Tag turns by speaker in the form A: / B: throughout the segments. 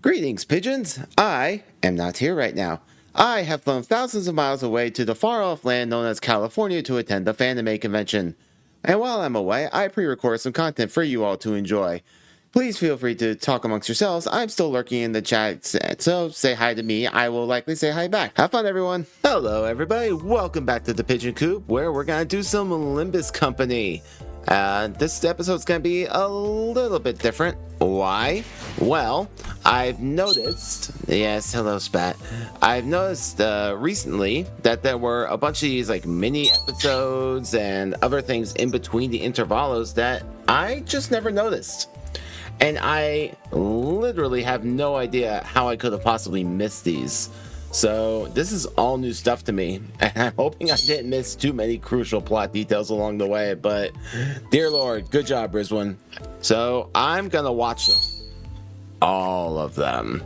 A: Greetings, pigeons! I am not here right now. I have flown thousands of miles away to the far-off land known as California to attend the Fanime convention. And while I'm away, I pre-record some content for you all to enjoy. Please feel free to talk amongst yourselves. I'm still lurking in the chat, so say hi to me. I will likely say hi back. Have fun, everyone! Hello, everybody. Welcome back to the Pigeon Coop, where we're going to do some Limbus Company. This episode's going to be a little bit different. Why? Well, I've noticed... Yes, hello, Spat. I've noticed recently that there were a bunch of these like mini episodes and other things in between the intervalos that I just never noticed. And I literally have no idea how I could have possibly missed these. So this is all new stuff to me, and I'm hoping I didn't miss too many crucial plot details along the way, but dear Lord, good job, Rizwan. So I'm gonna watch them. All of them.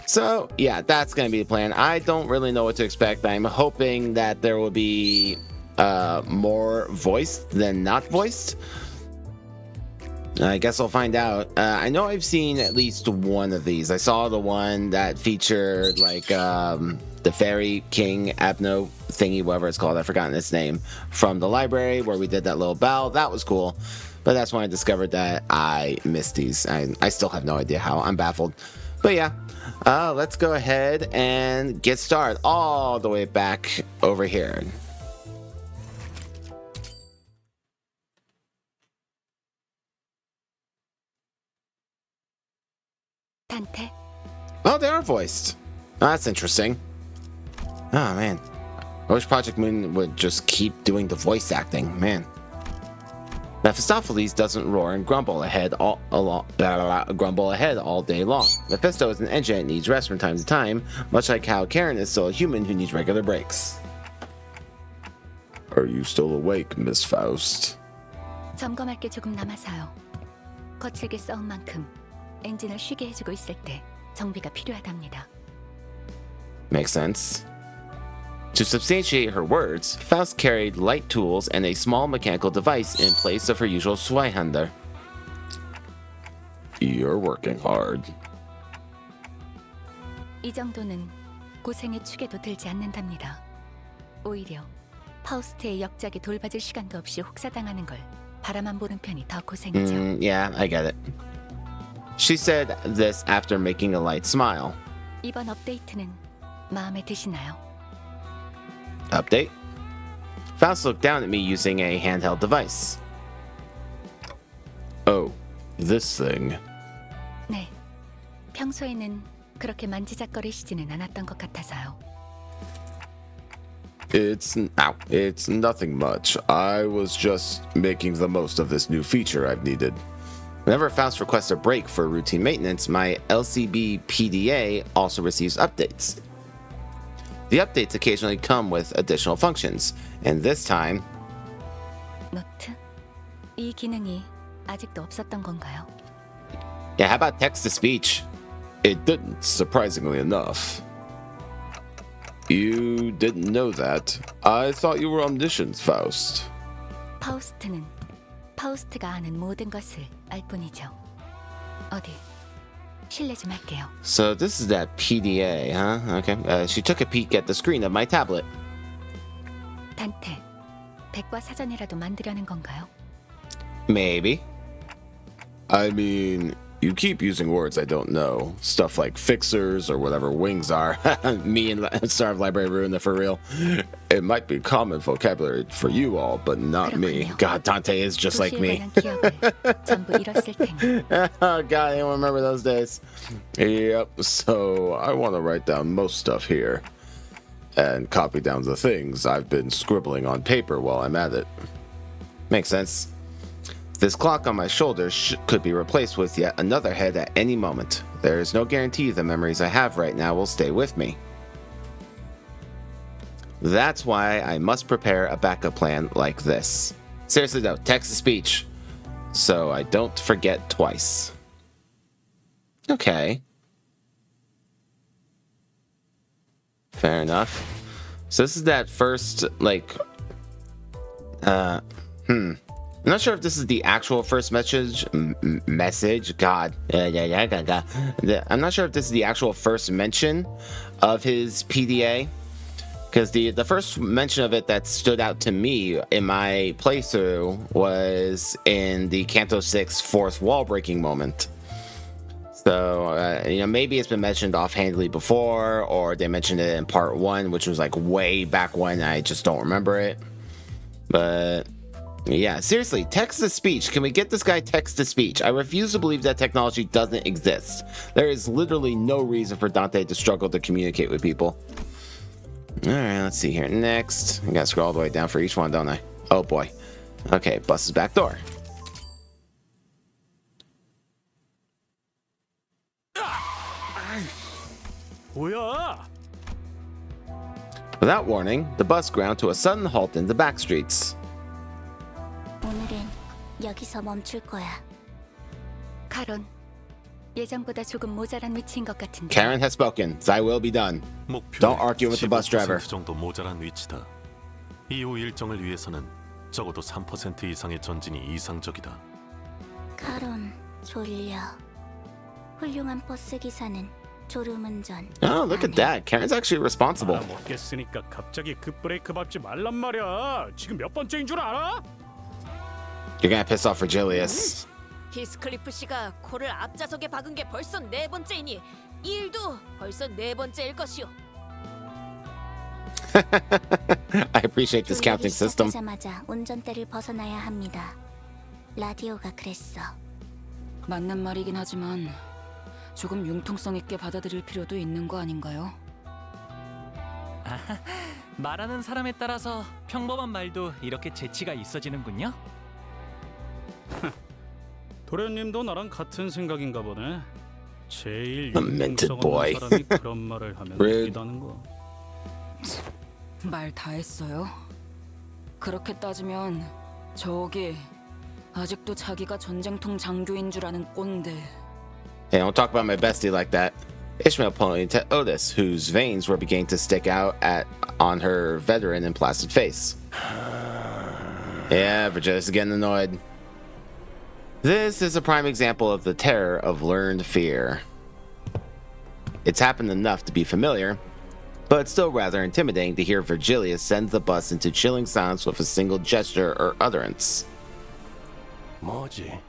A: So yeah, that's gonna be the plan. I don't really know what to expect. I'm hoping that there will be more voiced than not voiced. I guess I'll find out. I know I've seen at least one of these. I saw the one that featured like the Fairy King Abno thingy, whatever it's called. I've forgotten its name. From the library where we did that little battle. That was cool. But that's when I discovered that I missed these. I still have no idea how. I'm baffled. But yeah, let's go ahead and get started all the way back over here. Oh, they are voiced. Oh, that's interesting. Oh, man. I wish Project Moon would just keep doing the voice acting, man. Mephistopheles doesn't roar and grumble ahead all day long. Mephisto is an engine that needs rest from time to time, much like how Karen is still a human who needs regular breaks. Are you still awake, Miss Faust?
B: 점검할 게 조금 남아서요. 거칠게 싸운 만큼 엔진을 쉬게 해주고 있을 때 정비가 필요하답니다.
A: Makes sense. To substantiate her words, Faust carried light tools and a small mechanical device in place of her usual Zweihander. You're working hard.
B: 이 정도는 고생의 축에도 들지 않는답니다. 오히려 파우스트의 역작에 돌봐줄 시간도 없이 혹사당하는 걸 바라만 보는 편이 더 고생이죠.
A: Yeah, I get it. She said this after making a light smile.
B: 이번 업데이트는 마음에 드시나요?
A: Update? Faust looked down at me using a handheld device. Oh, this thing.
B: 네. 평소에는 그렇게 만지작거리시지는 않았던 것 같아서요.
A: It's nothing much. I was just making the most of this new feature I've needed. Whenever Faust requests a break for routine maintenance, my LCB PDA also receives updates. The updates occasionally come with additional functions, and this time...
B: 노트? 이 기능이 아직도 없었던 건가요?
A: Yeah, how about text-to-speech? It didn't, surprisingly enough. You didn't know that. I thought you were omniscient, Faust.
B: 파우스트는 파우스트가 아는 모든 것을 알 뿐이죠. 어디 실례 좀 할게요.
A: So this is that PDA, huh? Okay. She took a peek at the screen of my tablet.
B: 단테, 백과 사전이라도 만들려는 건가요?
A: Maybe. I mean, you keep using words I don't know. Stuff like fixers or whatever wings are. Me and Star of Library ruined it for real. It might be common vocabulary for you all, but not me. God, Dante is just like me. Oh God, I don't remember those days. Yep, so I want to write down most stuff here. And copy down the things I've been scribbling on paper while I'm at it. Makes sense. This clock on my shoulder could be replaced with yet another head at any moment. There is no guarantee the memories I have right now will stay with me. That's why I must prepare a backup plan like this. Seriously though, text-to-speech. So I don't forget twice. Okay. Fair enough. So this is that first, like... I'm not sure if this is the actual first message. God. I'm not sure if this is the actual first mention of his PDA. Because the first mention of it that stood out to me in my playthrough was in the Canto 6 fourth wall breaking moment. So, maybe it's been mentioned offhandedly before, or they mentioned it in part 1, which was like way back when. I just don't remember it. But yeah, seriously, text to speech. Can we get this guy text to speech? I refuse to believe that technology doesn't exist. There is literally no reason for Dante to struggle to communicate with people. Alright, let's see here. Next. I gotta scroll all the way down for each one, don't I? Oh boy. Okay, bus's back door. Without warning, the bus ground to a sudden halt in the back streets.
C: 오늘은 여기서 멈출 거야.
B: 카론, 예정보다 조금 모자란 위치인 것 같은데.
A: Karen has spoken. Thy will be done. Don't argue with the bus driver.
D: 정도 모자란 위치다. 이후 일정을 위해서는 적어도 3% 이상의 전진이 이상적이다.
C: 카론, 졸려. 훌륭한 버스 기사는 졸음운전.
A: Oh, look at that. Karen's actually responsible.
E: 먹겠으니까 갑자기 급브레이크 밟지 말란 말이야. 지금 몇 번째인 줄 알아?
A: You're gonna piss off Virgilius.
F: 히스클리프 씨가 코를 앞좌석에 박은 게 벌써 4번째이니 이 일도 벌써 4번째일 것이오.
A: I appreciate this counting system.
C: 시작하자마자 운전대를 벗어나야 합니다. 라디오가 그랬어.
G: 맞는 말이긴 하지만 조금 융통성 있게 받아들일 필요도 있는 거 아닌가요?
H: 말하는 사람에 따라서 평범한 말도 이렇게 재치가 있어지는군요.
E: 도련님도 나랑 같은 생각인가 보네. 제일
A: Lamented
E: 융통성
A: boy.
E: 없는 사람이 그런 말을 하면
A: Rude.
E: 웃기다는 거.
G: 말 다 했어요? 그렇게 따지면 저기 아직도 자기가 전쟁통 장교인 줄 아는 꼰대.
A: Hey, don't talk about my bestie like that. Ishmael pointed to Otis, whose veins were beginning to stick out on her veteran and placid face. Yeah, Virgilius is getting annoyed. This is a prime example of the terror of learned fear. It's happened enough to be familiar, but it's still rather intimidating to hear Virgilius send the bus into chilling silence with a single gesture or utterance.
D: 뭐지?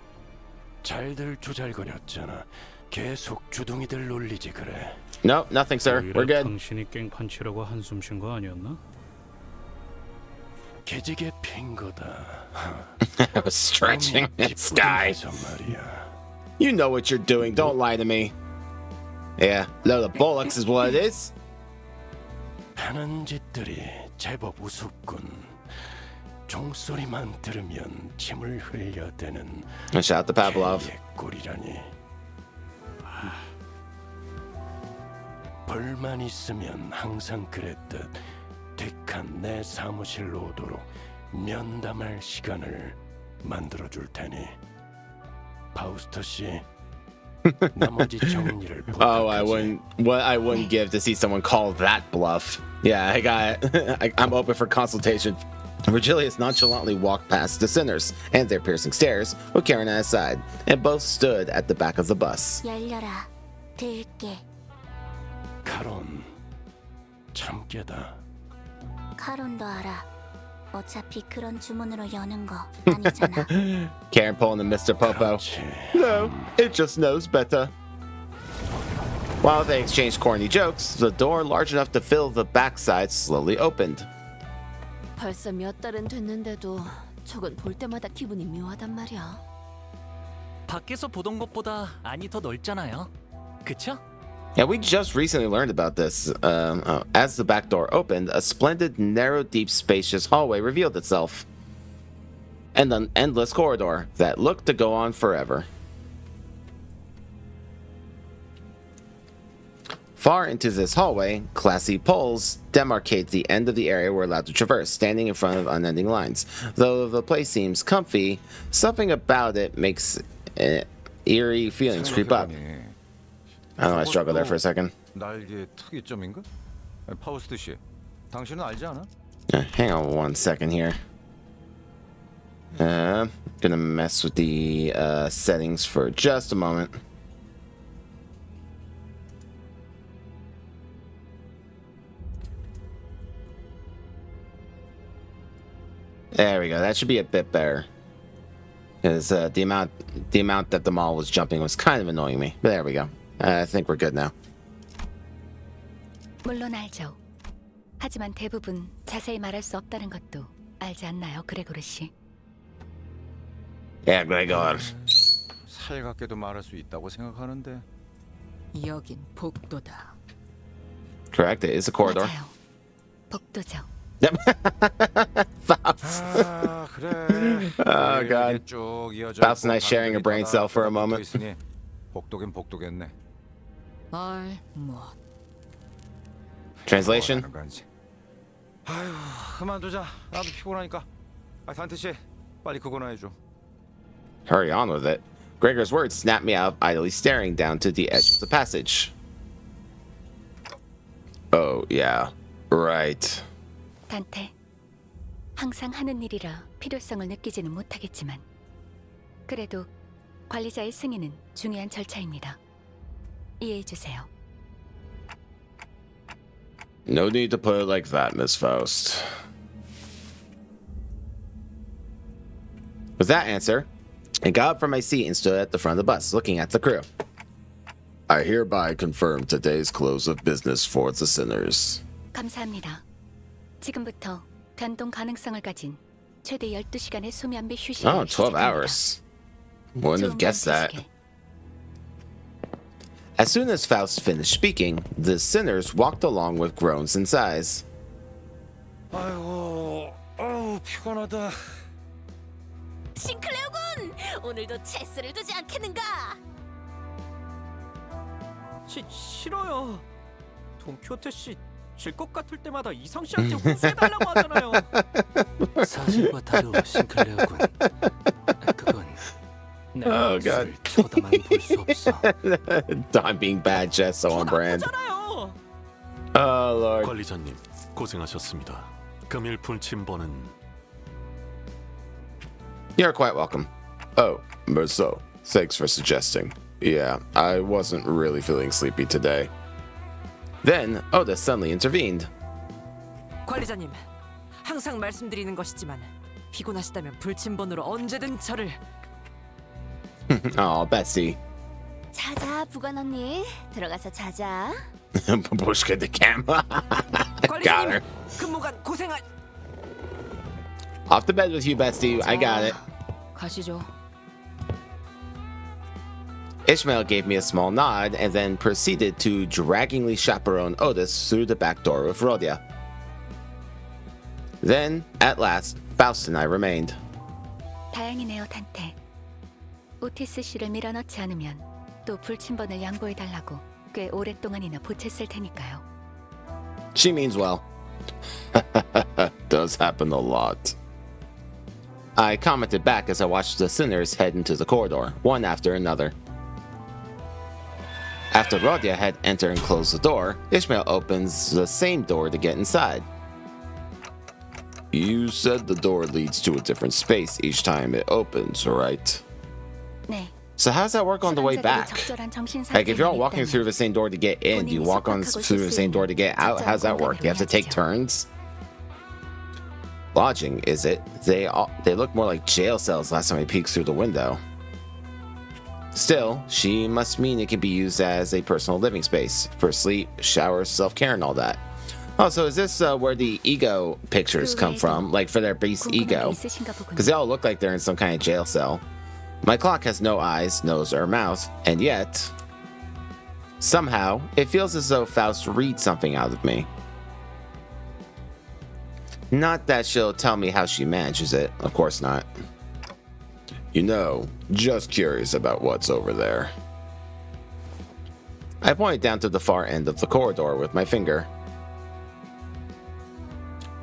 D: 잘들 조잘거렸잖아. 계속 주둥이들 놀리지 그래.
A: Nope, nothing, sir. We're good.
E: 당신이 깽판 치려고 한숨 쉰 거 아니었나?
D: 개지게 핀 거다.
A: I was stretching this guy.
D: 말이야.
A: You know what you're doing. Don't lie to me. Yeah, load of bollocks is what it is.
D: 하는 짓들이 제법 우습군. 종소리만 들으면 침을 흘려대는
A: And shout out to Pavlov.
D: 개의 꼴이라니. 벌만 있으면 항상 그랬듯 딕한 내 사무실로 오도록 면담할 시간을 만들어줄 테니 파우스터 씨 나머지 정리를
A: Oh,
D: 부탁하지.
A: I wouldn't give to see someone call that bluff. Yeah, I'm open for consultation. Virgilius nonchalantly walked past the sinners and their piercing stares with Karen at his side, and both stood at the back of the bus.
C: 열려라. 들게.
D: 카론 참깨다.
C: 카론도 알아. 어차피 그런 주문으로 여는 거 아니잖아.
A: Karen pulling the Mr. Popo.
D: 그렇지.
A: No, it just knows better. While they exchanged corny jokes, the door large enough to fill the backside slowly opened.
F: 벌써 몇 달은 됐는데도 저건 볼 때마다 기분이 묘하단 말이야.
H: 밖에서 보던 것보다 안이 더 넓잖아요. 그쵸?
A: Yeah, we just recently learned about this. As the back door opened, a splendid, narrow, deep, spacious hallway revealed itself. And an endless corridor that looked to go on forever. Far into this hallway, classy poles demarcate the end of the area we're allowed to traverse, standing in front of unending lines. Though the place seems comfy, something about it makes eerie feelings creep up. I don't know, I struggled there for a second.
I: 날개의 특이점인가? 파우스트 씨, 당신은 알지 않아?
A: Hang on one second here. Gonna mess with the settings for just a moment. There we go. That should be a bit better. Because the amount that the mall was jumping was kind of annoying me. But there we go. I think we're good now.
B: 물론 알죠. 하지만 대부분 자세히 말할 수 없다는 것도 알지 않나요, 그레고르 씨?
A: Yeah, Gregor.
I: 살갑게도 말할 수 있다고 생각하는데.
G: 여긴 복도다.
A: Correct. It is a corridor.
B: 맞아요. 복도죠.
A: Faust.
I: 아 그래.
A: Oh, God.
I: 쭉 이어져.
A: Faust and I sharing a brain cell for a moment.
I: 복도긴 복도겠네.
G: 뭐.
A: Translation.
I: 아휴 그만두자. 나도 피곤하니까. 단테 씨 빨리 그거나 해줘.
A: Hurry on with it. Gregor's words snapped me out of idly staring down to the edge of the passage. Oh, yeah. Right.
B: 단테, 항상 하는 일이라 필요성을 느끼지는 못하겠지만 그래도 관리자의 승인은 중요한 절차입니다. 이해해 주세요.
A: No need to put it like that, Miss Faust. With that answer, I got up from my seat and stood at the front of the bus, looking at the crew. I hereby confirm today's close of business for the sinners.
B: 감사합니다. 지금부터 변동 가능성을 가진 최대 12시간의 수면비 휴식을
A: Oh, 12
B: 시작합니다.
A: hours. Wouldn't have
B: 좋은
A: guessed
B: 밤
A: that.
B: 되시길.
A: As soon as Faust finished speaking, the sinners walked along with groans and sighs.
I: 아이고, 피곤하다.
F: 싱클레어군, 오늘도 체스를 두지 않겠는가?
H: 싫어요. 돈키호테 씨 질 것 같을 때마다 이상 씨한테 호소해달라고 하잖아요.
J: 사실과 다르오 싱클레어군. 그건 내
A: Oh, God.
J: 모습을 쳐다만 볼 수 없어.
A: Don being bad, just so on brand.
H: 잖아요.
A: Oh, Lord.
D: 관리자님 고생하셨습니다. 금일 불침번은
A: You're quite welcome. Oh, Merceau, thanks for suggesting. Yeah, I wasn't really feeling sleepy today. Then, Oda suddenly intervened.
K: 관리자님, 항상 말씀드리는 것이지만 피곤하시다면 불침번으로 언제든 저를.
A: Oh, Betsy.
C: 자자, 부관 언니. 들어가서 자자.
A: Push the camera. Got her.
K: 근무간 고생하.
A: Off the bed with you, Betsy. I got it.
G: 가시죠.
A: Ishmael gave me a small nod and then proceeded to draggingly chaperone Otis through the back door with Rhodia. Then, at last, Faust and I remained.
B: 다행이네요, 단테. 오티스 씨를 밀어넣지 않으면 또 불침번을 양보해달라고 꽤 오랫동안이나 보챘을 테니까요.
A: She means well. Does happen a lot. I commented back as I watched the sinners head into the corridor, one after another. After Rhodia had entered and closed the door, Ishmael opens the same door to get inside. You said the door leads to a different space each time it opens, right?
B: 네.
A: So how does that work on the way back? Like if you're all walking through the same door to get in, do you walk on through the same door to get out? How's that work? You have to take turns? Lodging, is it? They look more like jail cells last time I peeked through the window. Still, she must mean it can be used as a personal living space for sleep, showers, self-care, and all that. Oh, so is this where the ego pictures come from? Like for their base ego? Because they all look like they're in some kind of jail cell. My clock has no eyes, nose, or mouth, and yet, somehow, it feels as though Faust reads something out of me. Not that she'll tell me how she manages it, of course not. You know, just curious about what's over there. I pointed down to the far end of the corridor with my finger.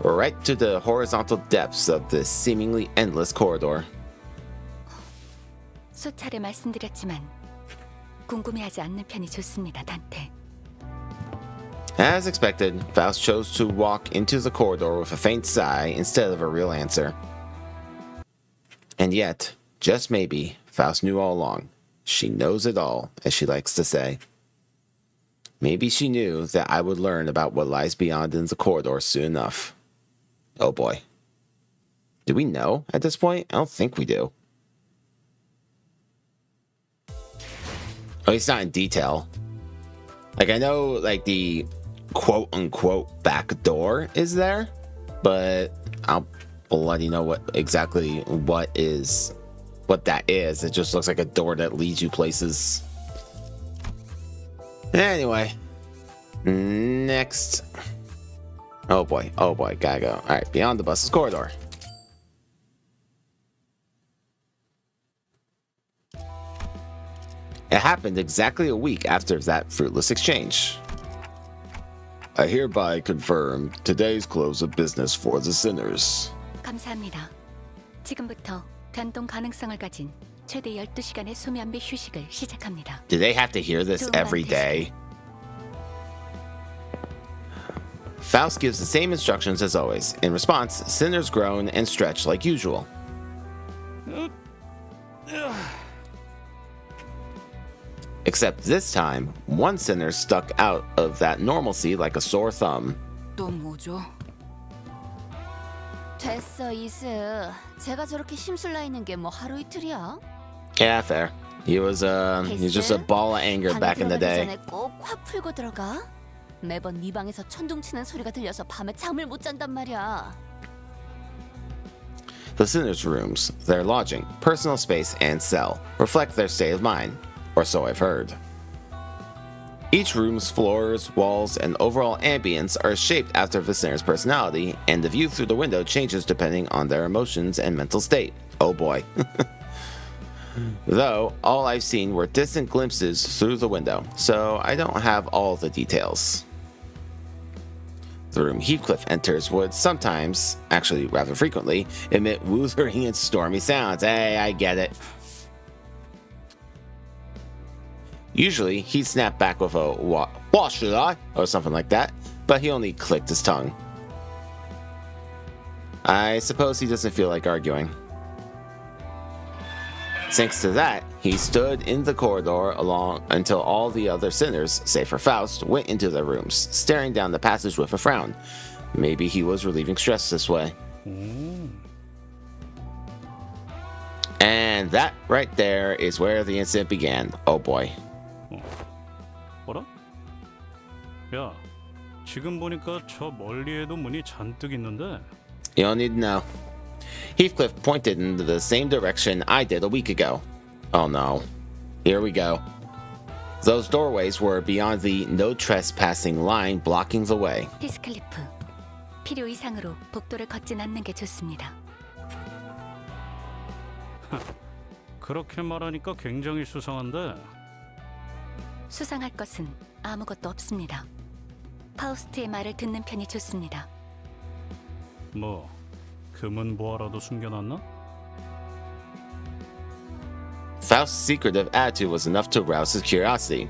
A: Right to the horizontal depths of this seemingly endless corridor.
B: 수차례 말씀드렸지만 궁금해하지 않는 편이 좋습니다, 단테.
A: As expected, Faust chose to walk into the corridor with a faint sigh instead of a real answer. And yet, just maybe, Faust knew all along. She knows it all, as she likes to say. Maybe she knew that I would learn about what lies beyond in the corridor soon enough. Oh boy. Do we know at this point? I don't think we do. At least not in detail. Like, I know, like, the quote-unquote back door is there, but I'll let you know what that is. It just looks like a door that leads you places. Anyway. Next. Oh boy, gotta go. Alright, beyond the bus's corridor. It happened exactly a week after that fruitless exchange. I hereby confirm today's close of business for the sinners.
B: 감사합니다. 지금부터 변동 가능성을 가진 최대 12시간의 수면 및 휴식을 시작합니다.
A: Do they have to hear this every day? Faust gives the same instructions as always. In response, sinners groan and stretch like usual. Except this time, one sinner stuck out of that normalcy like a sore thumb.
G: 또 뭐죠?
C: 됐어 이스. 제가 저렇게 심술나 있는 게 뭐 하루 이틀이야?
A: Yeah, fair. He was just a ball of anger back in the day.
C: 전에 꼭 화 풀고 들어가. 매번 네 방에서 천둥 치는 소리가 들려서 밤에 잠을 못 잔단 말이야.
A: The sinners' rooms, their lodging, personal space, and cell reflect their state of mind, or so I've heard. Each room's floors, walls, and overall ambience are shaped after the sinner's personality, and the view through the window changes depending on their emotions and mental state. Oh boy. Though, all I've seen were distant glimpses through the window, so I don't have all the details. The room Heathcliff enters would sometimes, actually rather frequently, emit woothering and stormy sounds. Hey, I get it. Usually, he'd snap back with a, what should I? Or something like that, but he only clicked his tongue. I suppose he doesn't feel like arguing. Thanks to that, he stood in the corridor until all the other sinners, save for Faust, went into their rooms, staring down the passage with a frown. Maybe he was relieving stress this way. And that right there is where the incident began. Oh boy.
E: 뭐라? 야, 지금 보니까 저 멀리에도 문이 잔뜩 있는데.
A: You don't need to know. Heathcliff pointed in the same direction I did a week ago. Oh no. Here we go. Those doorways were beyond the no trespassing line blocking the way.
B: 히스클리프, 필요 이상으로 복도를 걷진 않는 게 좋습니다.
E: 그렇게 말하니까 굉장히 수상한데.
B: 수상할 것은 아무것도 없습니다. 파우스트의 말을 듣는 편이 좋습니다.
E: 뭐, 금은 보아라도 숨겨놨나?
A: Faust's secretive attitude was enough to arouse his curiosity.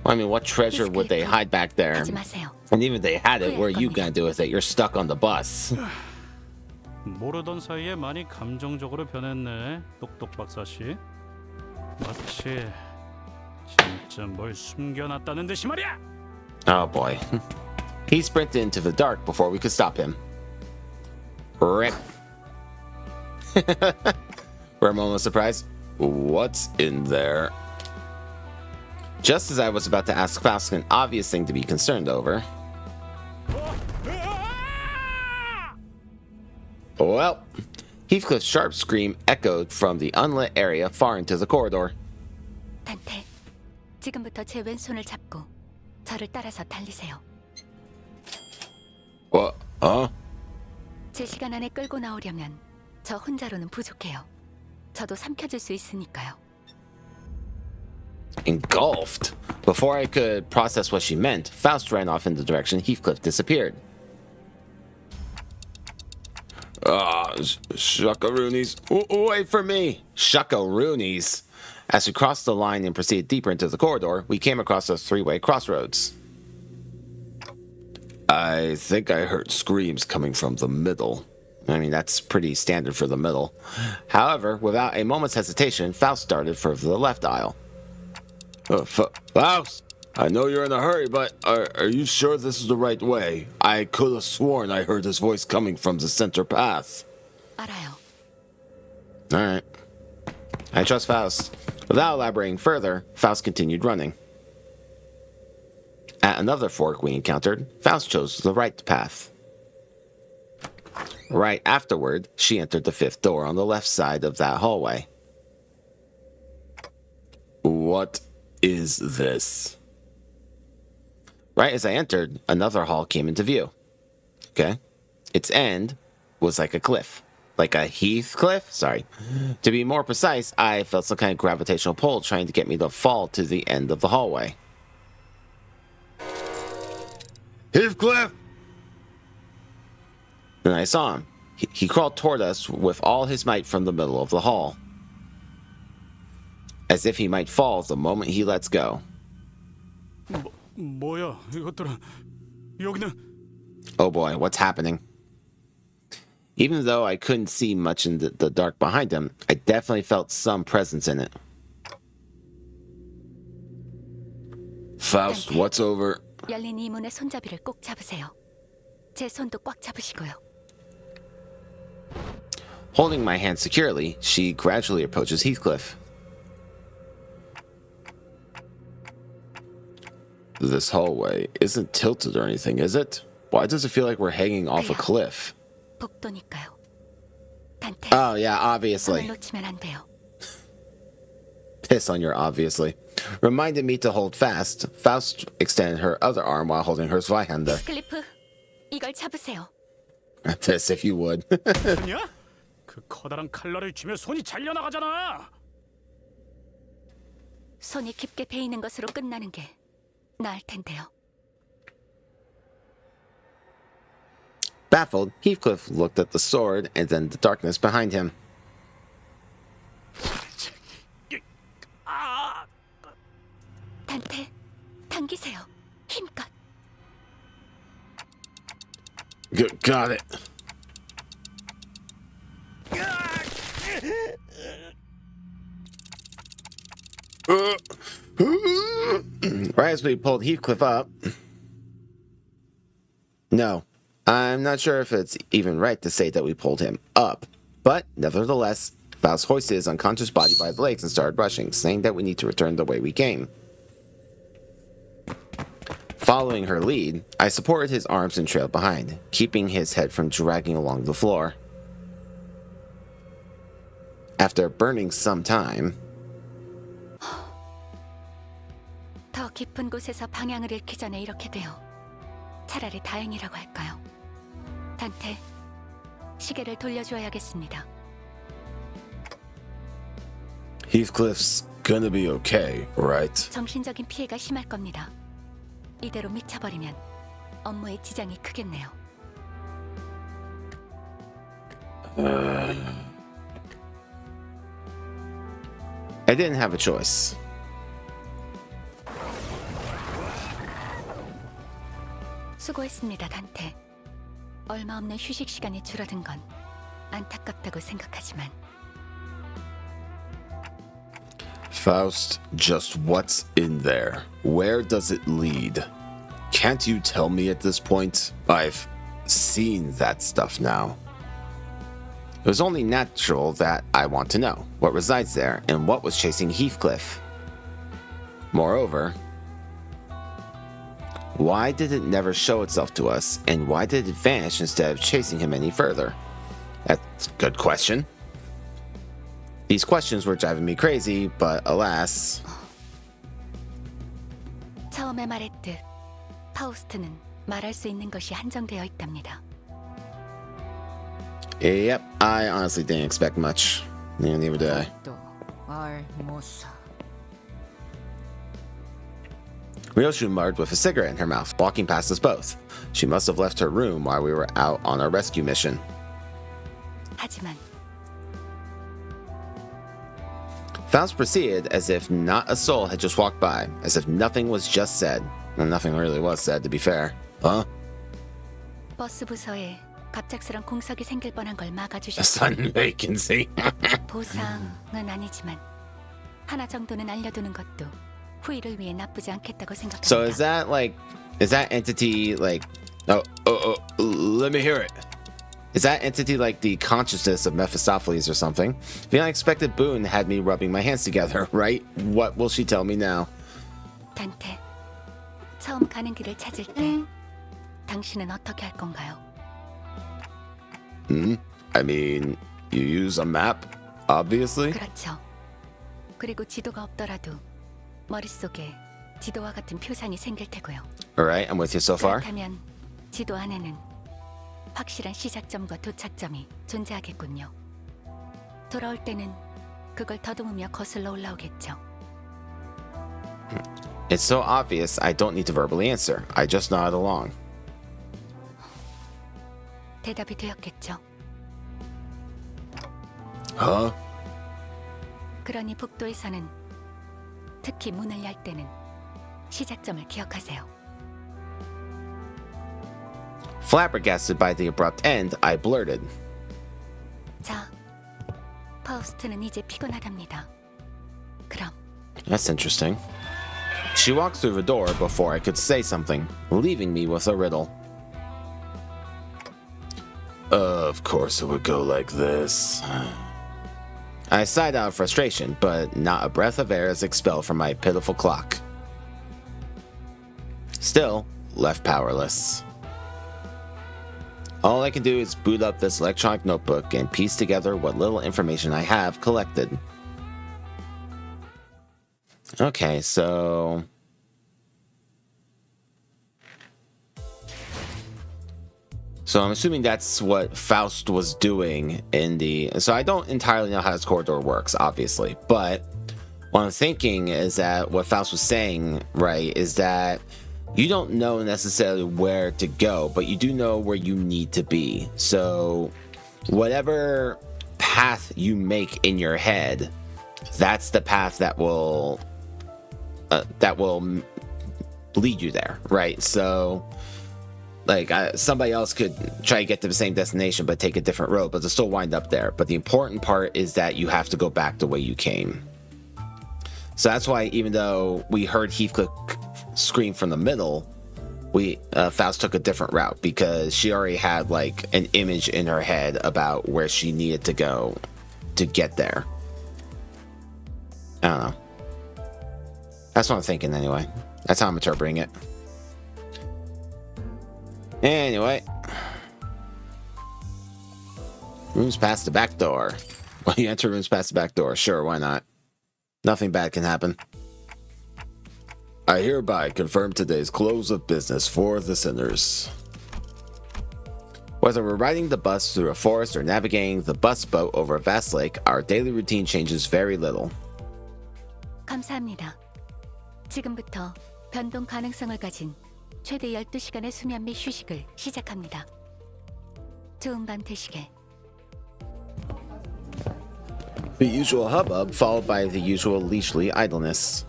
A: I mean, what treasure would they hide back there?
B: 하지 마세요.
A: And even if they had it, what are you gonna do with it? You're stuck on the bus.
E: 모르던 사이에 많이 감정적으로 변했네, 똑똑 박사씨. 마치 진짜 뭘 숨겨놨다는 듯이 말이야!
A: Oh boy. He sprinted into the dark before we could stop him. Rip. For a moment of surprise, what's in there? Just as I was about to ask Faust an obvious thing to be concerned over. Well, Heathcliff's sharp scream echoed from the unlit area far into the corridor.
B: 단테, 지금부터 제 왼손을 잡고 저를 따라서 달리세요.
A: What? Huh?
B: 제 시간 안에 끌고 나오려면 저 혼자로는 부족해요. 저도 삼켜줄 수 있으니까요.
A: Engulfed. Before I could process what she meant, Faust ran off in the direction Heathcliff disappeared. Shuckaroonies. Wait for me! Shuckaroonies. As we crossed the line and proceeded deeper into the corridor, we came across a three-way crossroads. I think I heard screams coming from the middle. I mean, that's pretty standard for the middle. However, without a moment's hesitation, Faust started for the left aisle. Faust! I know you're in a hurry, but are you sure this is the right way? I could have sworn I heard his voice coming from the center path.
B: 알아요.
A: Alright. I trust Faust. Without elaborating further, Faust continued running. At another fork we encountered, Faust chose the right path. Right afterward, she entered the fifth door on the left side of that hallway. What is this? Right as I entered, another hall came into view. Okay. Its end was like a cliff. Like a heath cliff? Sorry. To be more precise, I felt some kind of gravitational pull trying to get me to fall to the end of the hallway. Heathcliff! Then I saw him. He crawled toward us with all his might from the middle of the hall. As if he might fall the moment he lets go.
E: 뭐야 이것들은 여기는
A: Oh boy, what's happening? Even though I couldn't see much in the dark behind him, I definitely felt some presence in it. Faust, what's over?
B: 열린 이 문의 손잡이를 꼭 잡으세요. 제 손도 꽉 잡으시고요.
A: Holding my hand securely, she gradually approaches Heathcliff. This hallway isn't tilted or anything, is it? Why does it feel like we're hanging off a cliff?
B: 복도니까요. 단테.
A: Oh, yeah, obviously.
B: 놓치면 안 돼요.
A: Piss on your obviously. Reminded me to hold fast. Faust extended her other arm while holding her Zweihander.
B: 클리프, 이걸 잡으세요.
A: Piss if you would.
E: 아니야? 그 커다란 칼날을 쥐면 손이 잘려나가잖아.
B: 손이 깊게 베이는 것으로 끝나는 게 나을 텐데요.
A: Baffled, Heathcliff looked at the sword and then the darkness behind him.
B: 단테, 당기세요. 힘껏.
A: Got it. Right as we pulled Heathcliff up. No, I'm not sure if it's even right to say that we pulled him up, but nevertheless, Faust hoisted his unconscious body by the legs and started rushing, saying that we need to return the way we came. Following her lead, I supported his arms and trailed behind, keeping his head from dragging along the floor. After burning some time,
B: 더 깊은 곳에서 방향을 잃기 전에 이렇게 돼요. 차라리 다행이라고 할까요? 단테, 시계를 돌려줘야겠습니다.
A: Heathcliff's gonna be okay, right?
B: 정신적인 피해가 심할 겁니다. 이대로 미쳐버리면 업무에 지장이 크겠네요.
A: I didn't have a choice.
B: 수고했습니다, 단테. 얼마 없는 휴식 시간이 줄어든 건 안타깝다고 생각하지만
A: Faust, just what's in there? Where does it lead? Can't you tell me at this point? I've seen that stuff now. It was only natural that I want to know what resides there and what was chasing Heathcliff. Moreover, why did it never show itself to us, and why did it vanish instead of chasing him any further? That's a good question. These questions were driving me crazy, but alas...
B: 처음에 말했듯 파우스트는 말할 수 있는 것이 한정되어 있답니다.
A: Yep, I honestly didn't expect much. Yeah, neither did I. Ryoshu muttered with a cigarette in her mouth, walking past us both. She must have left her room while we were out on our rescue mission.
B: 하지만
A: Faust proceeded as if not a soul had just walked by, as if nothing was just said. And nothing really was said, to be fair. Huh?
B: 버스 부서에 갑작스런 공석이 생길 뻔한 걸 막아주셨고
A: Sudden vacancy.
B: 보상은 아니지만 하나 정도는 알려두는 것도 후일을 위해 나쁘지 않겠다고 생각합니다.
A: So is that entity like? Let me hear it. Is that entity like the consciousness of Mephistopheles or something? The unexpected boon had me rubbing my hands together, right? What will she tell me now?
B: 단테, 처음 가는 길을 찾을 때 당신은 어떻게 할 건가요?
A: I mean, you use a map, obviously.
B: 그렇죠. 그리고 지도가 없더라도 머릿속에 지도와 같은 표상이 생길 테고요.
A: Alright, I'm with you so far.
B: 그렇다면 지도 안에는 확실한 시작점과 도착점이 존재하겠군요. 돌아올 때는 그걸 더듬으며 거슬러 올라오겠죠.
A: It's so obvious I don't need to verbally answer. I just nod along.
B: 대답이 되었겠죠.
A: Huh?
B: 그러니 복도에서는 특히 문을 열 때는 시작점을 기억하세요.
A: Flabbergasted by the abrupt end, I blurted.
B: 자, 파우스트는 이제 피곤하답니다. 그럼
A: That's interesting. She walked through the door before I could say something, leaving me with a riddle. Of course it would go like this. I sighed out of frustration, but not a breath of air is expelled from my pitiful clock. Still, left powerless. All I can do is boot up this electronic notebook and piece together what little information I have collected. Okay, so... So I'm assuming that's what Faust was doing in the... So I don't entirely know how this corridor works, obviously. But what I'm thinking is that what Faust was saying, right, is that you don't know necessarily where to go, but you do know where you need to be. So whatever path you make in your head, that's the path that will lead you there, right? So... Like, somebody else could try to get to the same destination but take a different road, but they'll still wind up there. But the important part is that you have to go back the way you came. So that's why, even though we heard Heathcliff scream from the middle, Faust took a different route, because she already had, like, an image in her head about where she needed to go to get there. I don't know. That's what I'm thinking, anyway. That's how I'm interpreting it. Anyway, rooms past the back door. Well, you enter rooms past the back door. Sure, why not? Nothing bad can happen. I hereby confirm today's close of business for the sinners. Whether we're riding the bus through a forest or navigating the bus boat over a vast lake, our daily routine changes very little.
B: 감사합니다. 지금부터 변동 가능성을 가진 최대 12시간의 수면 및 휴식을 시작합니다. 좋은 밤 되시게.
A: The usual hubbub, followed by the usual leisurely idleness.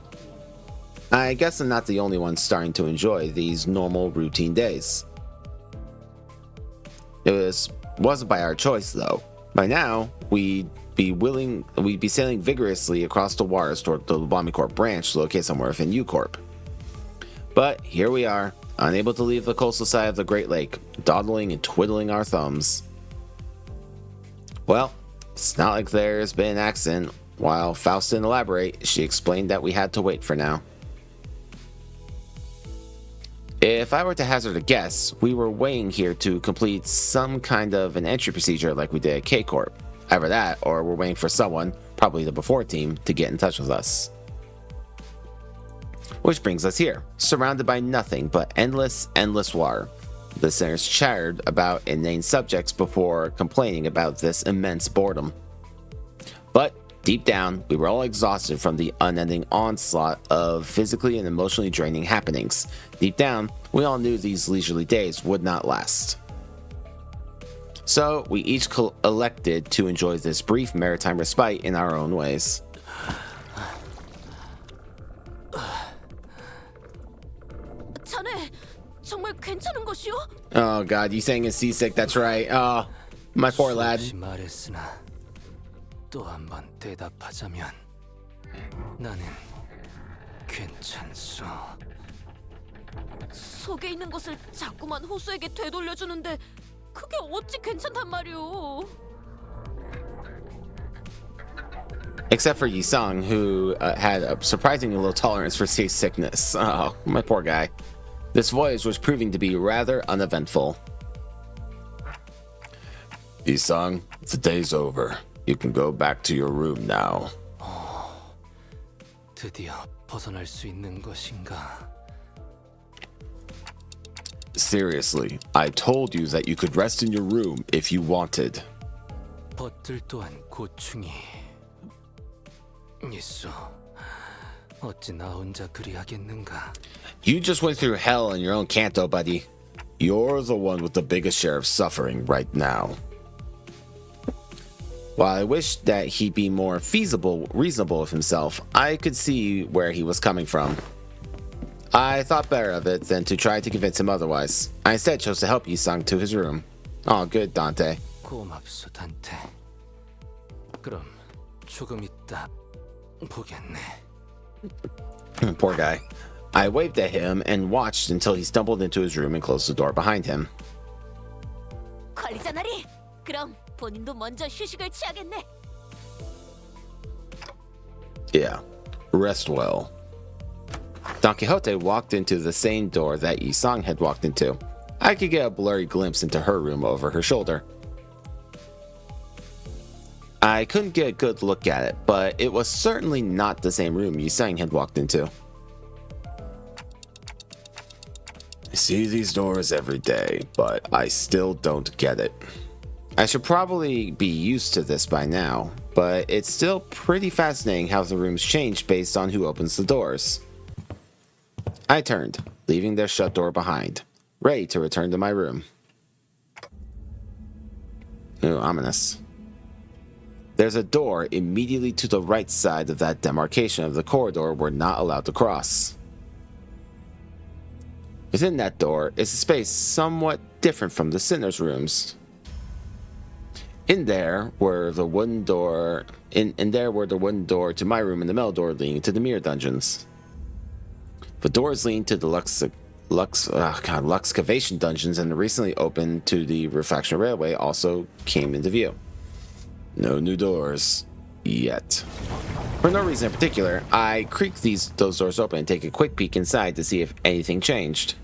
A: I guess I'm not the only one starting to enjoy these normal routine days. It wasn't by our choice, though. By now, we'd be sailing vigorously across the waters toward the Lubami Corp branch located somewhere within U-Corp. But here we are, unable to leave the coastal side of the Great Lake, dawdling and twiddling our thumbs. Well, it's not like there's been an accident. While Faust didn't elaborate, she explained that we had to wait for now. If I were to hazard a guess, we were waiting here to complete some kind of an entry procedure like we did at K-Corp. Either that, or we're waiting for someone, probably the Before team, to get in touch with us. Which brings us here, surrounded by nothing but endless water. The sinners chattered about inane subjects before complaining about this immense boredom. But deep down, we were all exhausted from the unending onslaught of physically and emotionally draining happenings. Deep down, we all knew these leisurely days would not last. So we each elected to enjoy this brief maritime respite in our own ways.
F: 자네 정말 괜찮은 것이오?
A: Oh god, you saying is seasick, that's right. Oh, my poor lad.
J: 수없이 말했으나 또 한 번 대답하자면 나는 괜찮소.
F: 속에 있는 것을 자꾸만 호수에게 되돌려주는데 그게 어찌 괜찮단 말이오?
A: Except for Yisung, who had a surprisingly low tolerance for seasickness. Oh, my poor guy. This voyage was proving to be rather uneventful. Yisung, the day's over. You can go back to your room now.
J: 드디어 벗어날 수 있는 것인가?
A: Seriously, I told you that you could rest in your room if you wanted.
J: 벗들 또한 고충이 있어. 어찌 나 혼자 그리하겠는가?
A: You just went through hell in your own canto, buddy. You're the one with the biggest share of suffering right now. While I wish that he'd be more reasonable with himself, I could see where he was coming from. I thought better of it than to try to convince him otherwise. I instead chose to help Yisung to his room. Oh, good, Dante.
J: 고맙소, 단테. 그럼 조금 있다 보겠네.
A: Poor guy. I waved at him and watched until he stumbled into his room and closed the door behind him.
F: 관리자 나리, 그럼 본인도 먼저 휴식을 취하겠네.
A: Yeah, rest well. Don Quixote walked into the same door that Yisung had walked into. I could get a blurry glimpse into her room over her shoulder. I couldn't get a good look at it, but it was certainly not the same room Yisung had walked into. I see these doors every day, but I still don't get it. I should probably be used to this by now, but it's still pretty fascinating how the rooms change based on who opens the doors. I turned, leaving their shut door behind, ready to return to my room. Ooh, ominous. There's a door immediately to the right side of that demarcation of the corridor we're not allowed to cross. Within that door is a space somewhat different from the sinners' rooms. In there were the wooden door to my room and the metal door leading to the mirror dungeons. The doors leading to the Luxcavation dungeons and the recently opened to the Refraction Railway also came into view. No new doors. Yet. For no reason in particular, I creaked those doors open and take a quick peek inside to see if anything changed.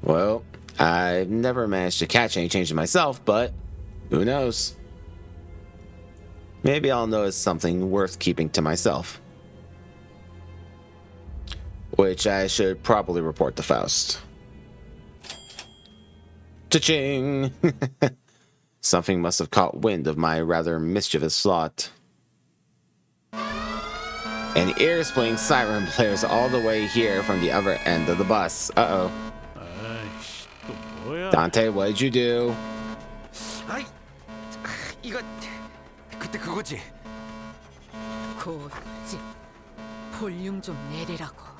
A: Well, I've never managed to catch any changes myself, but who knows? Maybe I'll notice something worth keeping to myself. Which I should probably report to Faust. Cha-ching! Something must have caught wind of my rather mischievous thought. An ear-splitting siren blares all the way here from the other end of the bus. Uh-oh.
E: 아이씨, 또 뭐야?
A: Dante, what did you do?
I: 아이, 이거 그때 그거지.
K: 고지 볼륨 좀 내리라고.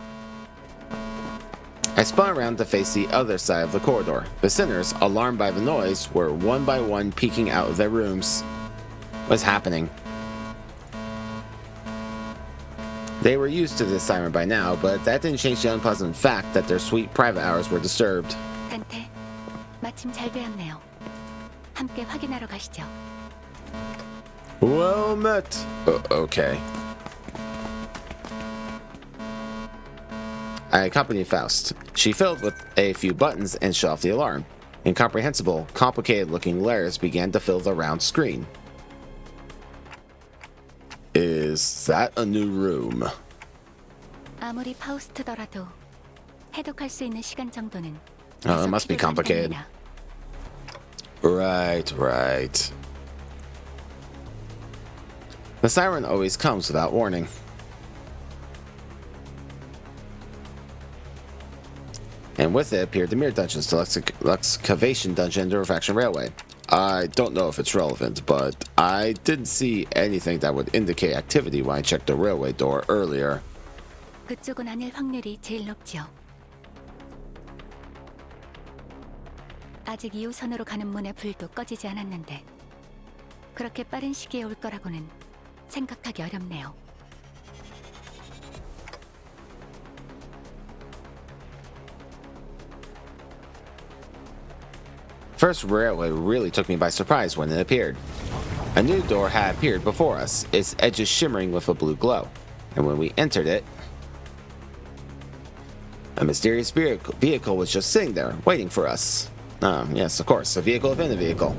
A: I spun around to face the other side of the corridor. The sinners, alarmed by the noise, were one by one peeking out of their rooms. What's happening? They were used to this siren by now, but that didn't change the unpleasant fact that their sweet private hours were disturbed.
B: 단테, 마침 잘 되었네요. 함께 확인하러 가시죠.
A: Well met. Okay. I accompanied Faust. She fiddled with a few buttons and shut off the alarm. Incomprehensible, complicated-looking letters began to fill the round screen. Is that a new room?
B: 아무리 파우스트더라도 해독할 수 있는 시간 정도는
A: Oh, it must be
B: 계속 필요한
A: complicated.
B: 편이라.
A: Right. The siren always comes without warning. And with it appeared the mirror dungeons, the Luxcavation dungeon, and the Refraction Railway. I don't know if it's relevant, but I didn't see anything that would indicate activity when I checked the railway door earlier.
B: 그쪽은 아닐 확률이 제일 높지요. 아직 2호선으로 가는 문의 불도 꺼지지 않았는데 그렇게 빠른 시기에 올 거라고는 생각하기 어렵네요.
A: First railway really took me by surprise when it appeared. A new door had appeared before us, its edges shimmering with a blue glow, and when we entered it, a mysterious vehicle was just sitting there, waiting for us. Yes, of course, a vehicle within a vehicle.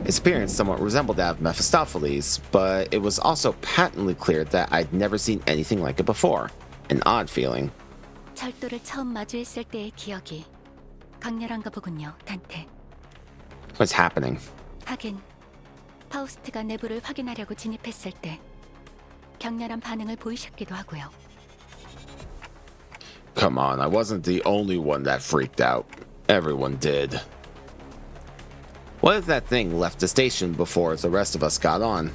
A: Its appearance somewhat resembled that of Mephistopheles, but it was also patently clear that I'd never seen anything like it before. An odd feeling.
B: 철도를 처음 마주했을 때의 기억이 강렬한가 보군요, 단테.
A: What's happening?
B: 하긴 파우스트가 내부를 확인하려고 진입했을 때 격렬한 반응을 보이셨기도 하고요.
A: Come on, I wasn't the only one that freaked out. Everyone did. What if that thing left the station before the rest of us got on?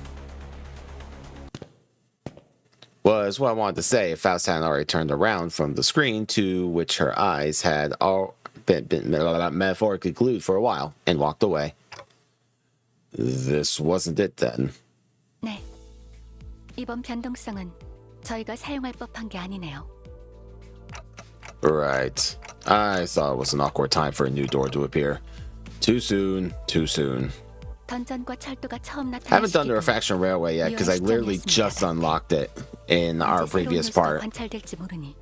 A: Was what I wanted to say if Faust hadn't already turned around from the screen to which her eyes had all been metaphorically glued for a while and walked away. This wasn't it then.
B: 네. 이번 변동성은 저희가 사용할 법한 게 아니네요.
A: Right. I thought it was an awkward time for a new door to appear. Too soon, too soon.
B: 던전과 철도가 처음 나타난
A: Haven't done the refraction railway yet because I literally just unlocked it in our previous part.
B: 관찰될지 모르니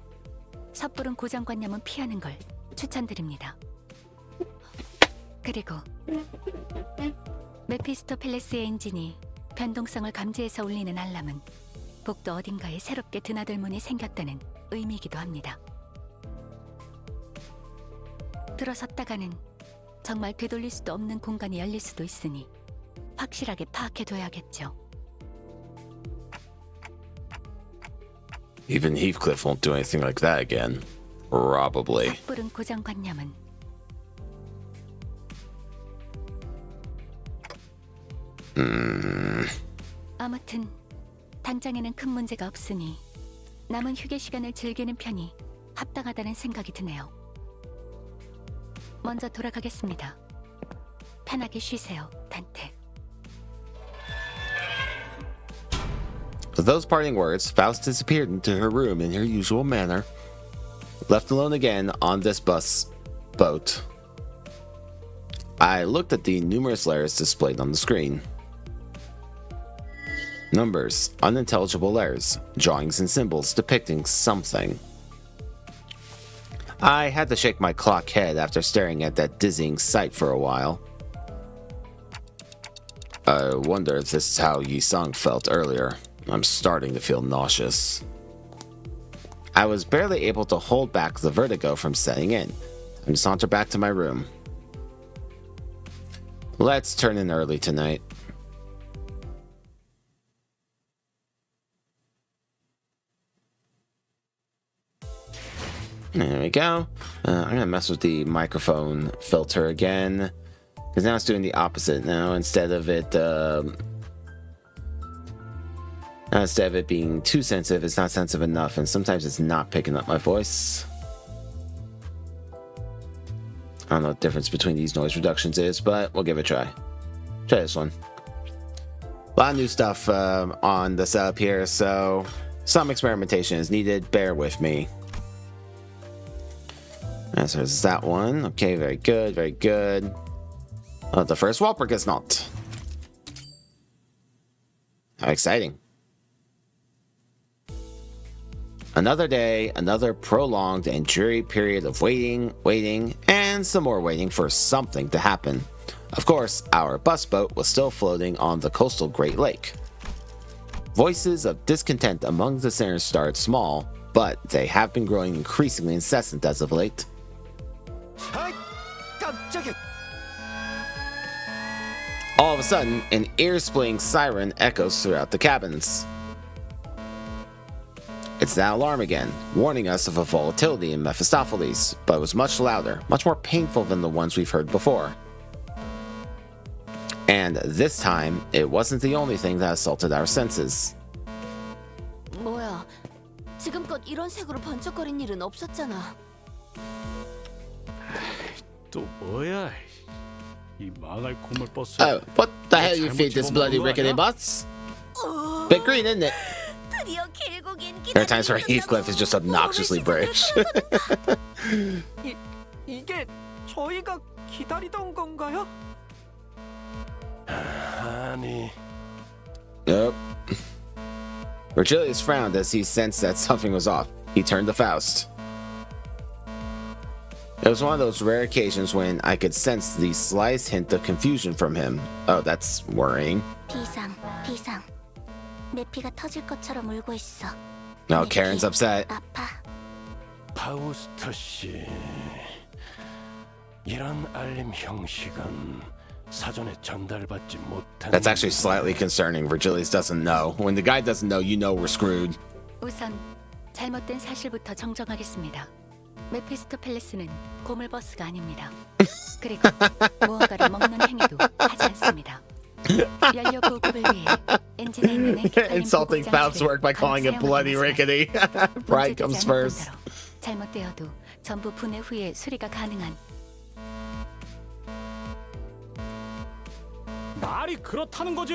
B: 섣부른 고정관념은 피하는 걸 추천드립니다. 그리고 메피스토펠레스의 엔진이 변동성을 감지해서 울리는 알람은 복도 어딘가에 새롭게 드나들 문이 생겼다는 의미이기도 합니다. 들어섰다가는 정말 되돌릴 수도 없는 공간이 열릴 수도 있으니 확실하게 파악해둬야겠죠.
A: Even Heathcliff won't do anything like that again. Probably.
B: 섣부른 고정관념은 아무튼 당장에는 큰 문제가 없으니 남은 휴게 시간을 즐기는 편이 합당하다는 생각이 드네요. 먼저 돌아가겠습니다. 편하게 쉬세요, 단테.
A: With those parting words, Faust disappeared into her room in her usual manner. Left alone again on this boat. I looked at the numerous letters displayed on the screen. Numbers, unintelligible letters, drawings and symbols depicting something. I had to shake my clock head after staring at that dizzying sight for a while. I wonder if this is how Yi Sung felt earlier. I'm starting to feel nauseous. I was barely able to hold back the vertigo from setting in. I sauntered back to my room. Let's turn in early tonight. There we go. I'm gonna mess with the microphone filter again, because now it's doing the opposite. Now instead of it being too sensitive, it's not sensitive enough, and sometimes it's not picking up my voice. I don't know what the difference between these noise reductions is, but we'll give it a try. Try this one. A lot of new stuff on the setup here, so some experimentation is needed. Bear with me. So there's that one. Okay, very good, very good. The first Walpurg is not. How exciting. Another day, another prolonged and dreary period of waiting, and some more waiting for something to happen. Of course, our bus boat was still floating on the coastal Great Lake. Voices of discontent among the sinners started small, but they have been growing increasingly incessant as of late. All of a sudden, an ear-splitting siren echoes throughout the cabins. It's that alarm again, warning us of a volatility in Mephistopheles, but it was much louder, much more painful than the ones we've heard before. And this time, it wasn't the only thing that assaulted our senses.
F: 뭐야? 지금껏 이런 색으로 번쩍거린 일은 없었잖아.
E: 또 뭐야? 이 망할 고물 버스.
A: Oh, what the hell you feed this bloody rickety bus? Bit green, isn't it?
C: 드디어 길고 긴
A: There are times where Heathcliff is just obnoxiously British.
H: 이게 저희가 기다리던 건가요?
D: 아니,
A: Nope. Virgilius frowned as he sensed that something was off. He turned to Faust. It was one of those rare occasions when I could sense the slightest hint of confusion from him. Oh, that's worrying.
C: 비상. 내 피가 터질 것처럼 울고 있어.
A: No, Karen's upset.
C: 아파.
D: 파우스터 씨, 이런 알림 형식은 사전에 전달받지 못한.
A: That's actually slightly concerning. Virgilius doesn't know. When the guy doesn't know, you know we're screwed.
B: 우선 잘못된 사실부터 정정하겠습니다. 메피스토펠레스는 고물버스가 아닙니다. 그리고 무언가를 먹는 행위도 하지 않습니다. 연료 보급을 위해 엔진에 있는
A: Insulting Faust's work by calling it bloody rickety. Pride comes first.
B: 잘못되어도 전부 분해 후에 수리가 가능한.
E: 말이 그렇다는 거지.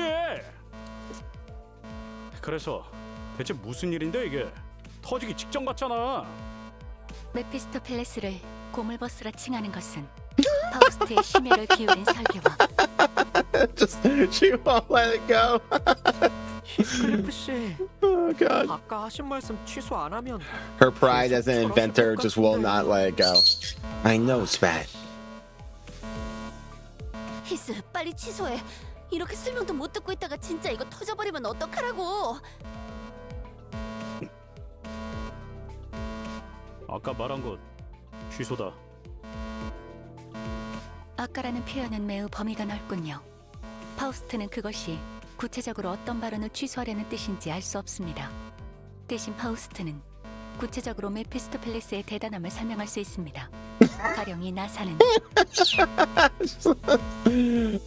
E: 그래서 대체 무슨 일인데 이게? 터지기 직전 같잖아.
B: 메피스토펠레스를 고물버스라 칭하는 것은 파우스트의 심혈을 기울인 설계와
A: Just she won't let it go.
H: 히스클리프 씨,
A: Oh god.
H: 아까 하신 말씀 취소 안 하면
A: Her pride as an inventor just will not let it go. I know it's bad.
C: 히스, 빨리 취소해. 이렇게 설명도 못 듣고 있다가 진짜 이거 터져버리면 어떡하라고.
E: 아까 말한 거 취소다.
B: 아까라는 표현은 매우 범위가 넓군요. 파우스트는 그것이 구체적으로 어떤 발언을 취소하려는 뜻인지 알 수 없습니다. 대신 파우스트는 구체적으로 메피스토펠레스의 대단함을 설명할 수 있습니다. 가령 이 나사는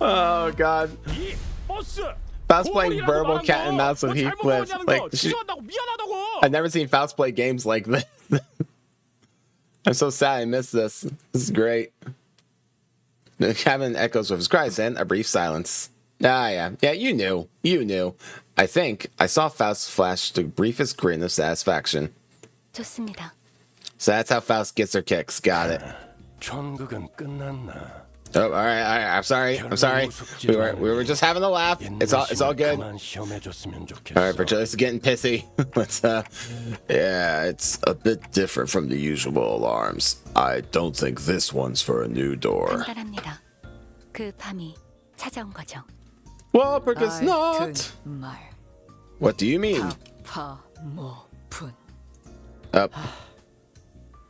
A: Oh god.
E: 이 버스.
A: Faust playing verbal cat and mouse with Heathcliff. Like
E: 취소한다고 미안하다고.
A: I've never seen Faust play games like this. I'm so sad I missed this. This is great. The cabin echoes with his cries, then a brief silence. Yeah, you knew. I think I saw Faust flash the briefest grin of satisfaction.
B: 좋습니다.
A: So that's how Faust gets her kicks. Got it.
D: 전극은 끝났나?
A: Oh, all right. I'm sorry. We were just having a laugh. It's all good. All right, Virgilius is getting pissy. It's a bit different from the usual alarms. I don't think this one's for a new door.
B: 간단합니다. 그 밤이 찾아온 거죠.
A: Well, because not.
K: 말
A: What do you mean?
K: 파모분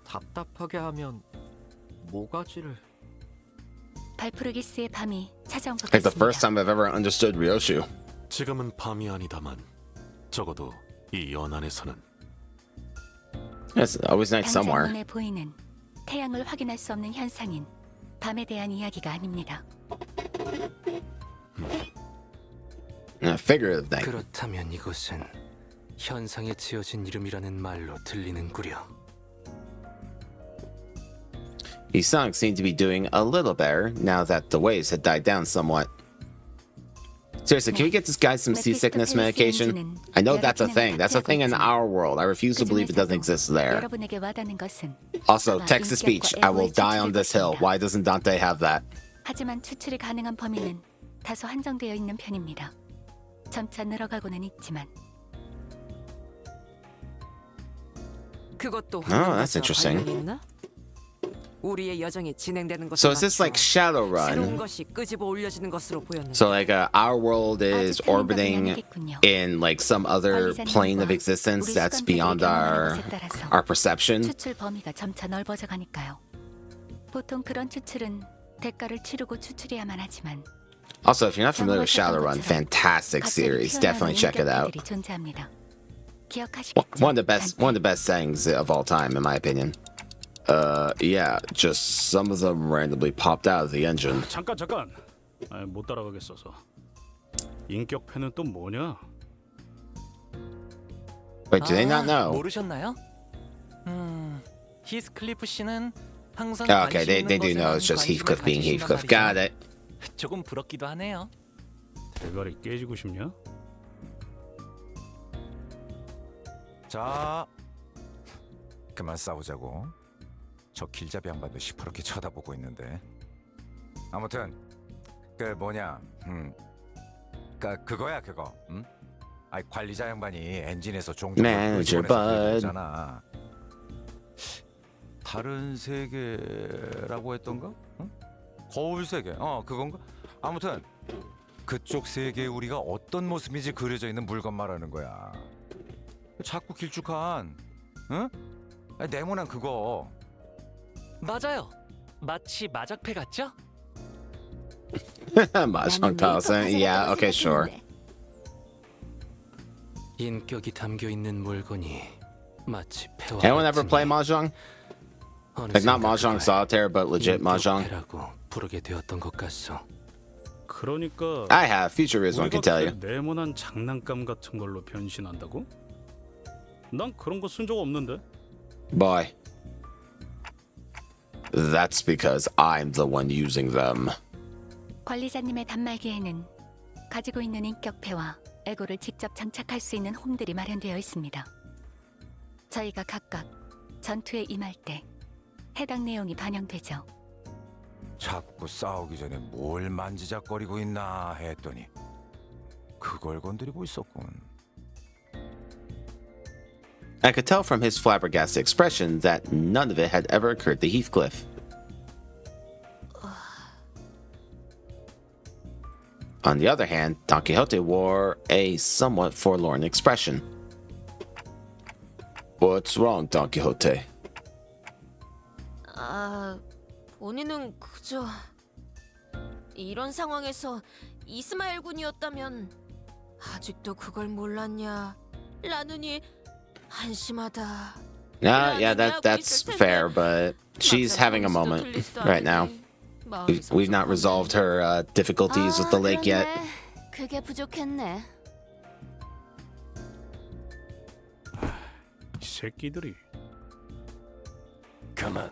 H: 답답하게 하면 모가지를.
B: 발푸르기스의 밤이 찾아온 것
A: Like the first
B: 같습니다.
A: time I've ever understood Ryoshu.
D: 지금은 밤이 아니다만 적어도 이 연안에서는
A: It's always night
B: 당장
A: somewhere.
B: 눈에 보이는 태양을 확인할 수 없는 현상인 밤에 대한 이야기가 아닙니다.
A: Figurative thing.
J: 그렇다면 이곳은 현상에 지어진 이름이라는 말로 들리는구려.
A: These songs seem to be doing a little better now that the waves had died down somewhat. Seriously, can we get this guy some seasickness medication? I know that's a thing. That's a thing in our world. I refuse to believe it doesn't exist there.
B: 여러분에게 와닿는 것은
A: Also, text to speech. I will die on this hill. Why doesn't Dante have that?
B: 하지만 추출이 가능한 범위는 다소 한정되어 있는 편입니다. 점차 늘어가고는 있지만
K: 그것도
A: Oh, that's interesting.
K: 있나? 우리의 여정이 진행되는 것에
A: So is this like
K: 새로운
A: Shadowrun?
K: 것이 끄집어 올려지는 것으로 보였는데.
A: So like our world is orbiting in like some other plane of existence that's beyond our perception.
B: 추출 범위가 점차 넓어져 가니까요. 보통 그런 추출은 대가를 치르고 추출해야만 하지만
A: Also, if you're not familiar with Shadowrun, fantastic series. Definitely check it out. One of the best things of all time, in my opinion. Yeah, just some of them randomly popped out of the engine.
E: 잠깐. 못 따라가겠어서. 인격패는 또 뭐냐?
A: Wait, do they not know?
J: 모르셨나요? 히스클리프 씨는 항상
A: Okay, they do know it's just Heathcliff being Heathcliff. Got it.
J: 조금 부럽기도 하네요.
E: 대가리 깨지고 싶냐?
I: 자, 그만 싸우자고. 저 길잡이 양반도 시퍼렇게 쳐다보고 있는데. 아무튼 그 뭐냐, 그거야 그거. 아이 관리자 양반이 엔진에서 종종
A: Manager Bud.
I: 그러잖아. 다른 세계라고 했던가? 응? 거울 세계. 그건가? 아무튼 그쪽 세계에 우리가 어떤 모습인지 그려져 있는 물건 말하는 거야. 자꾸 길쭉한, 응? 네모난 그거.
J: 맞아요. 마치 마작패 같죠?
A: Mahjong Towson. Yeah, okay, sure.
J: 인격이 담겨 있는 물건이 마치 패와
A: Anyone ever
J: 같으니
A: play Mahjong? Like not Mahjong Solitaire, but legit Mahjong?
J: 인격패라고 부르게 되었던 것 같소.
E: 그러니까
A: I have. Future is one
E: 우리가
A: can tell you.
E: 그 네모난 장난감 같은 걸로 변신한다고? 난 그런 거 쓴 적 없는데.
A: Boy. That's because I'm the one using them.
B: 관리자님의 단말기에는 가지고 있는 인격패와 에고를 직접 장착할 수 있는 홈들이 마련되어 있습니다. 저희가 각각 전투에 임할 때 해당 내용이 반영되죠.
I: 자꾸 싸우기 전에 뭘 만지작거리고 있나 했더니 그걸 건드리고 있었군.
A: I could tell from his flabbergasted expression that none of it had ever occurred to Heathcliff. On the other hand, Don Quixote wore a somewhat forlorn expression. What's wrong, Don Quixote?
F: 본인은 그저 이런 상황에서 이스마엘 군이었다면 아직도 그걸 몰랐냐? 라느니 한심하다.
A: Yeah, that's fair, but she's having a moment right now. We've not resolved her difficulties with the lake yet.
C: 그게 부족했네.
E: 이 새끼들이.
L: 가만.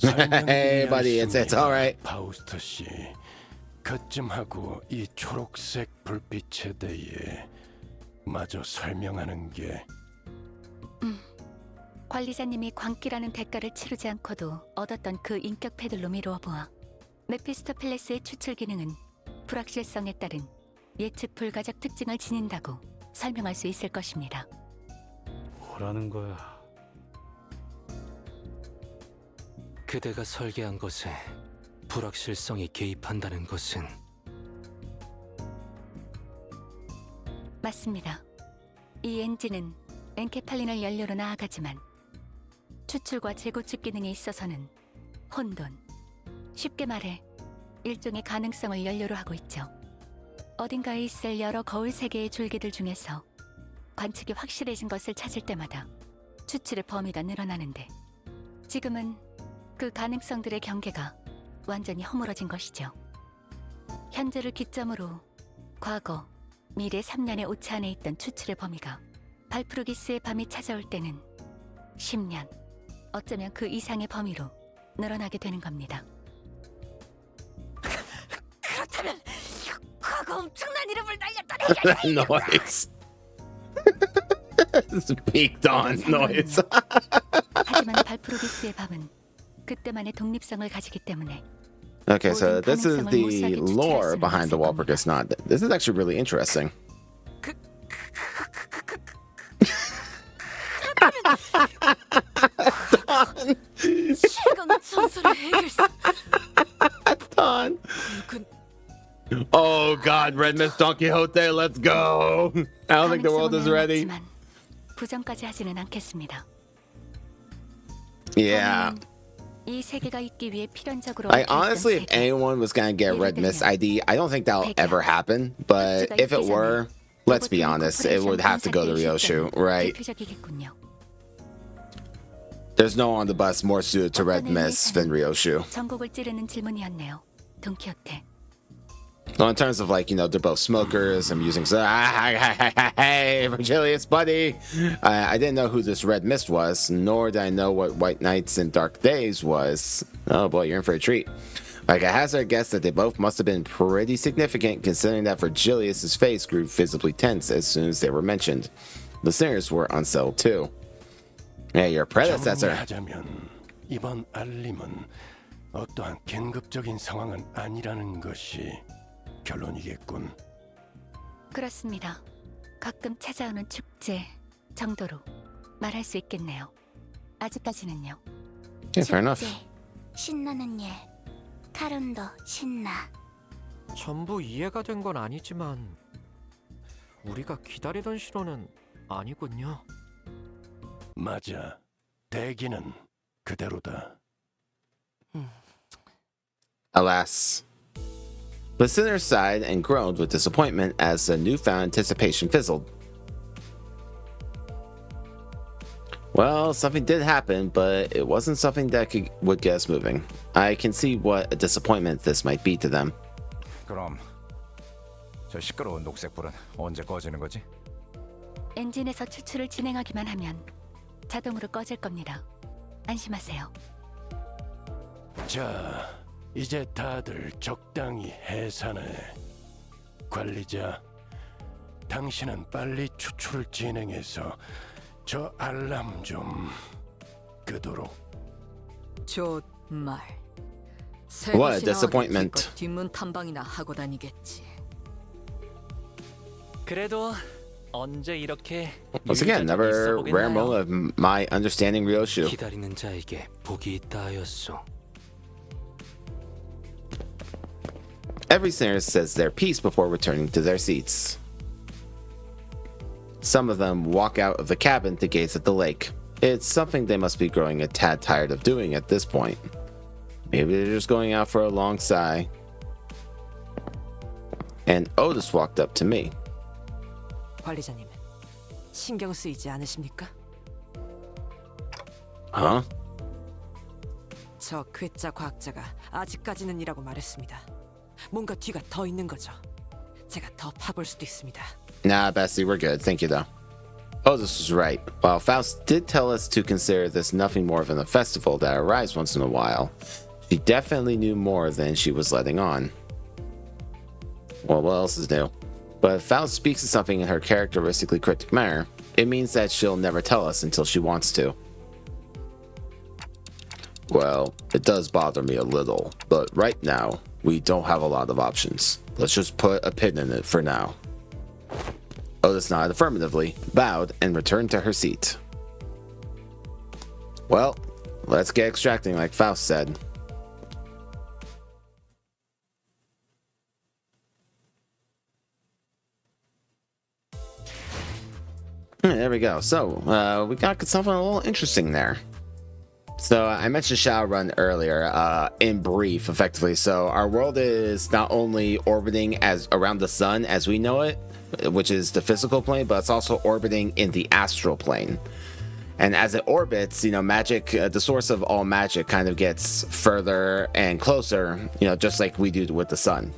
A: Hey, buddy, it's all right.
L: 파우스트 씨, 그쯤하고 이 초록색 불빛에 대해 마저 설명하는 게.
B: 관리자님이 광기라는 대가를 치르지 않고도 얻었던 그 인격패들로 미루어 보아 메피스토펠레스의 추출 기능은 불확실성에 따른 예측 불가적 특징을 지닌다고 설명할 수 있을 것입니다.
E: 뭐라는 거야?
J: 그대가 설계한 것에 불확실성이 개입한다는 것은
B: 맞습니다. 이 엔진은 엔케팔린을 연료로 나아가지만 추출과 재고축 기능에 있어서는 혼돈, 쉽게 말해 일종의 가능성을 연료로 하고 있죠. 어딘가에 있을 여러 거울 세계의 줄기들 중에서 관측이 확실해진 것을 찾을 때마다 추출의 범위가 늘어나는데 지금은 그 가능성들의 경계가 완전히 허물어진 것이죠. 현재를 기점으로 과거, 미래 3년의 오차 안에 있던 추출의 범위가 발프루기스의 밤이 찾아올 때는 10년, 어쩌면 그 이상의 범위로 늘어나게 되는 겁니다.
F: 그렇다면 과거 엄청난 이름을 날렸던
A: Noise. Peak dawn noise.
B: 하지만 발프루기스의 밤은 그때만의 독립성을 가지기 때문에
A: Okay, so this is the lore behind the Walpurgis Knot. This is actually really interesting.
F: 최강 전설의 해결사.
A: Don. Oh God, Red Mist Don Quixote, let's go. I don't think the world is ready.
B: 부정까지 하지는 않겠습니다.
A: Yeah.
B: 이 세계가 있기 위해 필연적으로
A: Like honestly, if anyone was gonna get Red Mist ID, I don't think that'll ever happen. But if it were, let's be honest, it would have to go to Ryoshu, right? There's no one on the bus more suited to Red Mist than Ryoshu.
B: 전곡을 찌르는 질문이었네요. 돈키호테.
A: Well, in terms of like, you know, they're both smokers. I'm using hey, Virgilius, buddy. I didn't know who this Red Mist was, nor did I know what White Nights and Dark Days was. Oh boy, you're in for a treat. Like, I hazard a guess that they both must have been pretty significant, considering that Virgilius's face grew visibly tense as soon as they were mentioned. The singers were unsettled too. Yeah, your predecessor.
L: 정리하자면 이번 알림은 어떠한 긴급적인 상황은 아니라는 것이 결론이겠군.
B: 그렇습니다. 가끔 찾아오는 축제 정도로 말할 수 있겠네요. 아직까지는요.
A: Yeah, fair enough.
C: 축제, 신나는 일, 카론도 신나.
H: 전부 이해가 된 건 아니지만 우리가 기다리던 신호는 아니군요.
L: 맞아. 대기는 그대로다.
A: Alas. The sinner sighed and groaned with disappointment as the newfound anticipation fizzled. Well, something did happen, but it wasn't something that would get us moving. I can see what a disappointment this might be to them.
I: 그럼 저 시끄러운 녹색불은 언제 꺼지는 거지?
B: 엔진에서 추출을 진행하기만 하면 자동으로 꺼질 겁니다. 안심하세요.
L: 자, 이제 다들 적당히 해산해. 관리자, 당신은 빨리 추출을 진행해서 저 알람 좀 끄도록.
G: 좋말.
A: What a disappointment.
G: 뒷문 탐방이나 하고 다니겠지.
J: 그래도 언제 이렇게
A: Once again, another rare moment of my understanding Ryoshu.
J: 기다리는 자에게 복이 있다 하였소.
A: Every singer says their piece before returning to their seats. Some of them walk out of the cabin to gaze at the lake. It's something they must be growing a tad tired of doing at this point. Maybe they're just going out for a long sigh. And Otis walked up to me.
K: 관리자님, 신경 쓰이지 않으십니까?
A: Huh?
K: 저 괴짜 과학자가 아직까지는이라고 말했습니다. 뭔가 뒤가 더 있는 거죠. 제가 더 파볼 수도 있습니다.
A: Nah, Bessie, we're good. Thank you, though. Otis was right. While Faust did tell us to consider this nothing more than a festival that arrives once in a while, she definitely knew more than she was letting on. Well, what else is new? But if Faust speaks of something in her characteristically cryptic manner, it means that she'll never tell us until she wants to. Well, it does bother me a little, but right now, we don't have a lot of options. Let's just put a pin in it for now. Otis nodded affirmatively, bowed, and returned to her seat. Well, let's get extracting like Faust said. There we go. So, we got something a little interesting there. So, I mentioned Shadowrun earlier, in brief, effectively. So, our world is not only orbiting as around the sun as we know it, which is the physical plane, but it's also orbiting in the astral plane. And as it orbits, magic, the source of all magic kind of gets further and closer, just like we do with the sun.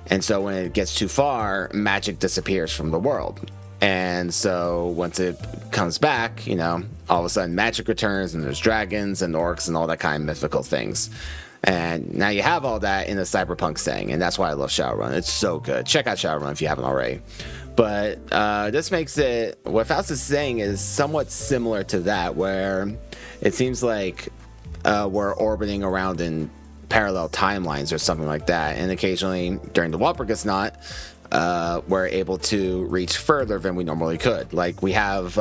A: And so when it gets too far, magic disappears from the world. And so once it comes back, all of a sudden magic returns and there's dragons and orcs and all that kind of mythical things. And now you have all that in a cyberpunk setting, and that's why I love Shadowrun. It's so good. Check out Shadowrun if you haven't already. But this makes it, what Faust is saying is somewhat similar to that, where it seems like we're orbiting around in parallel timelines or something like that. And occasionally, during the Walpurgis Knot, we're able to reach further than we normally could. Like we have,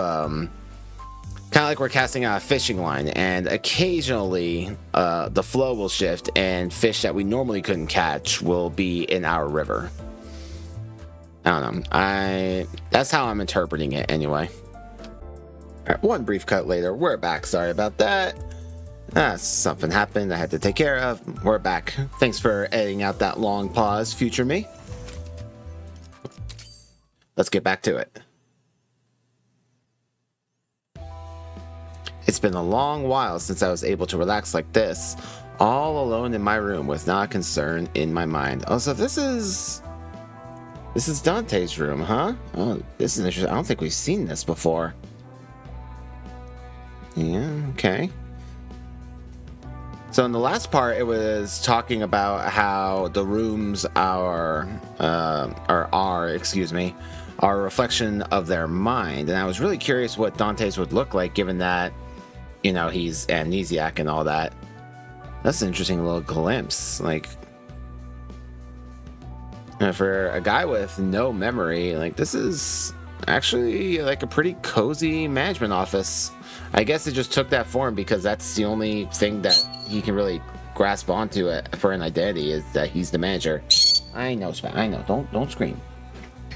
A: kind of like we're casting out a fishing line, and occasionally the flow will shift and fish that we normally couldn't catch will be in our river. I don't know. That's how I'm interpreting it anyway. Alright, one brief cut later, we're back. Sorry about that. Something happened I had to take care of. We're back. Thanks for editing out that long pause, future me. Let's get back to it. It's been a long while since I was able to relax like this, all alone in my room with not a concern in my mind. Oh, so this is Dante's room, huh? Oh, this is interesting. I don't think we've seen this before. Yeah, okay. So in the last part, it was talking about how the rooms are a reflection of their mind, and I was really curious what Dante's would look like, given that, you know, he's amnesiac and all that. That's an interesting little glimpse. Like, for a guy with no memory, like, this is actually like a pretty cozy management office. I guess it just took that form because that's the only thing that he can really grasp onto it for an identity, is that he's the manager. I know, Spat. I know. Don't scream.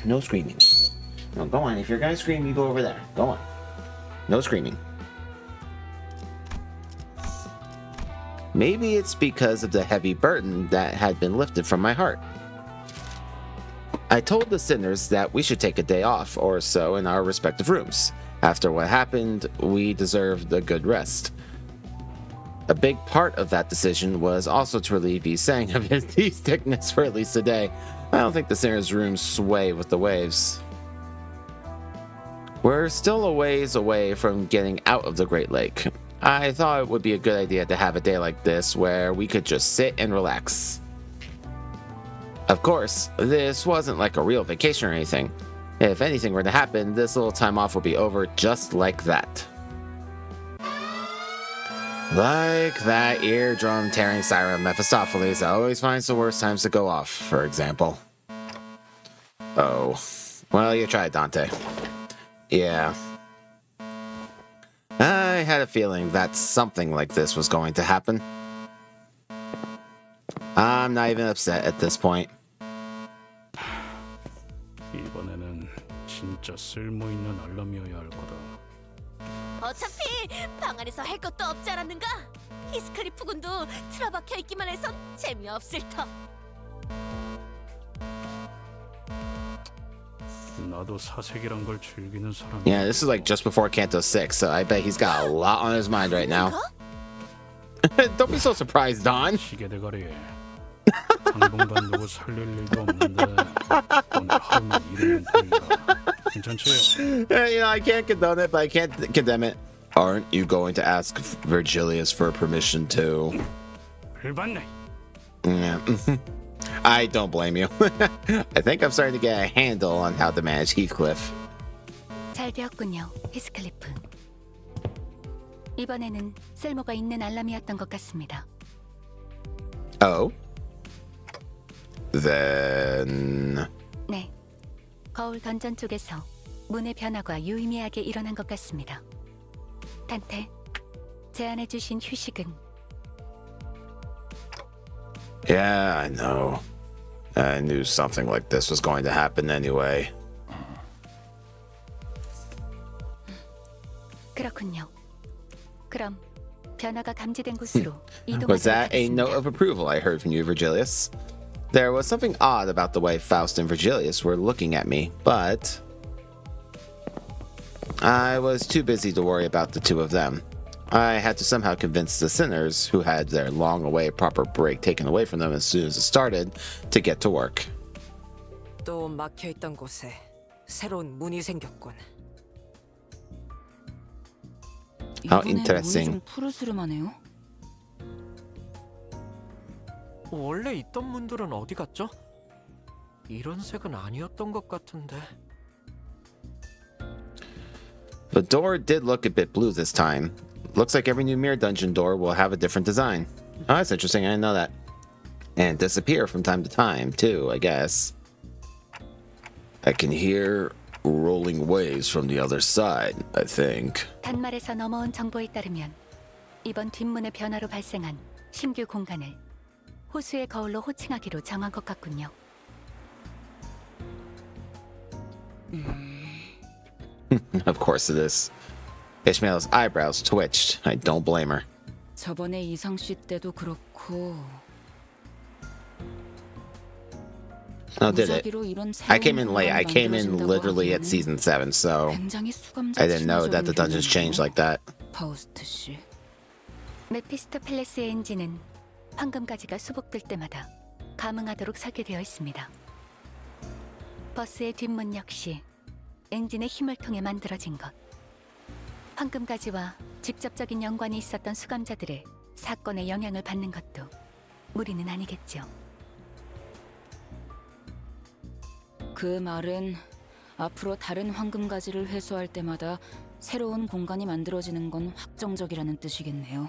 A: No screaming. No, go on. If you're gonna scream, you go over there. Go on. No screaming. Maybe it's because of the heavy burden that had been lifted from my heart. I told the sinners that we should take a day off or so in our respective rooms. After what happened, we deserved a good rest. A big part of that decision was also to relieve Isang of his seasickness for at least a day. I don't think the sinners' rooms sway with the waves. We're still a ways away from getting out of the Great Lake. I thought it would be a good idea to have a day like this where we could just sit and relax. Of course, this wasn't like a real vacation or anything. If anything were to happen, this little time off would be over just like that. Like that eardrum-tearing siren of Mephistopheles that always finds the worst times to go off, for example. Oh. Well, you tried, Dante. Yeah. I had a feeling that something like this was going to happen. I'm not even upset at this point.
E: 이번에는 진짜 쓸모 있는 알람이어야 할 거다.
F: 어차피 방 안에서 할 것도 없지 않았는가? 히스클리프 군도 틀어박혀 있기만 해선 재미없을 터.
E: 나도 사색이란 걸 즐기는 사람.
A: Yeah, this is like just before Canto 6, so I bet he's got a lot on his mind right now. Don't be so surprised, Don.
E: 시계 대가리. 당분간 누구 살릴 일도 없는데 오늘 하루만 일하면 되니까 괜찮지?
A: You know, I can't condone it, but I can't condemn it. Aren't you going to ask Virgilius for permission to?
E: 불받네.
A: Yeah. I don't blame you. I think I'm starting to get a handle on how to manage Heathcliff.
B: 잘 되었군요, 히스클리프. 이번에는 쓸모가 있는 알람이었던 것 같습니다.
A: Oh? Then...
B: 네, 거울 던전 쪽에서 문의 변화가 유의미하게 일어난 것 같습니다. 단테, 제안해주신 휴식은?
A: Yeah, I know. I knew something like this was going to happen anyway.
B: 그렇군요. 그럼 변화가 감지된 곳으로 이동하도록
A: Was that a
B: 하겠습니다.
A: note of approval I heard from you, Virgilius? There was something odd about the way Faust and Virgilius were looking at me, but I was too busy to worry about the two of them. I had to somehow convince the sinners, who had their long-awaited proper break taken away from them as soon as it started, to get to work.
K: 또 막혀있던 곳에 새로운 문이 생겼군.
A: How
G: 이번엔
A: interesting.
G: 문이 좀 푸르스름하네요.
H: 원래 있던 문들은 어디 갔죠? 이런 색은 아니었던 것 같은데.
A: The door did look a bit blue this time. Looks like every new mirror dungeon door will have a different design. Oh, that's interesting. I didn't know that. And disappear from time to time, too, I guess. I can hear rolling waves from the other side, I think.
B: 단말에서 넘어온 정보에 따르면 이번 뒷문의 변화로 발생한 신규 공간을 호수의 거울로 호칭하기로 정한 것 같군요.
A: Of course it is. Ishmael's eyebrows twitched. I don't blame her.
G: 저번에 이상 씨 때도 그렇고.
A: Oh, did it?
G: 무작위로 이런
A: I came in
G: 새로운
A: late. I
G: 공간이
A: came in
G: 만들어진다고
A: literally at
G: 하기에는
A: season 7, so
G: 굉장히 수감자
A: I didn't know that the
G: 친화적인
A: dungeons changed
G: 분이네요.
A: like that.
G: 파우스트 씨.
B: 메피스토펠레스의 엔진은 황금가지가 수복될 때마다 감응하도록 설계되어 있습니다. 버스의 뒷문 역시 엔진의 힘을 통해 만들어진 것. 황금가지와 직접적인 연관이 있었던 수감자들을 사건에 영향을 받는 것도 무리는 아니겠죠.
G: 그 말은 앞으로 다른 황금가지를 회수할 때마다 새로운 공간이 만들어지는 건 확정적이라는 뜻이겠네요.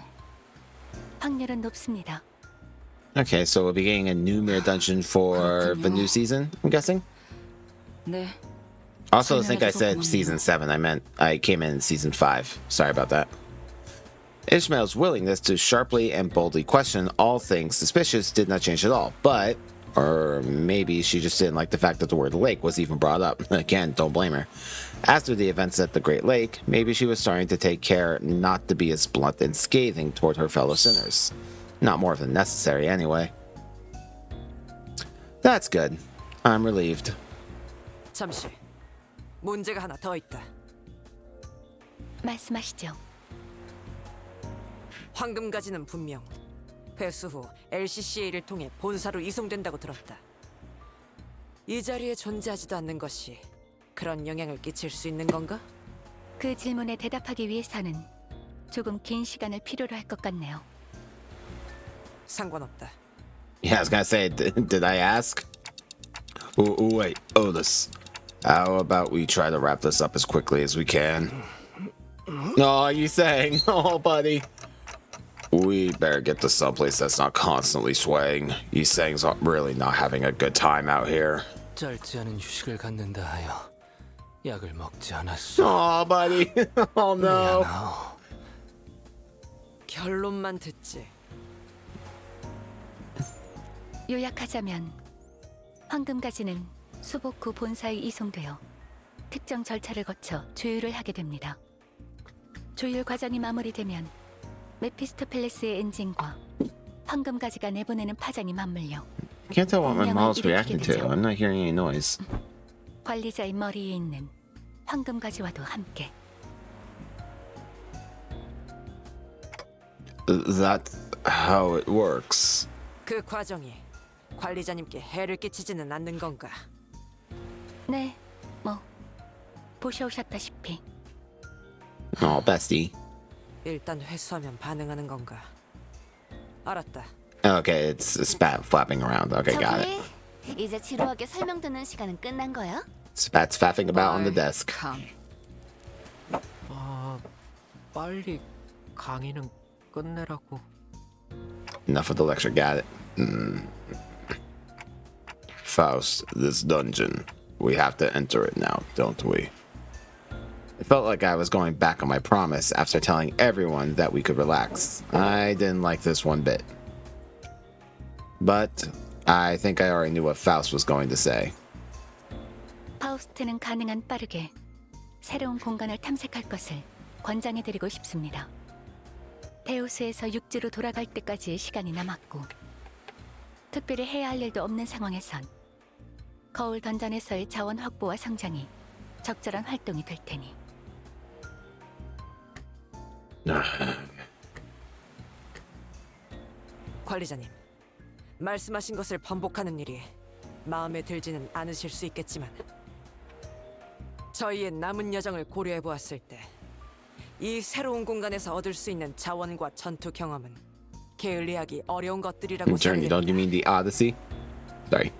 B: 확률은 높습니다.
A: Okay, so we'll be getting a new mirror dungeon for the new season, I'm guessing?
G: 네,
A: Also, I think I said season 7. I meant I came in season 5. Sorry about that. Ishmael's willingness to sharply and boldly question all things suspicious did not change at all, but... Or maybe she just didn't like the fact that the word lake was even brought up. Again, don't blame her. After the events at the Great Lake, maybe she was starting to take care not to be as blunt and scathing toward her fellow sinners. Not more than necessary, anyway. That's good. I'm relieved.
K: 잠시. 문제가 하나 더 있다.
B: 말씀하시죠.
K: 황금가지는 분명 회수 후 LCCA를 통해 본사로 이송된다고 들었다. 이 자리에 존재하지도 않는 것이 그런 영향을 끼칠 수 있는 건가?
B: 그 질문에 대답하기 위해서는 조금 긴 시간을 필요로 할 것 같네요.
K: 상관없다.
A: Yeah, I was gonna say, did I ask? Wait, Otis. How about we try to wrap this up as quickly as we can? No, you saying? Oh, buddy. We better get to someplace that's not constantly swaying. Yisang's really not having a good time out here.
J: 짧지 않은 휴식을 갖는다 하여 약을 먹지 않았어.
A: Oh, buddy. Oh, no.
J: 미안하오.
K: 결론만 듣지.
B: 요약하자면 황금가지는 수복 후 본사에 이송되어 특정 절차를 거쳐 조율을 하게 됩니다. 조율 과정이 마무리되면 메피스토펠레스의 엔진과 황금가지가 내보내는 파장이 맞물려
A: Can't tell what my mom's reacting to. I'm not hearing any noise.
B: 관리자의 머리에 있는 황금가지와도 함께.
A: That's how it works.
K: 그 과정이 관리자님께 해를 끼치지는 않는 건가?
B: 네, 뭐 보셔오셨다시피.
A: Oh, bestie.
K: 일단 회수하면 반응하는 건가? 알았다.
A: Okay, it's Spat flapping around. Okay, got it.
F: 저기 이제 지루하게 설명 듣는 시간은 끝난 거야?
A: Spat's faffing about on the desk.
H: 빨리 강의는 끝내라고.
A: Enough of the lecture, got it. Faust, this dungeon. We have to enter it now, don't we? It felt like I was going back on my promise after telling everyone that we could relax. I didn't like this one bit. But I think I already knew what Faust was going to say.
B: 파우스트는 가능한 빠르게 새로운 공간을 탐색할 것을 권장해드리고 싶습니다. 데우스에서 육지로 돌아갈 때까지의 시간이 남았고 특별히 해야 할 일도 없는 상황에선 거울 던전에서의 자원 확보와 성장이 적절한 활동이 될 테니.
K: 관리자님, 말씀하신 것을 번복하는 일이 마음에 들지는 않으실 수 있겠지만 저희의 남은 여정을 고려해 보았을 때 이 새로운 공간에서 얻을 수 있는 자원과 전투 경험은 게을리하기 어려운 것들이라고
A: Journey, don't
K: 생각됩니다.
A: you mean the Odyssey? Sorry.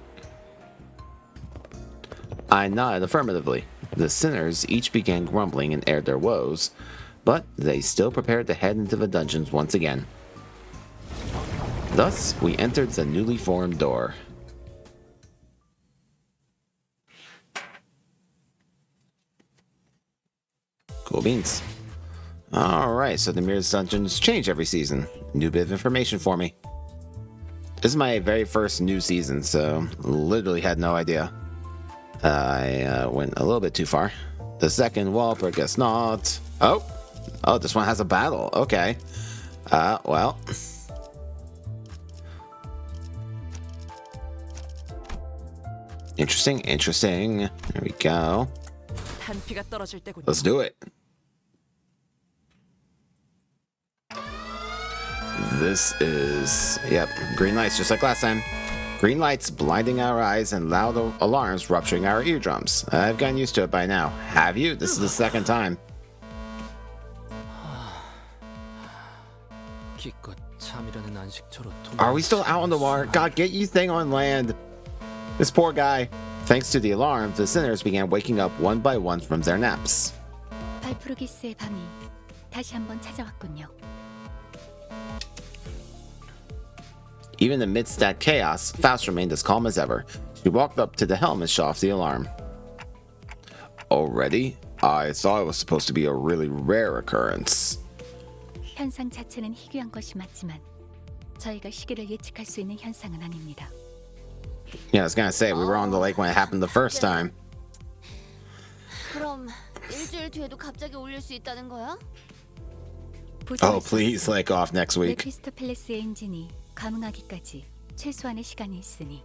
A: I nodded affirmatively. The sinners each began grumbling and aired their woes, but they still prepared to head into the dungeons once again. Thus, we entered the newly formed door. Cool beans. Alright, so the Mirror's Dungeons change every season. New bit of information for me. This is my very first new season, so literally had no idea. I went a little bit too far. The second wall, but guess not. Oh, this one has a battle. Okay. Well. Interesting. There we go.
K: 한피가 떨어질 때군요.
A: Let's do it. This is, yep, green lights just like last time. Green lights blinding our eyes and loud alarms rupturing our eardrums. I've gotten used to it by now. Have you? This is the second time.
J: 기껏 잠이라는 안식처로
A: Are we still out on the water? God, get you thing on land. This poor guy. Thanks to the alarm, the sinners began waking up one by one from their naps.
B: 발프루기스의 밤이 다시 한번 찾아왔군요.
A: Even amidst that chaos, Faust remained as calm as ever. She walked up to the helm and shut off the alarm. Already? I thought it was supposed to be a really rare occurrence.
B: 현상 자체는 희귀한 것이 맞지만 저희가 시기를 예측할 수 있는 현상은 아닙니다.
A: Yeah, I was gonna say, we were on the lake when it happened the first time.
F: 그럼 일주일 뒤에도 갑자기 울릴 수 있다는 거야?
A: Oh, please, lake off next week.
B: 메피스토펠레스의 엔진이 감응하기까지 최소한의 시간이 있으니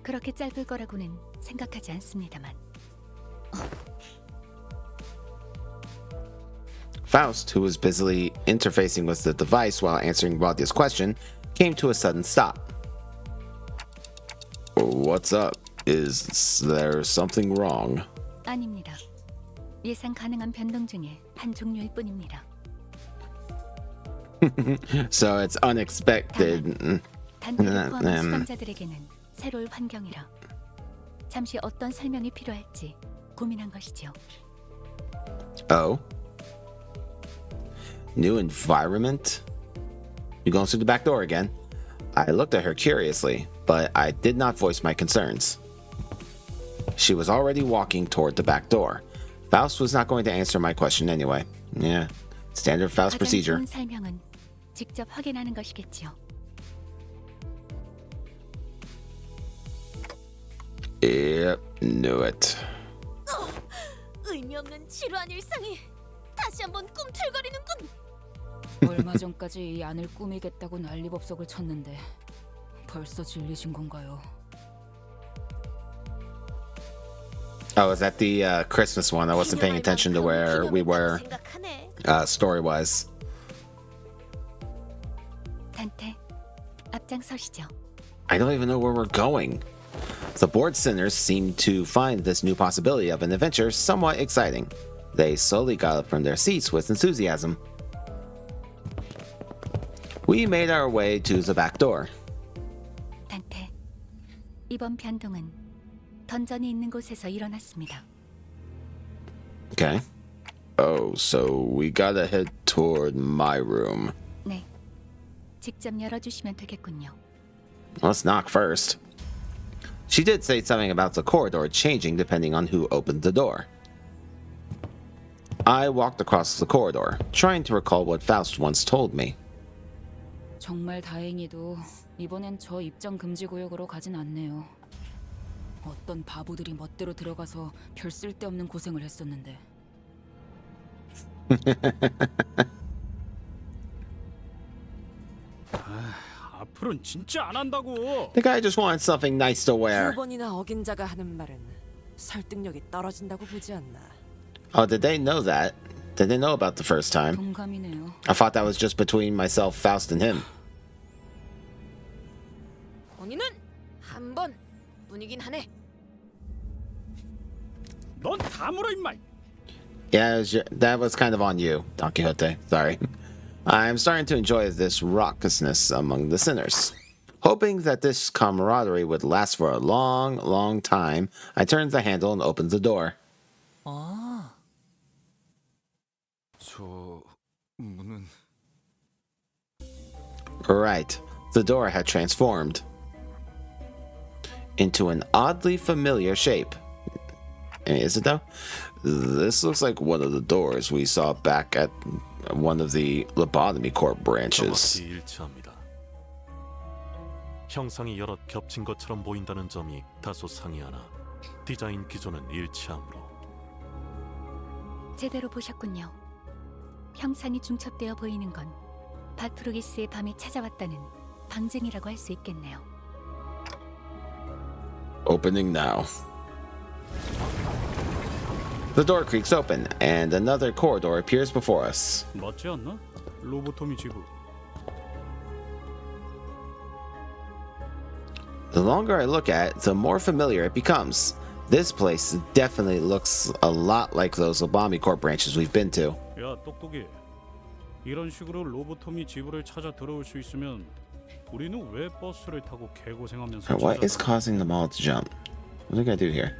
B: 그렇게 짧을 거라고는 생각하지 않습니다만.
A: Faust, who was busily interfacing with the device while answering Rodia's question, came to a sudden stop. What's up? Is there something wrong?
B: 아닙니다. 예상 가능한 변동 중에 한 종류일 뿐입니다.
A: So it's unexpected.
B: 단계를 포함한 수감자들에게는 새로운 환경이라 잠시 어떤 설명이 필요할지 고민한 것이지요.
A: Oh? New environment? You going through the back door again? I looked at her curiously, but I did not voice my concerns. She was already walking toward the back door. Faust was not going to answer my question anyway. Yeah, standard Faust procedure.
B: 가장 좋은 설명은 직접 확인하는 것이겠지요.
A: Yep, knew it.
F: 의미 없는 지루한 일상이 다시 한번 꿈틀거리는군.
G: 얼마 전까지 이 안을 꾸미겠다고 난리법석을 쳤는데 벌써 질리신 건가요?
A: Oh, was that the Christmas one? I wasn't paying attention to where we were story-wise.
B: 단테, 앞장서시죠.
A: I don't even know where we're going. The bored sinners seemed to find this new possibility of an adventure somewhat exciting. They slowly got up from their seats with enthusiasm. We made our way to the back door.
B: 단테, 이번 변동은 던전이 있는 곳에서 일어났습니다.
A: Okay. Oh, so we gotta head toward my room.
B: 네, 직접 열어주시면 되겠군요.
A: Let's knock first. She did say something about the corridor changing depending on who opened the door. I walked across the corridor, trying to recall what Faust once told me.
G: 정말 다행히도 이번엔 저 입장 금지 구역으로 가진 않네요. 어떤 바보들이 멋대로 들어가서 별 쓸데없는 고생을 했었는데.
E: 앞으로는 진짜 안 한다고.
A: The guy just wanted something nice to wear.
K: 두 번이나 어긴 자가 하는 말은 설득력이 떨어진다고 보지 않나.
A: Oh, did they know that? Did they know about the first time?
G: 동감이네요.
A: I thought that was just between myself, Faust, and him.
F: 본인은 한 번 뿐이긴 하네.
E: 넌 다물어 임마.
A: Yeah, that was kind of on you, Don Quixote. Sorry. I'm starting to enjoy this raucousness among the sinners. Hoping that this camaraderie would last for a long, long time, I turned the handle and opened the door.
I: 아, 저 문은
A: Right, the door had transformed into an oddly familiar shape. Is it though? This looks like one of the doors we saw back at one of the lobotomy corp branches.
D: 정확히 일치합니다. 형상이 여럿 겹친 것처럼 보인다는 점이 다소 상이하나 디자인 기조는 일치하므로.
B: 제대로 보셨군요. 형상이 중첩되어 보이는 건 바투르기스의 밤이 찾아왔다는 방증이라고 할 수 있겠네요.
A: Opening now. The door creaks open, and another corridor appears before us.
E: 맞지 않나? 로보토미 지부.
A: The longer I look at it, the more familiar it becomes. This place definitely looks a lot like those Obami Corp branches we've been to.
E: 야 똑똑이. 이런 식으로 로보톰이 지부를 찾아 들어올 수 있으면 우리는 왜 버스를 타고 개고생하면서
A: What is
E: 찾아다니-
A: causing them all to jump? What are they gonna do here?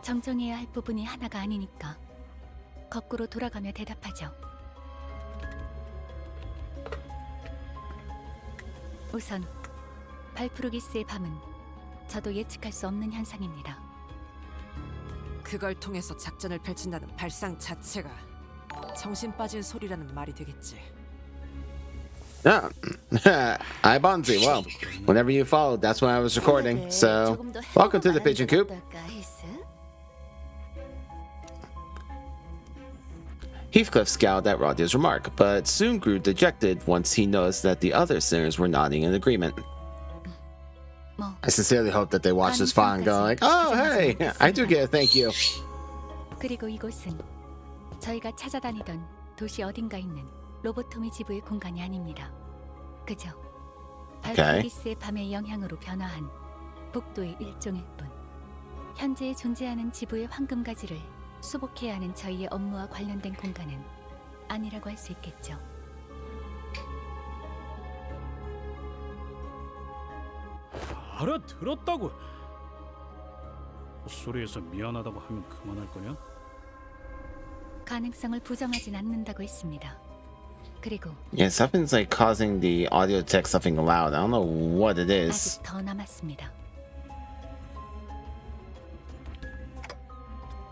B: 정정해야 할 부분이 하나가 아니니까 거꾸로 돌아가며 대답하죠. 우선 발프루기스의 밤은 저도 예측할 수 없는 현상입니다.
K: 그걸 통해서 작전을 펼친다는 발상 자체가 정신 빠진 소리라는 말이 되겠지.
A: Yeah. Hi, Bonzi. Well, whenever you followed, that's when I was recording. So, welcome to the Pigeon Coop. Heathcliff scowled at Rodya's remark, but soon grew dejected once he noticed that the other sinners were nodding in agreement. I sincerely hope that they watch this file and go like, oh, hey, I do get a thank you.
B: 그리고 이곳은 저희가 찾아다니던 도시 어딘가 있는 로보토미 지부의 공간이 아닙니다. 그저 발프루기스의 밤의 영향으로 변화한 복도의 일종일 뿐. 현재 존재하는 지부의 황금가지를 수복해야 하는 저희의 업무와 관련된 공간은 아니라고 할 수 있겠죠.
E: 알아들었다고. 헛소리해서 미안하다고 하면 그만할 거냐?
B: 가능성을 부정하진 않는다고 했습니다. 그리고
A: Yeah, something's like causing the audio to detect something loud. I don't know what it is.
B: 아직 더 남았습니다.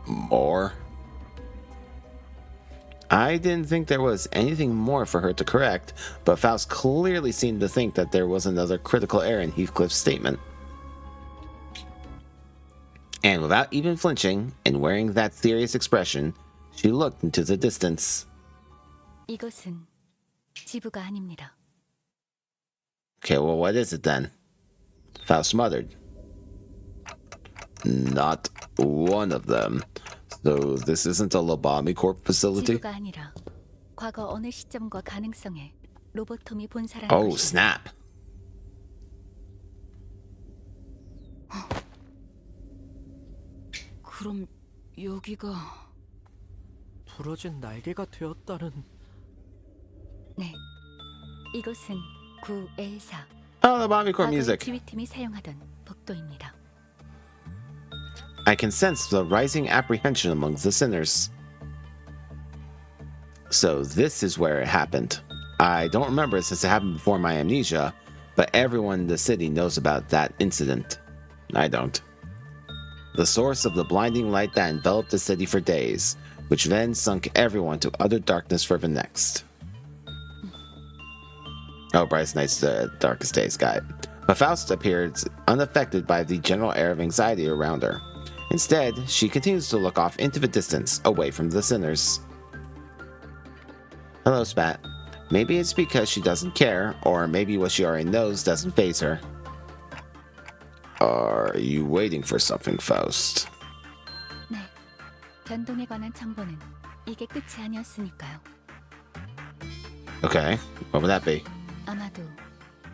A: More? I didn't think there was anything more for her to correct, but Faust clearly seemed to think that there was another critical error in Heathcliff's statement. And without even flinching and wearing that serious expression, she looked into the distance.
B: 이곳은 지부가 아닙니다.
A: Okay, well, what is it then? Faust muttered. Not one of them. So this isn't a Lobotomy Corp facility?
B: 지부가 아니라 과거 어느 시점과 가능성에 로보톰이 본사라는
A: Oh,
B: 것이
A: snap.
G: 그럼 여기가
H: 부러진 날개가 되었다는.
B: 네, 이곳은 9L4
A: Oh, Lobotomy Corp
B: 과거의
A: music.
B: 지휘팀이 사용하던 복도입니다.
A: I can sense the rising apprehension amongst the sinners. So this is where it happened. I don't remember it since it happened before my amnesia, but everyone in the city knows about that incident. I don't. The source of the blinding light that enveloped the city for days, which then sunk everyone to utter darkness for the next. Oh, brightest nights to darkest days, got it. But Faust appeared unaffected by the general air of anxiety around her. Instead, she continues to look off into the distance, away from the sinners. Hello, Spat. Maybe it's because she doesn't care, or maybe what she already knows doesn't faze her. Are you waiting for something, Faust?
B: 네, 변동에 관한 정보는 이게 끝이 아니었으니까요.
A: Okay, what would that be?
B: 아마도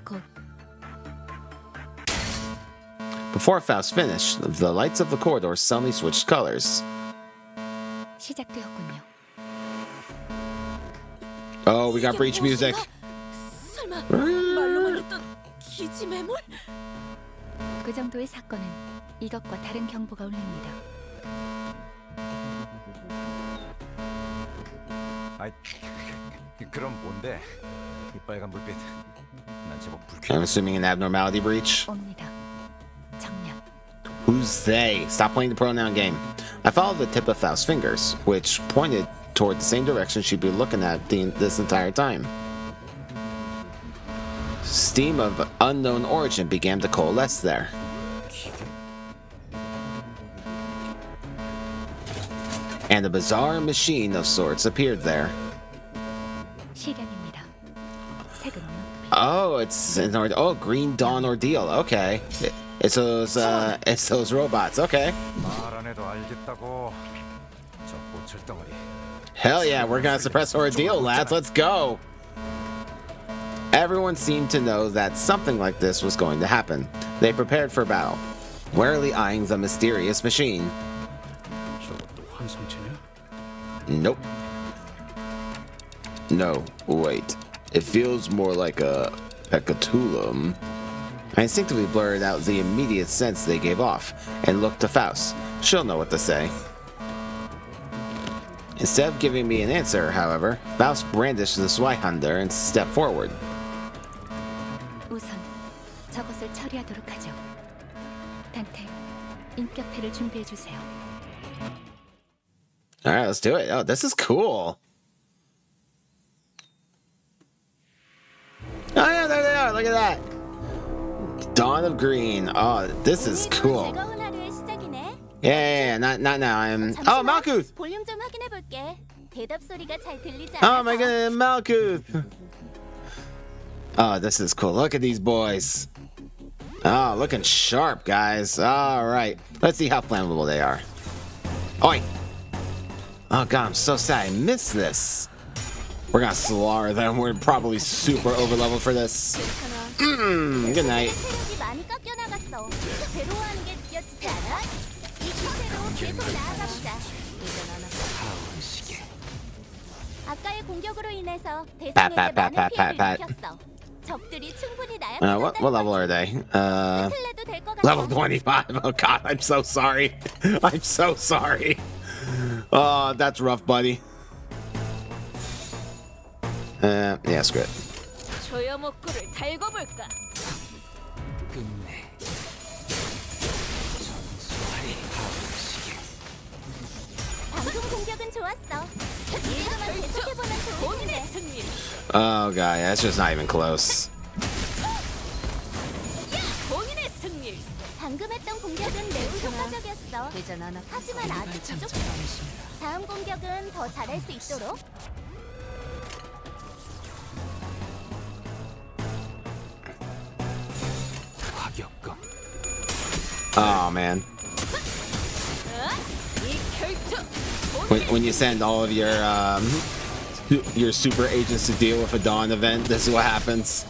B: 곧
A: Before Faust finished, the lights of the corridor suddenly switched colors.
B: 시작되었군요.
A: Oh, we got breach music.
F: 설마 말로만 듣던 기지 매물?
B: 그 정도의 사건은 이것과 다른 경보가 울립니다.
I: 아이, 그럼 뭔데? 이 빨간 불빛. 난 제법
A: I'm
I: 불쾌해.
A: assuming an abnormality breach.
B: 옵니다. 정면.
A: Who's they? Stop playing the pronoun game. I followed the tip of Faust's fingers, which pointed toward the same direction she'd been looking at this entire time. Steam of unknown origin began to coalesce there. And a bizarre machine of sorts appeared there.
B: 시련입니다. 색은 눈빛.
A: Oh, it's an Green Dawn Ordeal. Okay. It's those robots. Okay.
I: 말 안 해도 알겠다고. 저 꽃을 덩어리.
A: Hell yeah, we're gonna suppress Ordeal, lads. Let's go. Everyone seemed to know that something like this was going to happen. They prepared for battle, warily eyeing the mysterious machine.
E: 저것도 환상체냐?
A: Nope. No, wait. It feels more like a pecatulum. I instinctively blurred out the immediate sense they gave off and looked to Faust. She'll know what to say. Instead of giving me an answer, however, Faust brandished the Zweihander and stepped forward.
B: 우선 저것을 처리하도록 하죠. 단테, 인격패를 준비해 주세요.
A: Alright, let's do it. Oh, this is cool. Oh yeah, there they are. Look at that. Dawn of Green. Oh, this is cool.
F: 즐거운 하루의 시작이네.
A: Yeah, not now. Oh, Malkuth.
F: 볼륨 좀 확인해 볼게. 대답 소리가 잘 들리지
A: Oh
F: 않아서.
A: my goodness, Malkuth. Oh, this is cool. Look at these boys. Oh, looking sharp, guys. All right. Let's see how flammable they are. Oi. Oh, God, I'm so sad I missed this. We're gonna slaughter them. We're probably super overleveled for this. Good night.
F: 체력이 많이 깎여 나갔어. 괴로워하는 게 느껴지지 않아? 이 기세로 계속 나아가 보자. 아까의 공격으로 인해서 대상에게 많은 피해를 입혔어. 적들이 충분히
A: What level are they?
F: 나약해도 될 것 같아.
A: Level 25. Oh, God, I'm so sorry. I'm so sorry. Oh, that's rough, buddy. Yeah, screw it.
F: 조여목구를 달궈 볼까?
J: 끝내.
F: 방금 공격은 좋았어. 일금만 계속해보면 좋은데.
A: Oh, God, that's just not even close.
F: 본인의 승리. 방금 했던 공격은 매우 효과적이었어. 하지만 아직 부족해. 다음 공격은 더 잘할 수 있도록.
J: 화격검.
A: Oh, man.
F: 이 결투.
A: When you send all of your super agents to deal with a Dawn event, this is what happens.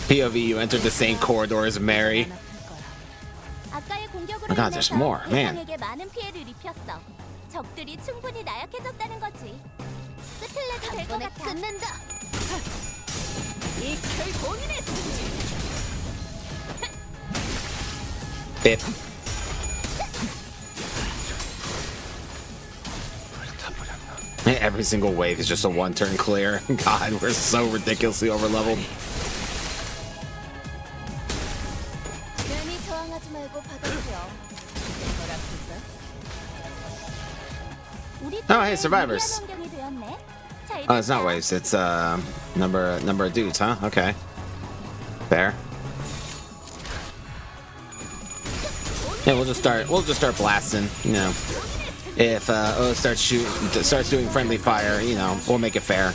A: POV, you entered the same corridor as Mary.
F: 아까의 공격으로
A: Oh God, there's more, man.
F: 대상에게 많은 피해를 입혔어. 적들이 충분히 나약해졌다는 거지. 끝을 내도 될 것 같아. 끝낸다. 이 본인의 승리.
A: Bip. Every single wave is just a one-turn clear. God, we're so ridiculously overleveled.
F: 괜히 저항하지 말고 받아들여.
A: Oh, hey, survivors. Oh, it's not waves. It's number of dudes, huh? Okay. Fair. Yeah, we'll just start blasting. You know, if O starts doing friendly fire, you know, we'll make it fair.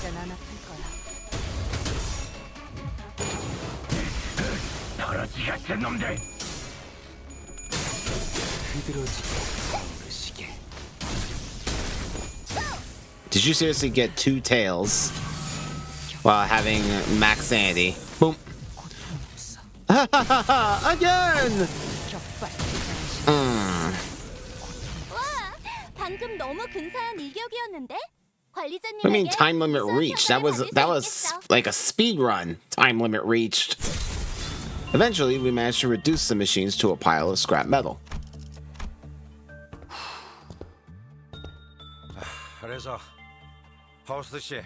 A: Did you seriously get 2 tails while having max sanity? Boom. Again!
F: 와, 방금 너무 근사한 일격이었는데? 관리자님에게
A: I mean, time limit
F: 우수한
A: reached. That
F: 평가를
A: was
F: 받을 수 있겠어.
A: like a speed run. Time limit reached. Eventually, we managed to reduce the machines to a pile of scrap metal.
I: 그래서 하우스 씨,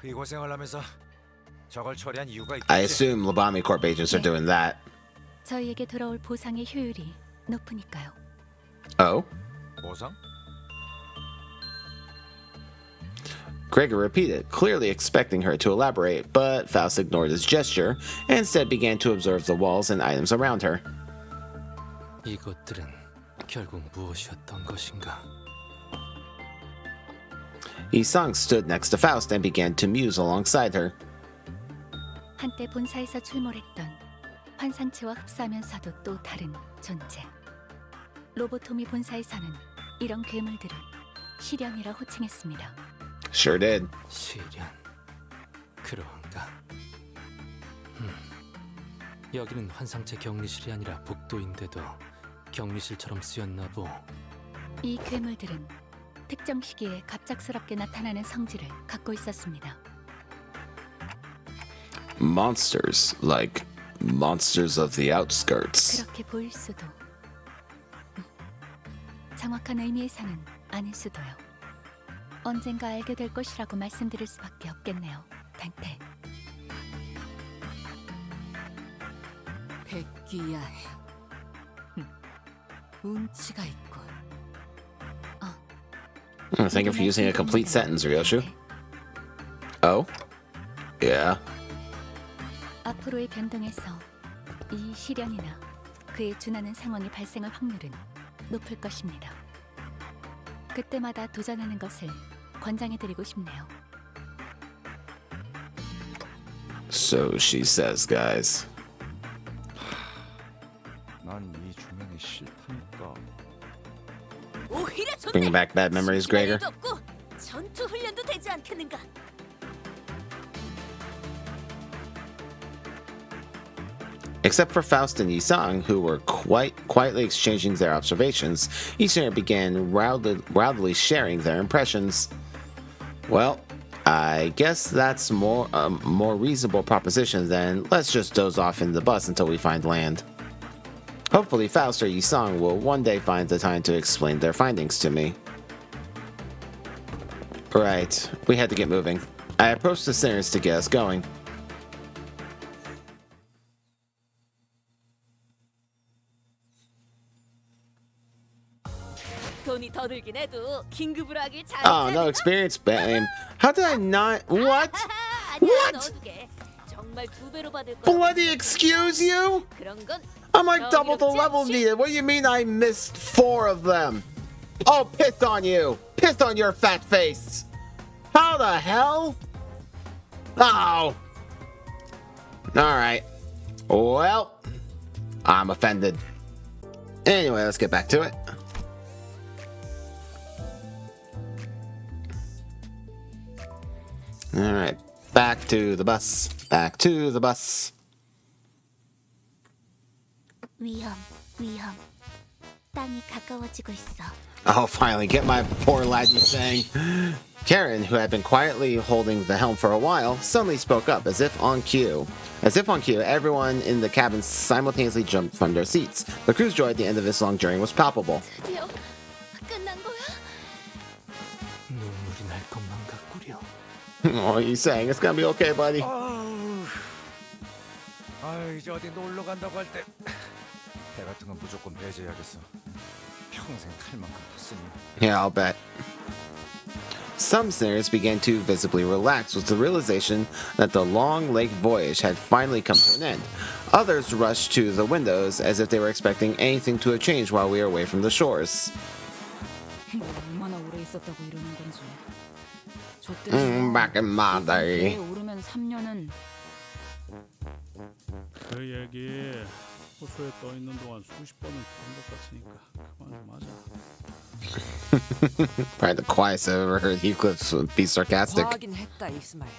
I: 이 고생을 하면서 저걸 처리한 이유가 있겠지?
A: I assume Lobotomy Corp agents are doing that.
B: 저희에게 돌아올 보상의 효율이 높으니까요.
A: Oh?
I: 보상?
A: Gregor repeated, clearly expecting her to elaborate, but Faust ignored his gesture and instead began to observe the walls and items around her.
J: 이것들은 결국 무엇이었던 것인가?
A: Isang stood next to Faust and began to muse alongside her.
B: 한때 본사에서 출몰했던 환상체와 흡사하면서도 또 다른 존재. 로보토미 본사에서는 이런 괴물들을 시련이라 호칭했습니다.
A: Sure did.
J: 시련. 그런가? 여기는 환상체 격리실이 아니라 복도인데도 격리실처럼 쓰였나 보.
B: 이 괴물들은 특정 시기에 갑작스럽게 나타나는 성질을 갖고 있었습니다.
A: Monsters, like monsters of the outskirts.
B: 그렇게 보일 수도, 정확한 의미에서는 아닐 수도요. 언젠가 알게 될 것이라고 말씀드릴 수밖에 없겠네요, 탱테.
G: 백귀야해. 운치가 있군.
A: Thank you for using a complete sentence, Ryoshu. Oh? Yeah.
B: 앞으로의 변동에서 이 시련이나 그에 준하는 상황이 발생할 확률은 높을 것입니다. 그때마다 도전하는 것을 권장해드리고 싶네요.
A: So she says, guys.
I: 난 이 조명이 싫다니까.
F: 오히려 좋네.
A: Bringing back bad memories, Gregor.
F: 시간도 없고 전투 훈련도 되지 않겠는가?
A: Except for Faust and Yisang, who were quietly exchanging their observations, each sinner began loudly sharing their impressions. Well, I guess that's more reasonable proposition than let's just doze off in the bus until we find land. Hopefully Faust or Yisang will one day find the time to explain their findings to me. Right, we had to get moving. I approached the sinners to get us going.
F: 돈이 더 들긴 해도 긴급으로 하길
A: Oh,
F: 잘했잖아.
A: no experience, bam. How did I not? What?
F: 아니야,
A: What?
F: 넣어두게. 정말 두 배로 받을 거야.
A: Bloody excuse you?
F: 그런 건
A: I'm like double the level needed. What do you mean I missed 4 of them? Oh, piss on you. Piss on your fat face. How the hell? Oh. Alright. Well, I'm offended. Anyway, let's get back to it. Alright, back to the bus. Back to the bus.
C: 위험. 땅이 가까워지고 있어.
A: Oh, finally, get my poor lad, you saying. Karen, who had been quietly holding the helm for a while, suddenly spoke up as if on cue. As if on cue, everyone in the cabin simultaneously jumped from their seats. The crew's joy at the end of this long journey was palpable.
F: 드디어 끝난 거야?
J: 눈물이 날 것만 같구려.
A: Oh, you saying it's gonna be okay, buddy.
I: 이제 어디 놀러 간다고 할 때 배 같은 건 무조건 배제해야겠어. 평생 칼만 갚았으니.
A: Yeah, I'll bet. Some sinners began to visibly relax with the realization that the long lake voyage had finally come to an end. Others rushed to the windows as if they were expecting anything to have changed while we were away from the shores.
G: 얼마나 오래 있었다고 이러는 건지.
A: Back in my day.
G: 오르면 3년은
E: 그 얘기 호수에 떠 있는 동안 수십 번은 들은 것 같으니까 그만 좀 하자.
A: Probably the quietest I've ever heard Heathcliff be sarcastic.
K: 과하긴 했다 이스마일.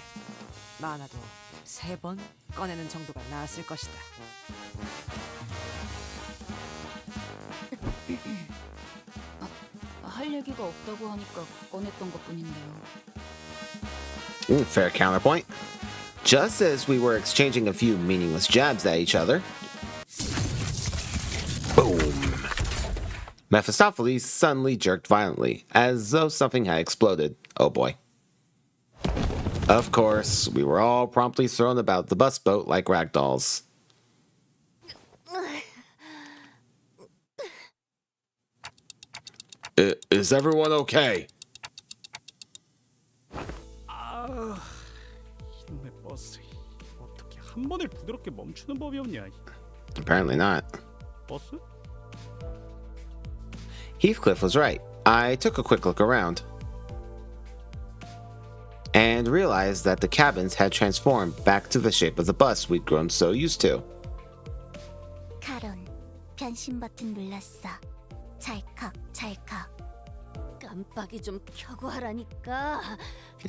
K: 많아도 3번 꺼내는 정도가 나았을 것이다.
G: 할 얘기가 없다고 하니까 꺼냈던 것뿐인데요.
A: Fair counterpoint. Just as we were exchanging a few meaningless jabs at each other, boom! Mephistopheles suddenly jerked violently, as though something had exploded. Oh boy. Of course, we were all promptly thrown about the bus boat like rag dolls. Is everyone okay?
E: 이놈의 버스 어떻게 한 번에 부드럽게 멈추는 법이 없냐?
A: Apparently not.
E: 버스?
A: Heathcliff was right. I took a quick look around and realized that the cabins had transformed back to the shape of the bus we'd grown so used to.
C: 카론, 변신 버튼 눌렀어. 찰칵.
F: 깜빡이 좀 켜고 하라니까.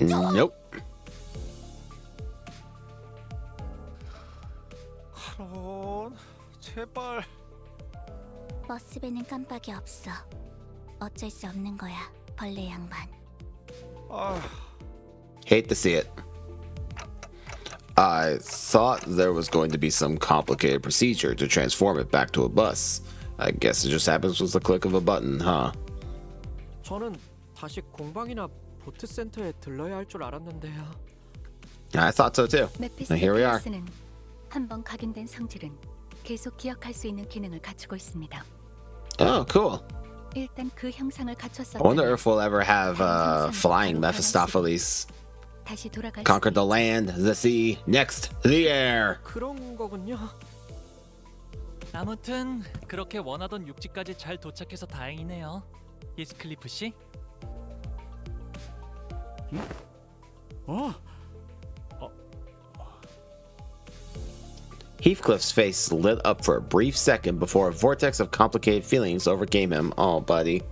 A: Nope.
I: 카론, 제발.
C: 버스배는 깜빡이 없어. 어쩔 수 없는 거야, 벌레 양반.
A: Hate to see it. I thought there was going to be some complicated procedure to transform it back to a bus. I guess it just happens with the click of a button, huh?
H: 저는 다시 공방이나 보트 센터에 들러야 할 줄 알았는데요.
A: I thought so too. And here we are.
B: 메피스토펠레스는 한번 각인된 성질은 계속 기억할 수 있는 기능을 갖추고 있습니다.
A: Oh, cool.
B: 일단 그 형상을
A: I
B: 갖췄었다면
A: wonder if we'll ever have flying Mephistopheles.
B: 다시 돌아갈
A: Conquer
B: 수
A: the
B: 있지.
A: land, the sea, next, the air.
H: 그런 거군요.
M: 아무튼 그렇게 원하던 육지까지 잘 도착해서 다행이네요. 히스클리프 씨.
A: Heathcliff's face lit up for a brief second before a vortex of complicated feelings overcame him. Oh, buddy.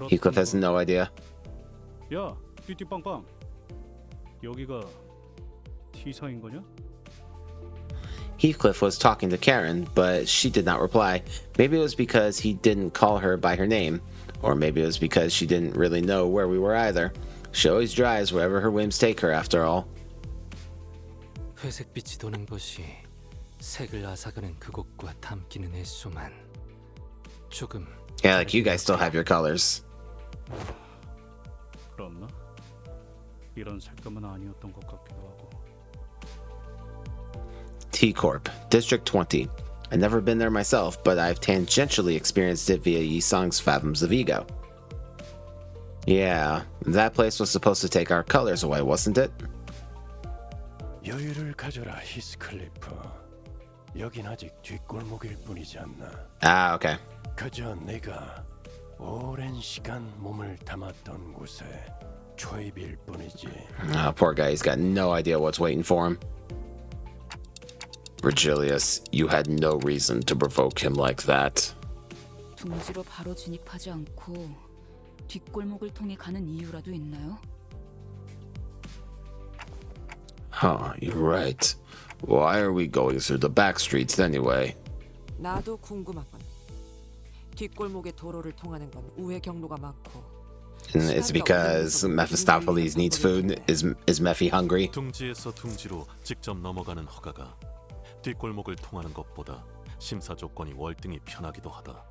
A: Heathcliff has no idea.
E: 야, 띠띠빵빵. 여기가 T사인 거냐?
A: Heathcliff was talking to Karen, but she did not reply. Maybe it was because he didn't call her by her name, or maybe it was because she didn't really know where we were either. She always drives wherever her whims take her, after all.
J: 회색빛이 도는 것이 색을 앗아가는 그곳과 닮기는 했소만 조금.
A: Yeah, like you guys still have your colors.
E: 그렇나? 이런 색감은 아니었던 것 같기도 하고.
A: T-Corp, District 20. I've never been there myself, but I've tangentially experienced it via Yisong's Fathoms of Ego. Yeah, that place was supposed to take our colors away, wasn't it?
L: 여유를 가져라, 히스클리프. 여긴 아직 뒷골목일 뿐이지 않나.
A: Ah, okay.
L: 그저 내가 오랜 시간 몸을 담았던 곳에 초입일 뿐이지.
A: Oh, poor guy, he's got no idea what's waiting for him. Virgilius, you had no reason to provoke him like that.
G: 둥지로 바로 진입하지 않고 뒷골목을 통해 가는 이유라도 있나요?
A: Huh, you're right. Why are we going through the back streets anyway?
K: 나도 궁금하군. 뒷골목의 도로를 통하는 건 우회 경로가 많고.
A: And it's because Mephistopheles needs food. Is Mephi hungry?
D: 둥지에서 둥지로 직접 넘어가는 허가가 뒷골목을 통하는 것보다 심사 조건이 월등히 편하기도 하다.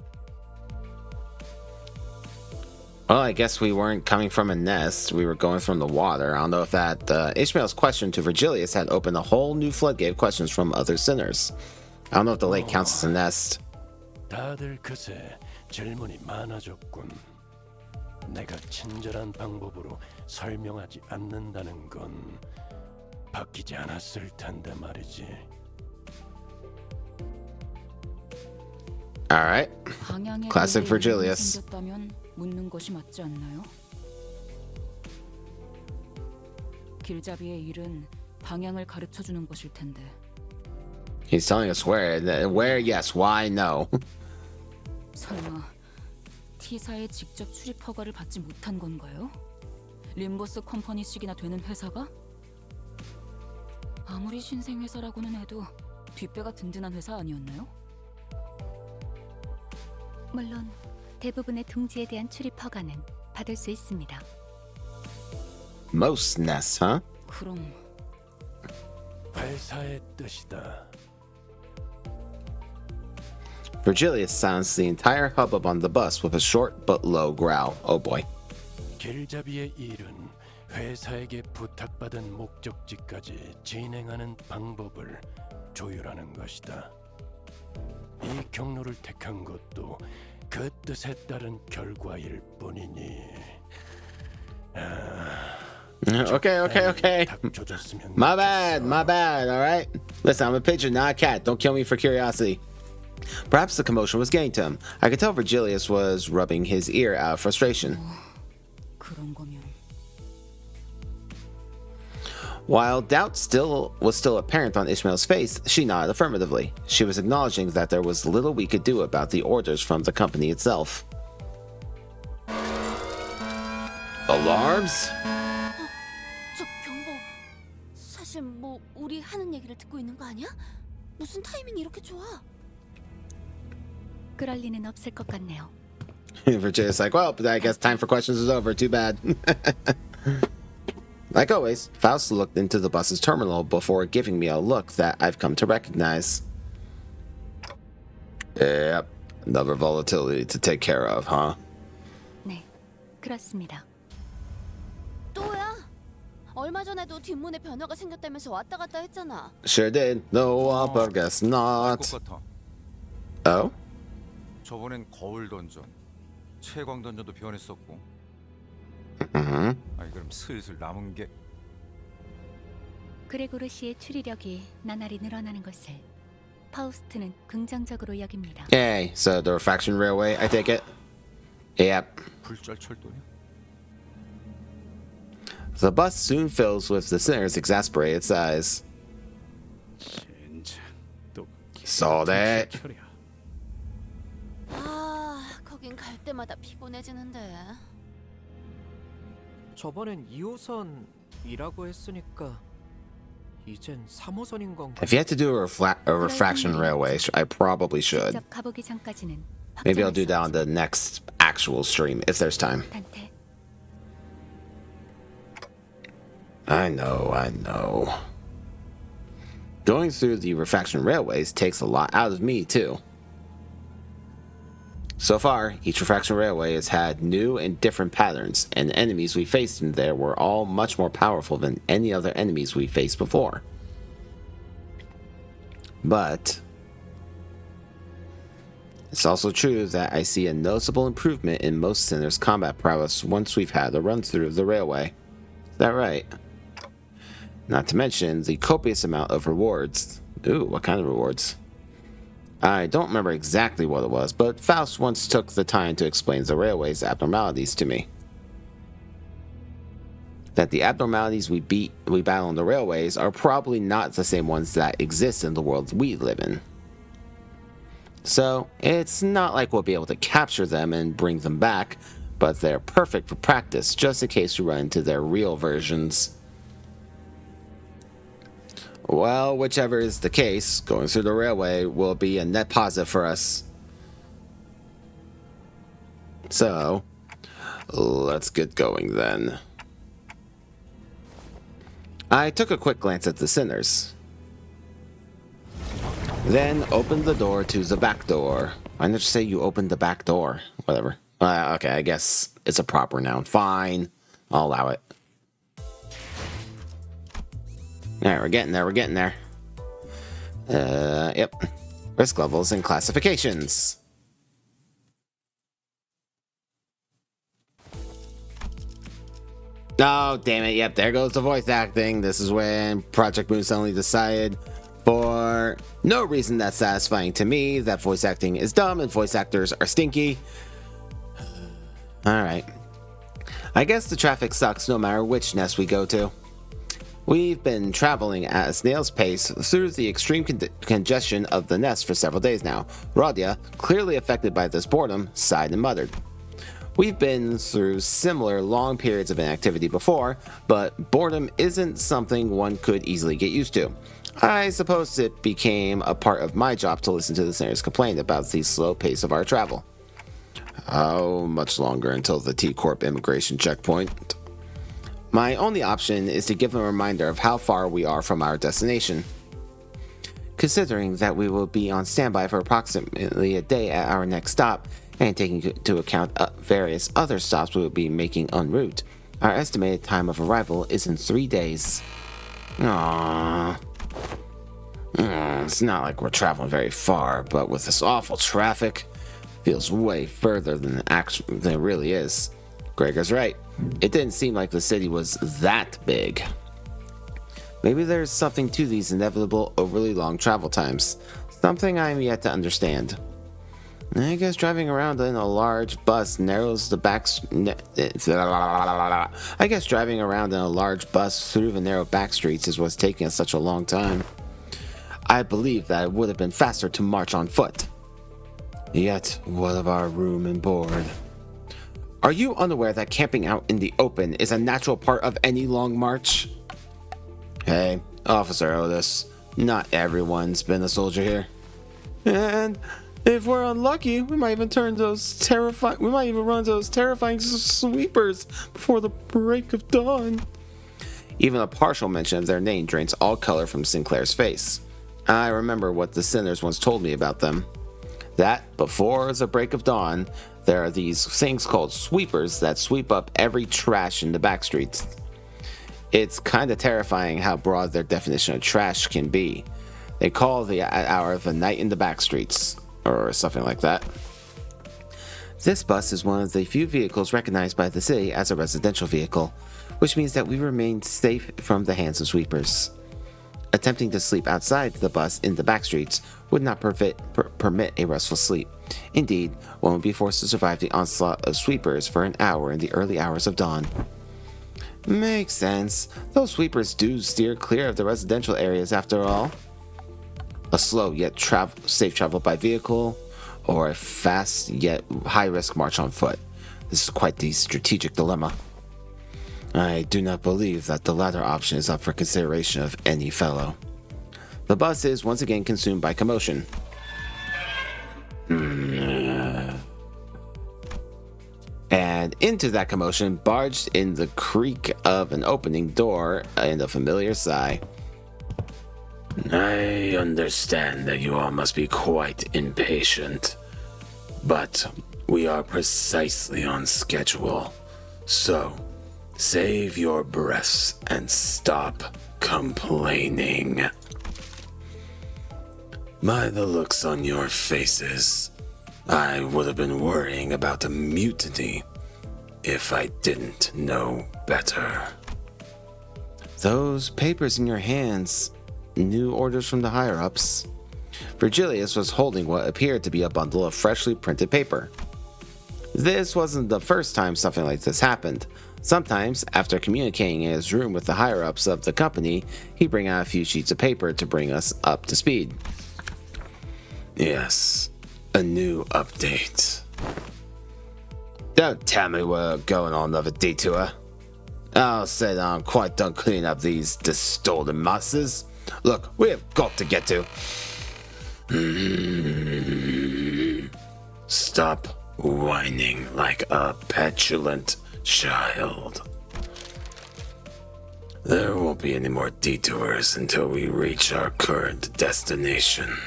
A: Well, I guess we weren't coming from a nest. We were going from the water. I don't know if that Ishmael's question to Virgilius had opened a whole new floodgate of questions from other sinners. I don't know if the lake counts as a nest.
L: 다들 그새 질문이 많아졌군. 내가 친절한 방법으로 설명하지 않는다는 건 바뀌지 않았을 텐데 말이지.
A: All right. Classic Virgilius.
G: 생겼다면 묻는 것이 맞지 않나요? 길잡이의 일은 방향을 가르쳐 주는 것일 텐데.
A: He's telling us where, yes, why, no.
G: 설마 T사에 직접 출입 허가를 받지 못한 건가요? 림버스 컴퍼니식이나 되는 회사가? 아무리 신생 회사라고는 해도 뒷배가 든든한 회사 아니었나요?
B: 물론 대부분의 둥지에 대한 출입 허가는 받을 수 있습니다.
A: Most nests, huh?
G: 그럼
L: 회사의 뜻이다.
A: Virgilius silenced the entire hubbub on the bus with a short but low growl. Oh boy.
L: 길잡이의 일은 회사에게 부탁받은 목적지까지 진행하는 방법을 조율하는 것이다. 이 경로를 택한 것도 그 뜻에 따른 결과일 뿐이니.
A: Okay. My bad, alright? Listen, I'm a pigeon, not a cat. Don't kill me for curiosity. Perhaps the commotion was getting to him. I could tell Virgilius was rubbing his ear out of frustration.
G: 그런 거면.
A: While doubt was still apparent on Ishmael's face, she nodded affirmatively. She was acknowledging that there was little we could do about the orders from the company itself. Alarms?
F: 저 경보, 사실 뭐 우리 하는 얘기를 듣고 있는 거 아니야? 무슨 타이밍이 이렇게 좋아?
B: 그럴 리는 없을 것 같네요.
A: Virginia's like, well, I guess time for questions is over. Too bad. Like always, Faust looked into the bus's terminal before giving me a look that I've come to recognize. Yep, another volatility to take care of, huh?
B: 네, 그렇습니다.
F: 또야? 얼마 전에도 뒷문에 변화가 생겼다면서 왔다 갔다 했잖아.
A: Sure did. No, but guess not.
I: 것 같아.
A: Oh?
I: 저번엔 거울 던전, 채광 던전도 변했었고.
A: Mm-hmm.
I: 아니 그럼 슬슬 남은 게
B: 그레고르 씨의 추리력이 나날이 늘어나는 것을 파우스트는 긍정적으로 여깁니다.
A: Yay, so the refraction railway, I take it? Yep.
I: 불짤 철도냐?
A: The bus soon fills with the sinner's exasperated sighs.
E: 진짜 또
A: Saw that.
E: 철이야.
F: 아, 거긴 갈 때마다 피곤해지는데.
H: 저번엔 2호선이라고 했으니까 이젠 3호선인 건가?
A: If you had to do a refraction railway, I probably should.
B: 직접 가보기 전까지는
A: Maybe I'll
B: 확정할
A: do
B: 수
A: that on the next actual stream, if there's time.
B: 단테,
A: I know. Going through the refraction railways takes a lot out of me, too. So far, each refraction railway has had new and different patterns, and the enemies we faced in there were all much more powerful than any other enemies we faced before. But it's also true that I see a noticeable improvement in most sinners' combat prowess once we've had a run through of the railway. Is that right? Not to mention the copious amount of rewards. Ooh, what kind of rewards? I don't remember exactly what it was, but Faust once took the time to explain the railway's abnormalities to me. That the abnormalities we battle on the railways are probably not the same ones that exist in the world we live in. So, it's not like we'll be able to capture them and bring them back, but they're perfect for practice just in case we run into their real versions. Well, whichever is the case, going through the railway will be a net positive for us. So, let's get going then. I took a quick glance at the sinners, then opened the door to the back door. Why didn't you say you opened the back door? Whatever. Okay, I guess it's a proper noun. Fine. I'll allow it. Alright, we're getting there. Yep. Risk levels and classifications. Oh, damn it. Yep, there goes the voice acting. This is when Project Moon suddenly decided, for no reason that's satisfying to me, that voice acting is dumb and voice actors are stinky. Alright. I guess the traffic sucks no matter which nest we go to. We've been traveling at a snail's pace through the extreme congestion of the nest for several days now. Radia, clearly affected by this boredom, sighed and muttered. We've been through similar long periods of inactivity before, but boredom isn't something one could easily get used to. I suppose it became a part of my job to listen to the sinners complain about the slow pace of our travel. How much longer until the T-Corp immigration checkpoint? My only option is to give them a reminder of how far we are from our destination. Considering that we will be on standby for approximately a day at our next stop, and taking into account various other stops we will be making en route, our estimated time of arrival is in 3 days. Aww. It's not like we're traveling very far, but with this awful traffic, feels way further than it really is. Gregor's right. It didn't seem like the city was that big. Maybe there's something to these inevitable overly long travel times. Something I'm yet to understand. I guess driving around in a large bus narrows the I guess driving around in a large bus through the narrow back streets is what's taking us such a long time. I believe that it would have been faster to march on foot. Yet, what of our room and board? Are you unaware that camping out in the open is a natural part of any long march? Hey, Officer Otis, not everyone's been a soldier here. And If we're unlucky, we might even run those terrifying sweepers before the break of dawn. Even a partial mention of their name drains all color from Sinclair's face. I remember what the sinners once told me about them. That before the break of dawn, there are these things called sweepers that sweep up every trash in the back streets. It's kind of terrifying how broad their definition of trash can be. They call the hour the night in the back streets, or something like that. This bus is one of the few vehicles recognized by the city as a residential vehicle, which means that we remain safe from the hands of sweepers. Attempting to sleep outside the bus in the back streets would not permit a restful sleep. Indeed, one would be forced to survive the onslaught of sweepers for an hour in the early hours of dawn. Makes sense. Those sweepers do steer clear of the residential areas after all. A slow yet safe travel by vehicle, or a fast yet high-risk march on foot. This is quite the strategic dilemma. I do not believe that the latter option is up for consideration of any fellow. The bus is once again consumed by commotion. And into that commotion barged in the creak of an opening door and a familiar sigh.
L: I understand that you all must be quite impatient, but we are precisely on schedule. So, save your breaths and stop complaining. By the looks on your faces, I would have been worrying about a mutiny if I didn't know better.
A: Those papers in your hands, new orders from the higher-ups. Virgilius was holding what appeared to be a bundle of freshly printed paper. This wasn't the first time something like this happened. Sometimes, after communicating in his room with the higher-ups of the company, he'd bring out a few sheets of paper to bring us up to speed.
L: Yes, a new update.
A: Don't tell me we're going on another detour. I'll say that I'm quite done cleaning up these distorted masses. Look, we have got to get to.
L: Stop whining like a petulant child. There won't be any more detours until we reach our current destination.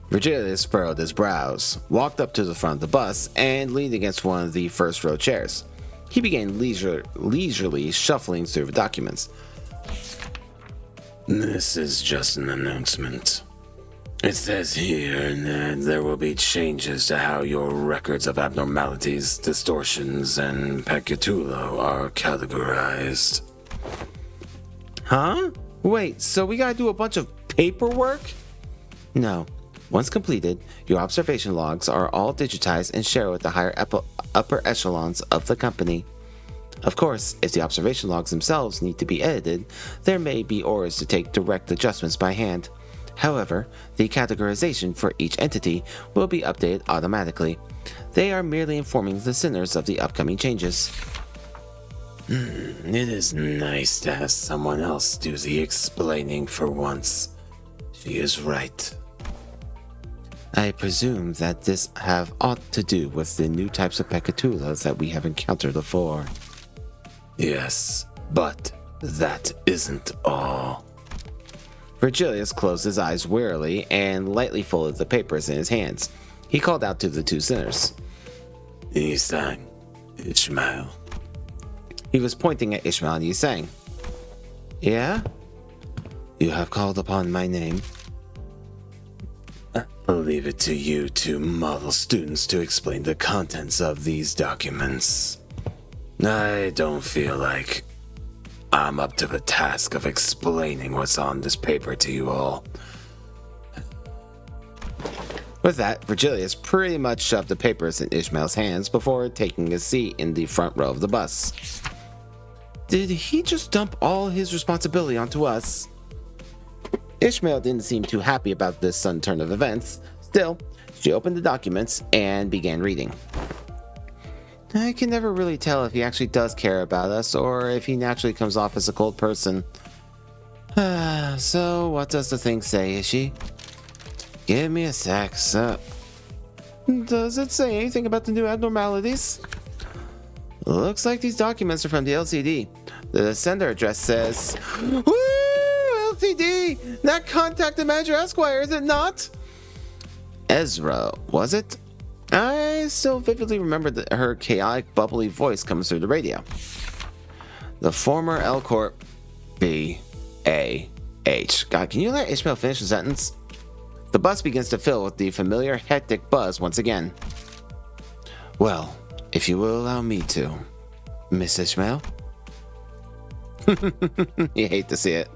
A: Virgilius furrowed his brows, walked up to the front of the bus, and leaned against one of the first row chairs. He began leisurely shuffling through the documents.
L: This is just an announcement. It says here that there will be changes to how your records of abnormalities, distortions, and peccatulo are categorized.
A: Huh? Wait, so we gotta do a bunch of paperwork? No. Once completed, your observation logs are all digitized and shared with the higher upper echelons of the company. Of course, if the observation logs themselves need to be edited, there may be orders to take direct adjustments by hand. However, the categorization for each entity will be updated automatically. They are merely informing the sinners of the upcoming changes.
L: It is nice to have someone else do the explaining for once. She is right.
A: I presume that this have aught to do with the new types of peccatulas that we have encountered before.
L: Yes, but that isn't all.
A: Virgilius closed his eyes wearily and lightly folded the papers in his hands. He called out to the two sinners.
L: Yisang, Ishmael.
A: He was pointing at Ishmael and Yisang. Yeah? You have called upon my name.
L: I'll leave it to you two model students to explain the contents of these documents. I don't feel like I'm up to the task of explaining what's on this paper to you all.
A: With that, Virgilius pretty much shoved the papers in Ishmael's hands before taking a seat in the front row of the bus. Did he just dump all his responsibility onto us? Ishmael didn't seem too happy about this sudden turn of events. Still, she opened the documents and began reading. I can never really tell if he actually does care about us or if he naturally comes off as a cold person. So, what does the thing say, Ishi? Give me a sec. So, does it say anything about the new abnormalities? Looks like these documents are from the LCD. The sender address says, "Woo! LCD! That contacted Manager Esquire, is it not?" Ezra, was it? I still vividly remember her chaotic, bubbly voice comes through the radio. The former L Corp B.A.H. God, can you let Ishmael finish the sentence? The bus begins to fill with the familiar hectic buzz once again. Well, if you will allow me to, Miss Ishmael? You hate to see it.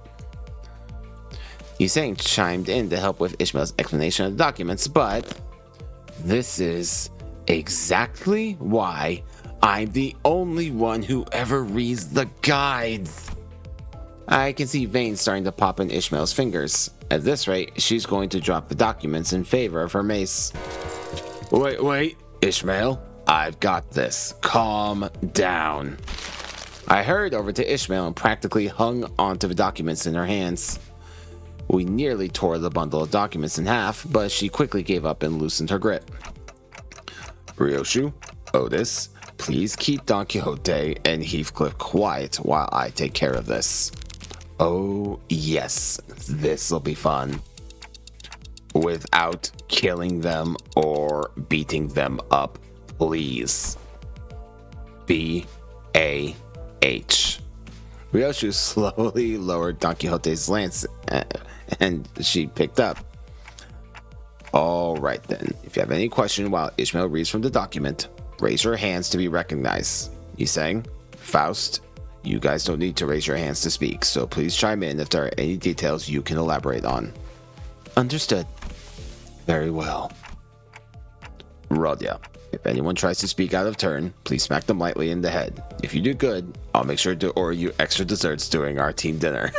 A: Yusang chimed in to help with Ishmael's explanation of the documents, but this is exactly why I'm the only one who ever reads the guides. I can see veins starting to pop in Ishmael's fingers. At this rate, she's going to drop the documents in favor of her mace. Wait, Ishmael, I've got this. Calm down. I hurried over to Ishmael and practically hung onto the documents in her hands. We nearly tore the bundle of documents in half, but she quickly gave up and loosened her grip. Ryoshu, Otis, please keep Don Quixote and Heathcliff quiet while I take care of this. Oh yes, this'll be fun. Without killing them or beating them up, please. B.A.H. Ryoshu slowly lowered Don Quixote's lance and she picked up. Alright then, if you have any question while Ishmael reads from the document, raise your hands to be recognized. Yusang, Faust, you guys don't need to raise your hands to speak, so please chime in if there are any details you can elaborate on. Understood. Very well. Rodya, if anyone tries to speak out of turn, please smack them lightly in the head. If you do good, I'll make sure to order you extra desserts during our team dinner.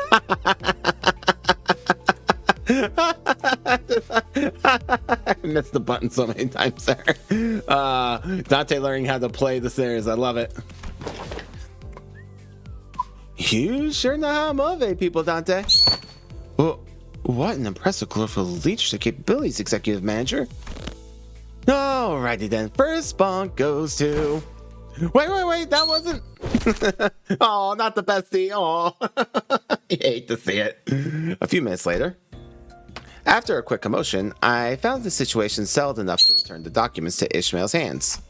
A: I missed the button so many times there. Dante learning how to play the series. I love it. You sure know how to motivate people, Dante. Well, what an impressive colorful leadership capabilities, Executive Manager. Alrighty then. First bonk goes to... Wait, that wasn't... Oh, not the bestie. Oh, I hate to see it. A few minutes later, after a quick commotion, I found the situation settled enough to return the documents to Ishmael's hands.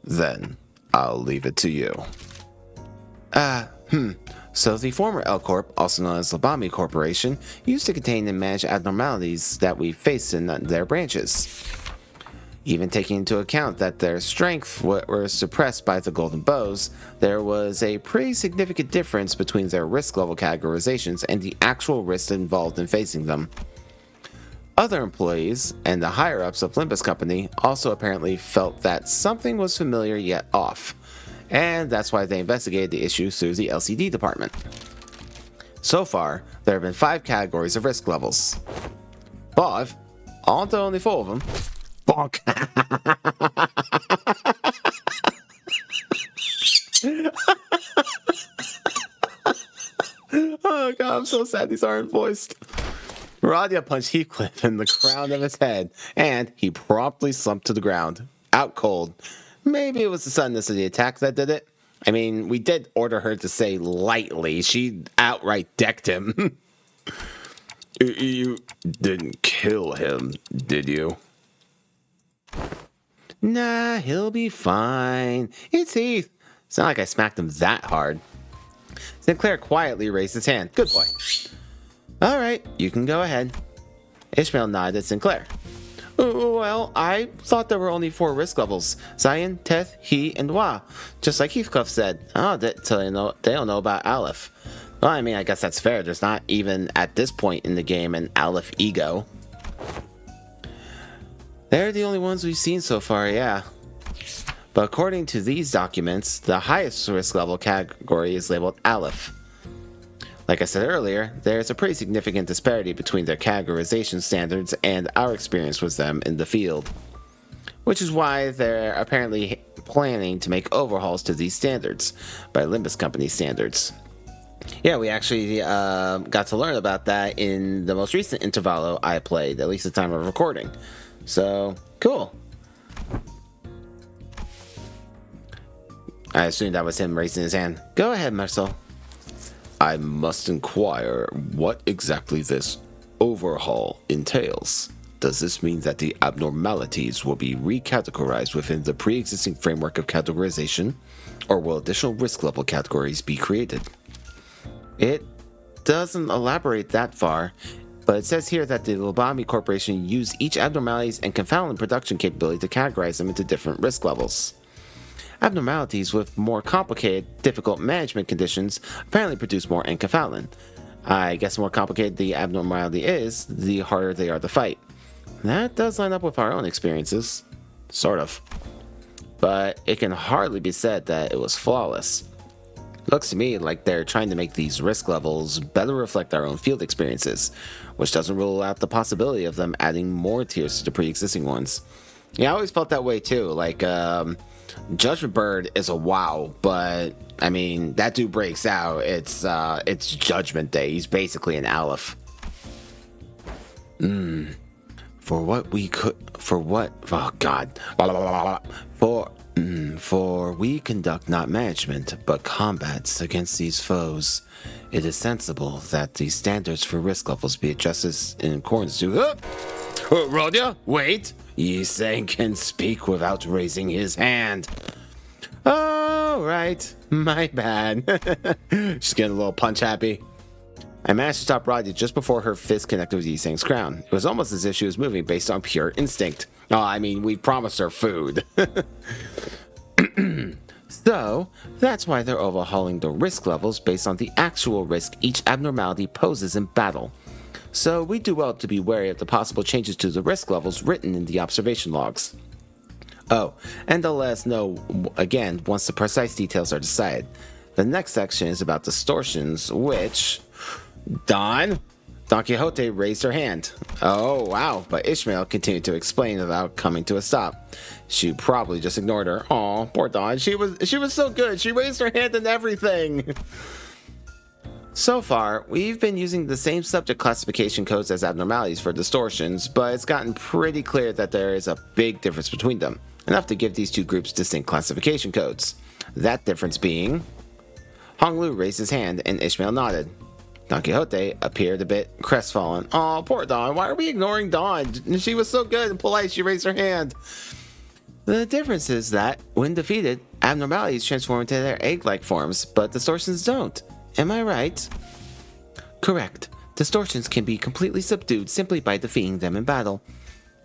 A: Then, I'll leave it to you. So the former L Corp, also known as Labami Corporation, used to contain and manage abnormalities that we faced in their branches. Even taking into account that their strength were suppressed by the Golden Bows, there was a pretty significant difference between their risk level categorizations and the actual risks involved in facing them. Other employees and the higher-ups of Limbus Company also apparently felt that something was familiar yet off, and that's why they investigated the issue through the LCD department. So far, there have been 5 categories of risk levels. 5? Aren't there only 4 of them? Bonk. Oh god, I'm so sad these aren't voiced. Radya punched Heathcliff in the crown of his head, and he promptly slumped to the ground, out cold. Maybe it was the suddenness of the attack that did it. I mean, we did order her to say lightly. She outright decked him. You didn't kill him, did you? Nah, he'll be fine. It's Heath. It's not like I smacked him that hard. Sinclair quietly raised his hand. Good boy. Alright, you can go ahead. Ishmael nodded at Sinclair. Well, I thought there were only 4 risk levels. Zion, Teth, He, and Wa. Just like Heathcliff said. Oh, they don't know about Aleph. Well, I mean, I guess that's fair. There's not even, at this point in the game, an Aleph ego. They're the only ones we've seen so far, yeah. But according to these documents, the highest risk level category is labeled Aleph. Like I said earlier, there's a pretty significant disparity between their categorization standards and our experience with them in the field. Which is why they're apparently planning to make overhauls to these standards, by Limbus Company standards. Yeah, we actually got to learn about that in the most recent intervallo I played, at least the time of recording. So, cool. I assumed that was him raising his hand. Go ahead, Marcel. I must inquire what exactly this overhaul entails. Does this mean that the abnormalities will be recategorized within the pre-existing framework of categorization, or will additional risk level categories be created? It doesn't elaborate that far, but it says here that the Lobotomy Corporation used each abnormalities and confounding production capability to categorize them into different risk levels. Abnormalities with more complicated, difficult management conditions apparently produce more enkephalin. I guess the more complicated the abnormality is, the harder they are to fight. That does line up with our own experiences. Sort of. But it can hardly be said that it was flawless. Looks to me like they're trying to make these risk levels better reflect our own field experiences, which doesn't rule out the possibility of them adding more tiers to the pre-existing ones. Yeah, I always felt that way too. Like, Judgment Bird is a WoW, but I mean, that dude breaks out. It's Judgment Day. He's basically an Aleph. For we conduct not management, but combats against these foes. It is sensible that the standards for risk levels be adjusted in accordance to. Rodia, wait! Yiseng can speak without raising his hand. Oh, right. My bad. She's getting a little punch happy. I managed to stop Rodia just before her fist connected with Yiseng's crown. It was almost as if she was moving based on pure instinct. Oh, I mean, we promised her food. So, that's why they're overhauling the risk levels based on the actual risk each abnormality poses in battle. So, we do well to be wary of the possible changes to the risk levels written in the observation logs. Oh, and they'll let us know again once the precise details are decided. The next section is about distortions, which... Don Quixote raised her hand. Oh, wow, but Ishmael continued to explain without coming to a stop. She probably just ignored her. Aw, poor Dawn. She was so good. She raised her hand and everything. So far, we've been using the same subject classification codes as abnormalities for distortions, but it's gotten pretty clear that there is a big difference between them, enough to give these two groups distinct classification codes. That difference being... Honglu raised his hand and Ishmael nodded. Don Quixote appeared a bit crestfallen. Oh, poor Dawn. Why are we ignoring Dawn? She was so good and polite, she raised her hand. The difference is that, when defeated, abnormalities transform into their egg-like forms, but distortions don't. Am I right? Correct. Distortions can be completely subdued simply by defeating them in battle.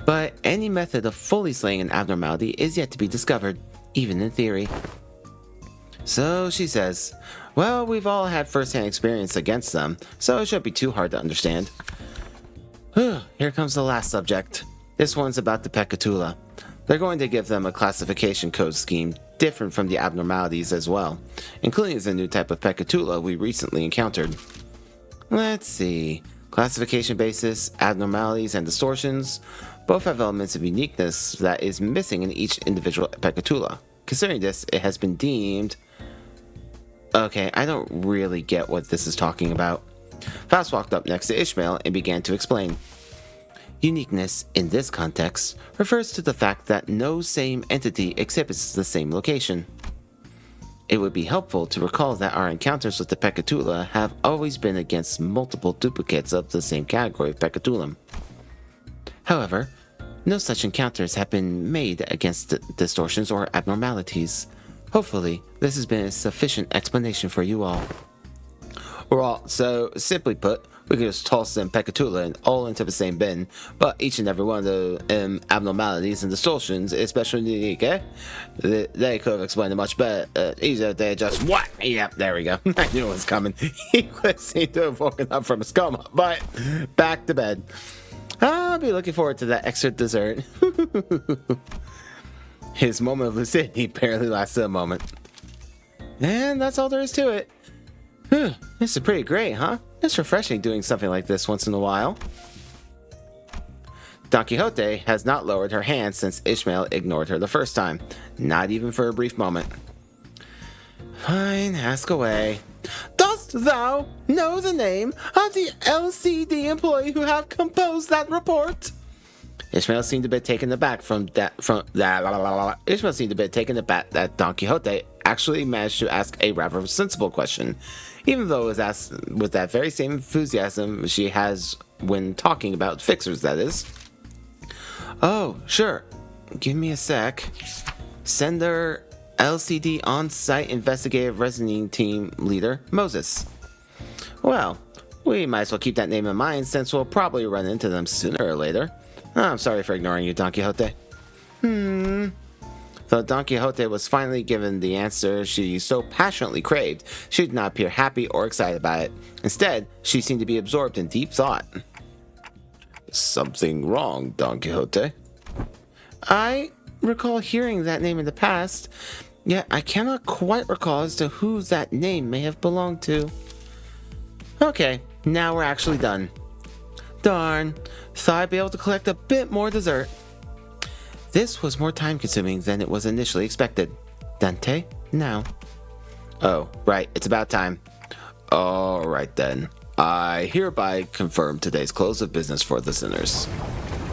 A: But any method of fully slaying an abnormality is yet to be discovered, even in theory. So she says, well, we've all had first-hand experience against them, so it shouldn't be too hard to understand. Here comes the last subject. This one's about the Pecatula. They're going to give them a classification code scheme different from the abnormalities as well, including the new type of Pecatula we recently encountered. Let's see. Classification basis, abnormalities, and distortions both have elements of uniqueness that is missing in each individual Pecatula. Considering this, it has been deemed... Okay, I don't really get what this is talking about. Faust walked up next to Ishmael and began to explain. Uniqueness, in this context, refers to the fact that no same entity exhibits the same location. It would be helpful to recall that our encounters with the Pecatula have always been against multiple duplicates of the same category of Pecatulum. However, no such encounters have been made against distortions or abnormalities. Hopefully, this has been a sufficient explanation for you all. So, simply put, we could just toss them Pecatula all into the same bin, but each and every one of the abnormalities and distortions is special and unique, eh? They could have explained it much better. Easier they just, what? Yep, there we go. I knew it was coming. He seemed to have woken up from his coma, but back to bed. I'll be looking forward to that extra dessert. His moment of lucidity barely lasted a moment. And that's all there is to it. This is pretty great, huh? It's refreshing doing something like this once in a while. Don Quixote has not lowered her hand since Ishmael ignored her the first time. Not even for a brief moment. Fine, ask away. Does Dost thou know the name of the LCD employee who have composed that report? Ishmael seemed a bit taken aback Ishmael seemed a bit taken aback that Don Quixote actually managed to ask a rather sensible question, even though it was asked with that very same enthusiasm she has when talking about fixers, that is. Oh, sure. Give me a sec. Sender LCD on-site investigative reasoning team leader, Moses. Well, we might as well keep that name in mind since we'll probably run into them sooner or later. I'm sorry for ignoring you, Don Quixote. Though Don Quixote was finally given the answer she so passionately craved, she did not appear happy or excited about it. Instead, she seemed to be absorbed in deep thought. Something wrong, Don Quixote? I recall hearing that name in the past, yet I cannot quite recall as to who that name may have belonged to. Okay, now we're actually done. Darn, thought I'd be able to collect a bit more dessert. This was more time-consuming than it was initially expected. Dante, now. Oh, right, it's about time. Alright then. I hereby confirm today's close of business for the sinners.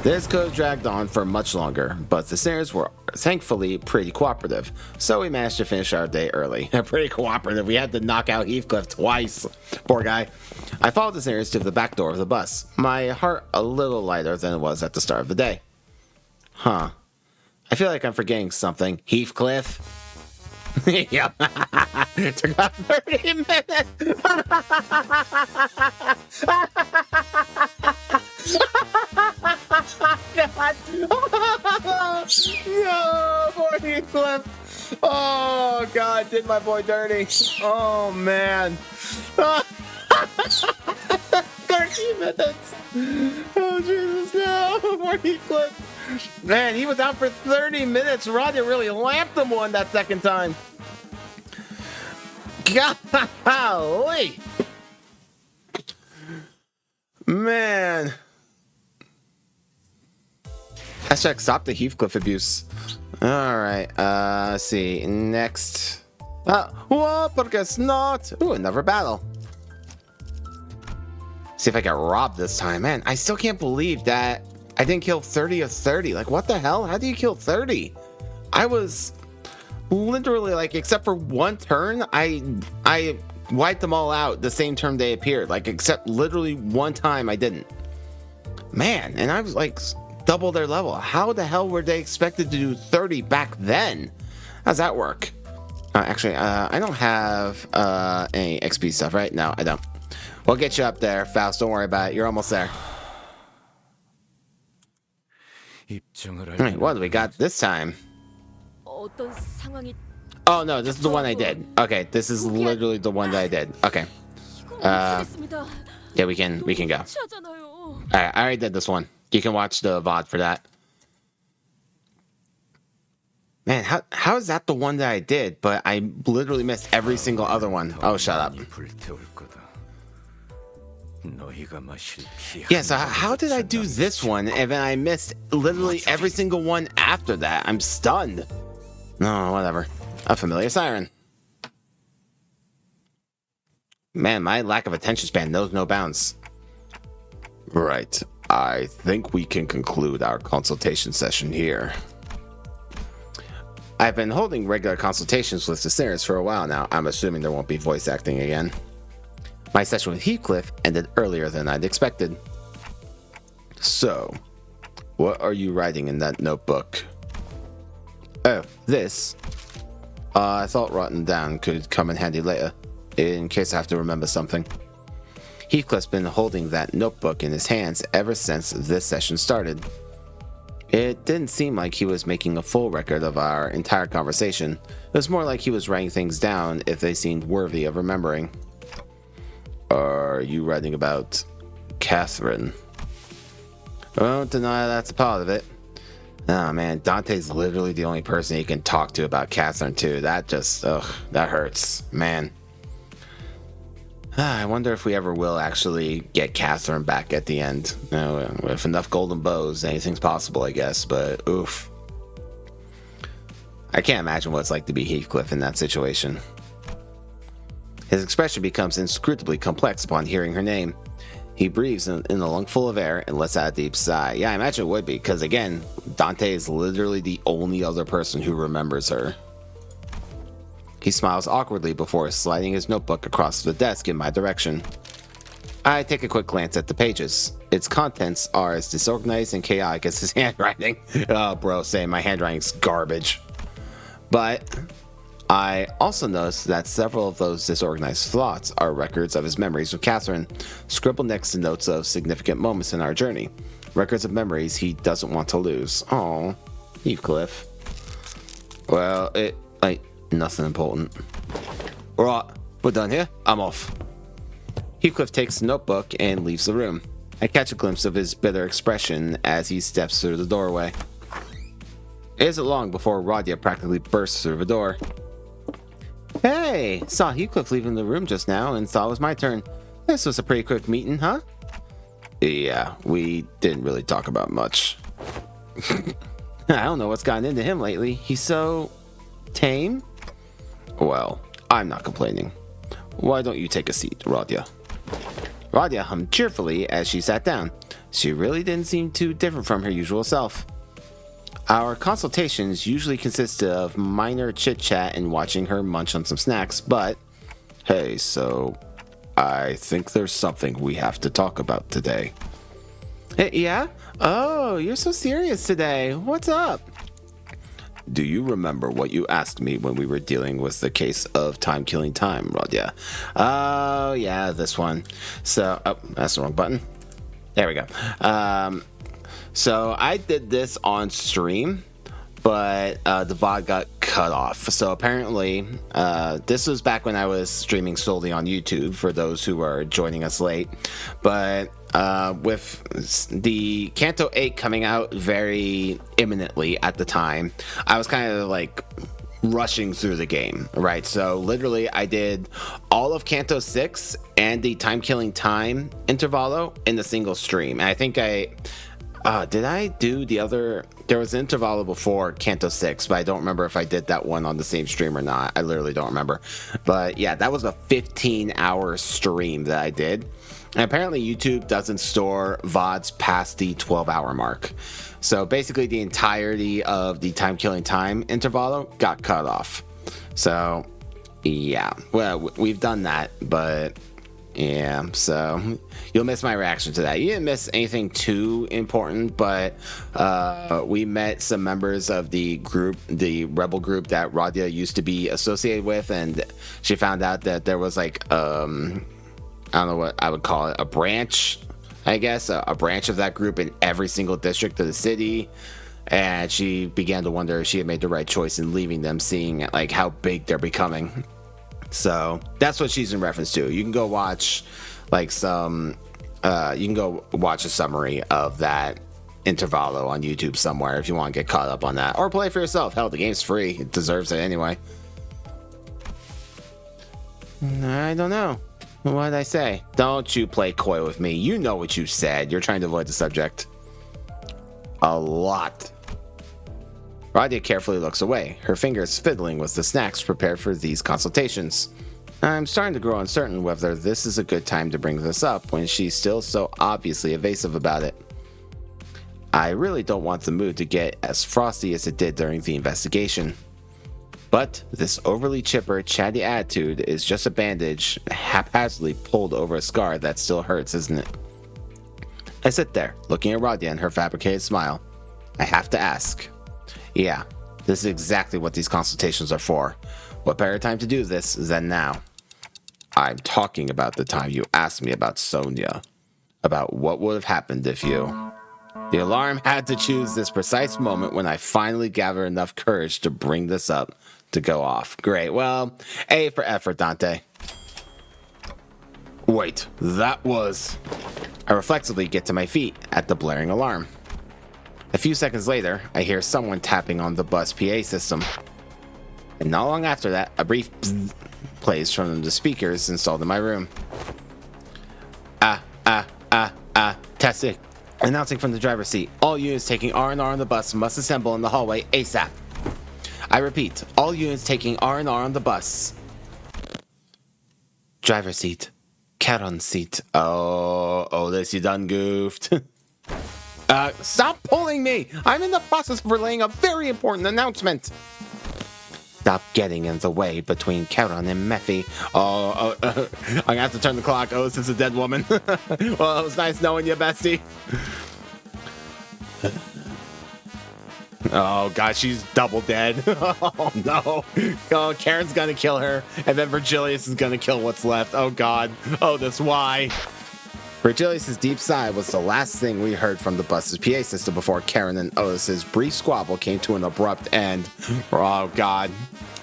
A: This could have dragged on for much longer, but the sinners were thankfully pretty cooperative, so we managed to finish our day early. Pretty cooperative. We had to knock out Heathcliff twice. Poor guy. I followed the sinners to the back door of the bus, my heart a little lighter than it was at the start of the day. Huh. I feel like I'm forgetting something. Heathcliff? Yep. It took about 30 minutes. God. No, poor Heathcliff. Oh, God, did my boy dirty. Oh, man. 13 minutes. Oh, Jesus, no. Poor Heathcliff. Man, he was out for 30 minutes. Roger really lamped him one that second time. Golly. Man. Hashtag stop the Heathcliff abuse. Alright, let's see. Next. Whoa, porque not. Ooh, another battle. See if I get robbed this time. Man, I still can't believe that I didn't kill 30 of 30. Like, what the hell? How do you kill 30? I was literally, like, except for one turn, I wiped them all out the same turn they appeared. Like, except literally one time I didn't. Man, and I was, like, double their level. How the hell were they expected to do 30 back then? How's that work? Actually, I don't have any XP stuff, right? No, I don't. We'll get you up there, Faust. Don't worry about it. You're almost there. Alright, what do we got this time? Oh no, this is the one I did. Okay, this is literally the one that I did. Okay. Yeah, we can go. Alright, I already did this one. You can watch the VOD for that. Man, how is that the one that I did, but I literally missed every single other one? Oh, shut up. Yeah, so how did I do this one and then I missed literally every single one after that? I'm stunned. No, whatever. A familiar siren. Man, my lack of attention span knows no bounds. Right. I think we can conclude our consultation session here. I've been holding regular consultations with the sinners for a while now. I'm assuming there won't be voice acting again. My session with Heathcliff ended earlier than I'd expected. So, what are you writing in that notebook? Oh, this. I thought writing down could come in handy later, in case I have to remember something. Heathcliff's been holding that notebook in his hands ever since this session started. It didn't seem like he was making a full record of our entire conversation. It was more like he was writing things down if they seemed worthy of remembering. Are you writing about Catherine? I won't deny that's a part of it. Oh man, Dante's literally the only person he can talk to about Catherine too. That just, that hurts. Man. I wonder if we ever will actually get Catherine back at the end. You know, with enough golden bows, anything's possible, I guess, but oof. I can't imagine what it's like to be Heathcliff in that situation. His expression becomes inscrutably complex upon hearing her name. He breathes in a lungful of air and lets out a deep sigh. Yeah, I imagine it would be, because again, Dante is literally the only other person who remembers her. He smiles awkwardly before sliding his notebook across the desk in my direction. I take a quick glance at the pages. Its contents are as disorganized and chaotic as his handwriting. Oh, bro, saying my handwriting's garbage. But I also notice that several of those disorganized thoughts are records of his memories with Catherine, scribbled next to notes of significant moments in our journey. Records of memories he doesn't want to lose. Oh, Heathcliff. Well, nothing important. Right, we're done here. I'm off. Heathcliff takes the notebook and leaves the room. I catch a glimpse of his bitter expression as he steps through the doorway. It isn't long before Radia practically bursts through the door. Hey, saw Heathcliff leaving the room just now and thought it was my turn. This was a pretty quick meeting, huh? Yeah, we didn't really talk about much. I don't know what's gotten into him lately. He's so tame. Well, I'm not complaining. Why don't you take a seat, Radia? Radia hummed cheerfully as she sat down. She really didn't seem too different from her usual self. Our consultations usually consist of minor chit-chat and watching her munch on some snacks, but hey, so I think there's something we have to talk about today. Yeah? Oh, you're so serious today. What's up? Do you remember what you asked me when we were dealing with the case of time-killing time, Radia? Oh, yeah, this one. So, oh, that's the wrong button. There we go. So I did this on stream, but the VOD got cut off. So apparently, this was back when I was streaming solely on YouTube, for those who are joining us late. But with the Canto 8 coming out very imminently at the time, I was kind of like rushing through the game, right? So literally I did all of Canto 6 and the time-killing time intervalo in a single stream. And I think did I do the other? There was an intervalo before Canto 6, but I don't remember if I did that one on the same stream or not. I literally don't remember. But yeah, that was a 15-hour stream that I did. And apparently YouTube doesn't store VODs past the 12-hour mark. So basically the entirety of the time-killing time intervalo got cut off. So yeah, well, we've done that, but yeah, so you'll miss my reaction to that. You didn't miss anything too important, but we met some members of the group, the rebel group that Radia used to be associated with, and she found out that there was like, I don't know what I would call it, a branch, I guess, a branch of that group in every single district of the city. And she began to wonder if she had made the right choice in leaving them, seeing like how big they're becoming. So that's what she's in reference to. You can go watch like you can go watch a summary of that intervalo on YouTube somewhere if you want to get caught up on that, or play for yourself. Hell, the game's free. It deserves it anyway. I don't know. What did I say? Don't you play coy with me. You know what you said. You're trying to avoid the subject. A lot. Radia carefully looks away, her fingers fiddling with the snacks prepared for these consultations. I'm starting to grow uncertain whether this is a good time to bring this up when she's still so obviously evasive about it. I really don't want the mood to get as frosty as it did during the investigation. But this overly chipper, chatty attitude is just a bandage haphazardly pulled over a scar that still hurts, isn't it? I sit there, looking at Radia and her fabricated smile. I have to ask. Yeah, this is exactly what these consultations are for. What better time to do this than now? I'm talking about the time you asked me about Sonia. About what would have happened if you... The alarm had to choose this precise moment when I finally gathered enough courage to bring this up, to go off. Great, well, A for effort, Dante. Wait, that was... I reflexively get to my feet at the blaring alarm. A few seconds later, I hear someone tapping on the bus PA system. And not long after that, a brief bzzz plays from the speakers installed in my room. Testing. Announcing from the driver's seat, all units taking R&R on the bus must assemble in the hallway ASAP. I repeat, all units taking R&R on the bus. Driver's seat. Charon's seat. Oh, Otis, you done goofed. Stop pulling me! I'm in the process of relaying a very important announcement. Stop getting in the way between Charon and Mephi. I'm gonna have to turn the clock. Otis is a dead woman. Well, it was nice knowing you, bestie. Oh god, she's double dead. Oh no. Oh, Karen's gonna kill her, and then Virgilius is gonna kill what's left. Oh god. Oh, that's why. Virgilius' deep sigh was the last thing we heard from the bus's PA system before Karen and Otis's brief squabble came to an abrupt end. Oh god.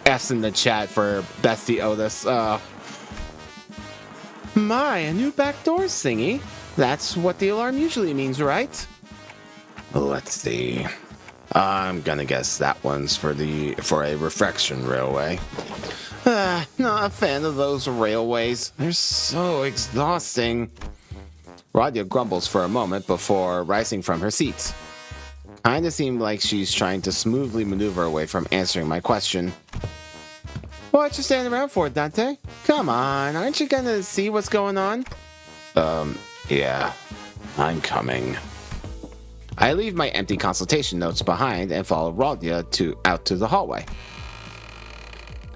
A: F's in the chat for bestie Otis. My, a new backdoor thingy. That's what the alarm usually means, right? Let's see. I'm gonna guess that one's for a refraction railway. Not a fan of those railways. They're so exhausting. Radia grumbles for a moment before rising from her seat. Kinda seemed like she's trying to smoothly maneuver away from answering my question. What you standing around for, Dante? Come on, aren't you gonna see what's going on?
L: Yeah. I'm coming.
A: I leave my empty consultation notes behind and follow Radia out to the hallway.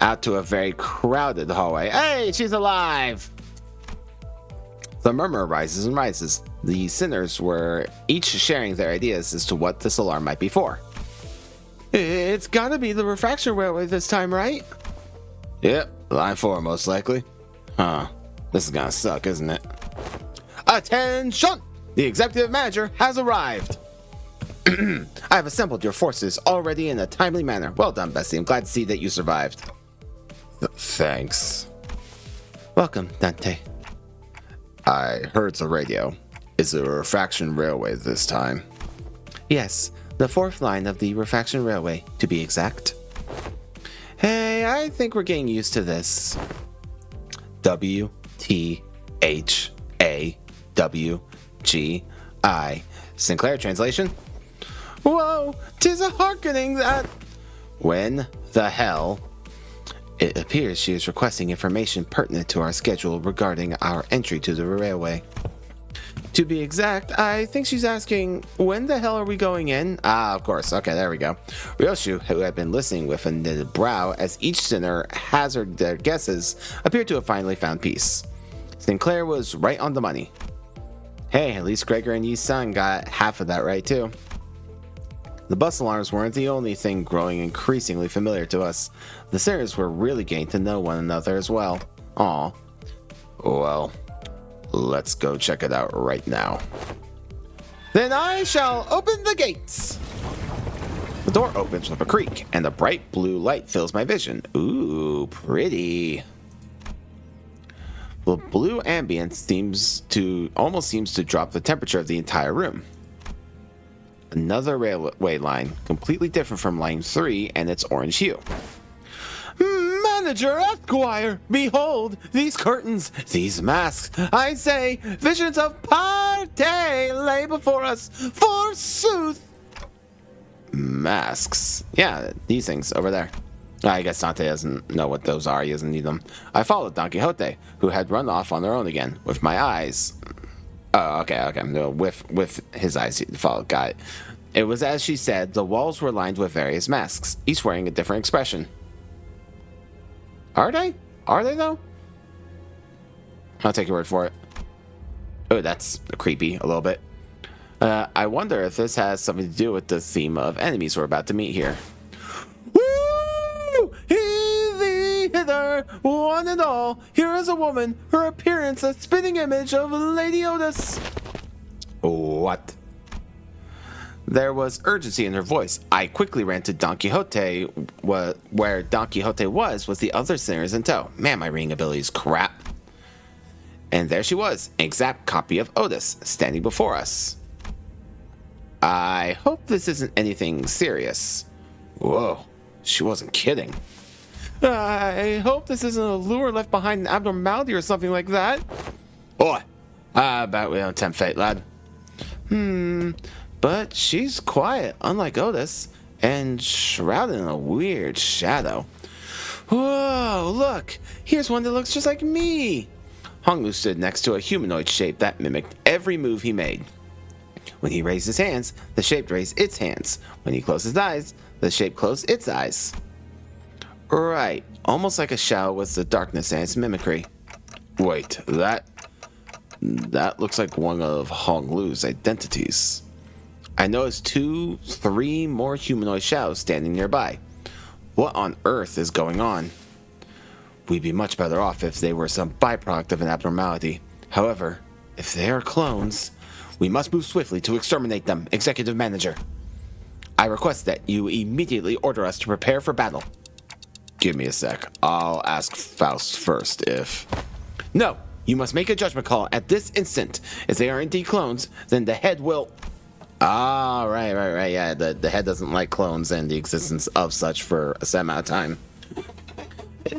A: Out to a very crowded hallway. Hey, she's alive! The murmur rises and rises. The sinners were each sharing their ideas as to what this alarm might be for. It's gotta be the refraction railway this time, right?
L: Yep, line 4 most likely. Huh. This is gonna suck, isn't it?
A: Attention! The executive manager has arrived! I have assembled your forces already in a timely manner. Well done, Bessie. I'm glad to see that you survived.
L: Thanks.
A: Welcome, Dante.
L: I heard the radio. Is it a refraction railway this time?
A: Yes, the fourth line of the refraction railway, to be exact. Hey, I think we're getting used to this. W-T-H-A-W-G-I. Sinclair translation? Whoa, 'tis a hearkening that... When the hell... It appears she is requesting information pertinent to our schedule regarding our entry to the railway. To be exact, I think she's asking, when the hell are we going in? Ah, of course. Okay, there we go. Ryoshu, who had been listening with a knitted brow as each sinner hazarded their guesses, appeared to have finally found peace. Sinclair was right on the money. Hey, at least Gregor and Yi's son got half of that right, too. The bus alarms weren't the only thing growing increasingly familiar to us. The sinners were really getting to know one another as well. Aw.
L: Well, let's go check it out right now.
A: Then I shall open the gates! The door opens with a creak, and a bright blue light fills my vision. Ooh, pretty. The blue ambience almost seems to drop the temperature of the entire room. Another railway line, completely different from line 3 and its orange hue. Manager Esquire, behold, these curtains, these masks, I say, visions of party lay before us, forsooth. Masks. Yeah, these things over there. I guess Dante doesn't know what those are, he doesn't need them. I followed Don Quixote, who had run off on their own again, with my eyes. Oh, okay. No, with his eyes, he followed. Got it. It was as she said, the walls were lined with various masks, each wearing a different expression. Are they? Are they, though? I'll take your word for it. Oh, that's creepy, a little bit. I wonder if this has something to do with the theme of enemies we're about to meet here. Woo! Hither, one and all, here is a woman, her appearance a spitting image of Lady Otis. What? There was urgency in her voice. I quickly ran to Don Quixote, where Don Quixote was the other sinners in tow. Man, my reading ability is crap. And there she was, an exact copy of Otis, standing before us. I hope this isn't anything serious. Whoa, she wasn't kidding. I hope this isn't a lure left behind an abnormality or something like that. Boy, I bet we don't tempt fate, lad. But she's quiet, unlike Otis, and shrouded in a weird shadow. Whoa, look, here's one that looks just like me. Honglu stood next to a humanoid shape that mimicked every move he made. When he raised his hands, the shape raised its hands. When he closed his eyes, the shape closed its eyes. Right, almost like a shell with the darkness and its mimicry. Wait, that looks like one of Honglu's identities. I noticed 2-3 more humanoid shells standing nearby. What on earth is going on? We'd be much better off if they were some byproduct of an abnormality. However, if they are clones, we must move swiftly to exterminate them, Executive Manager. I request that you immediately order us to prepare for battle. Give me a sec. I'll ask Faust first if... No! You must make a judgment call at this instant. If they are indeed clones, then the head will... Ah, right. Yeah, the head doesn't like clones and the existence of such for a set amount of time.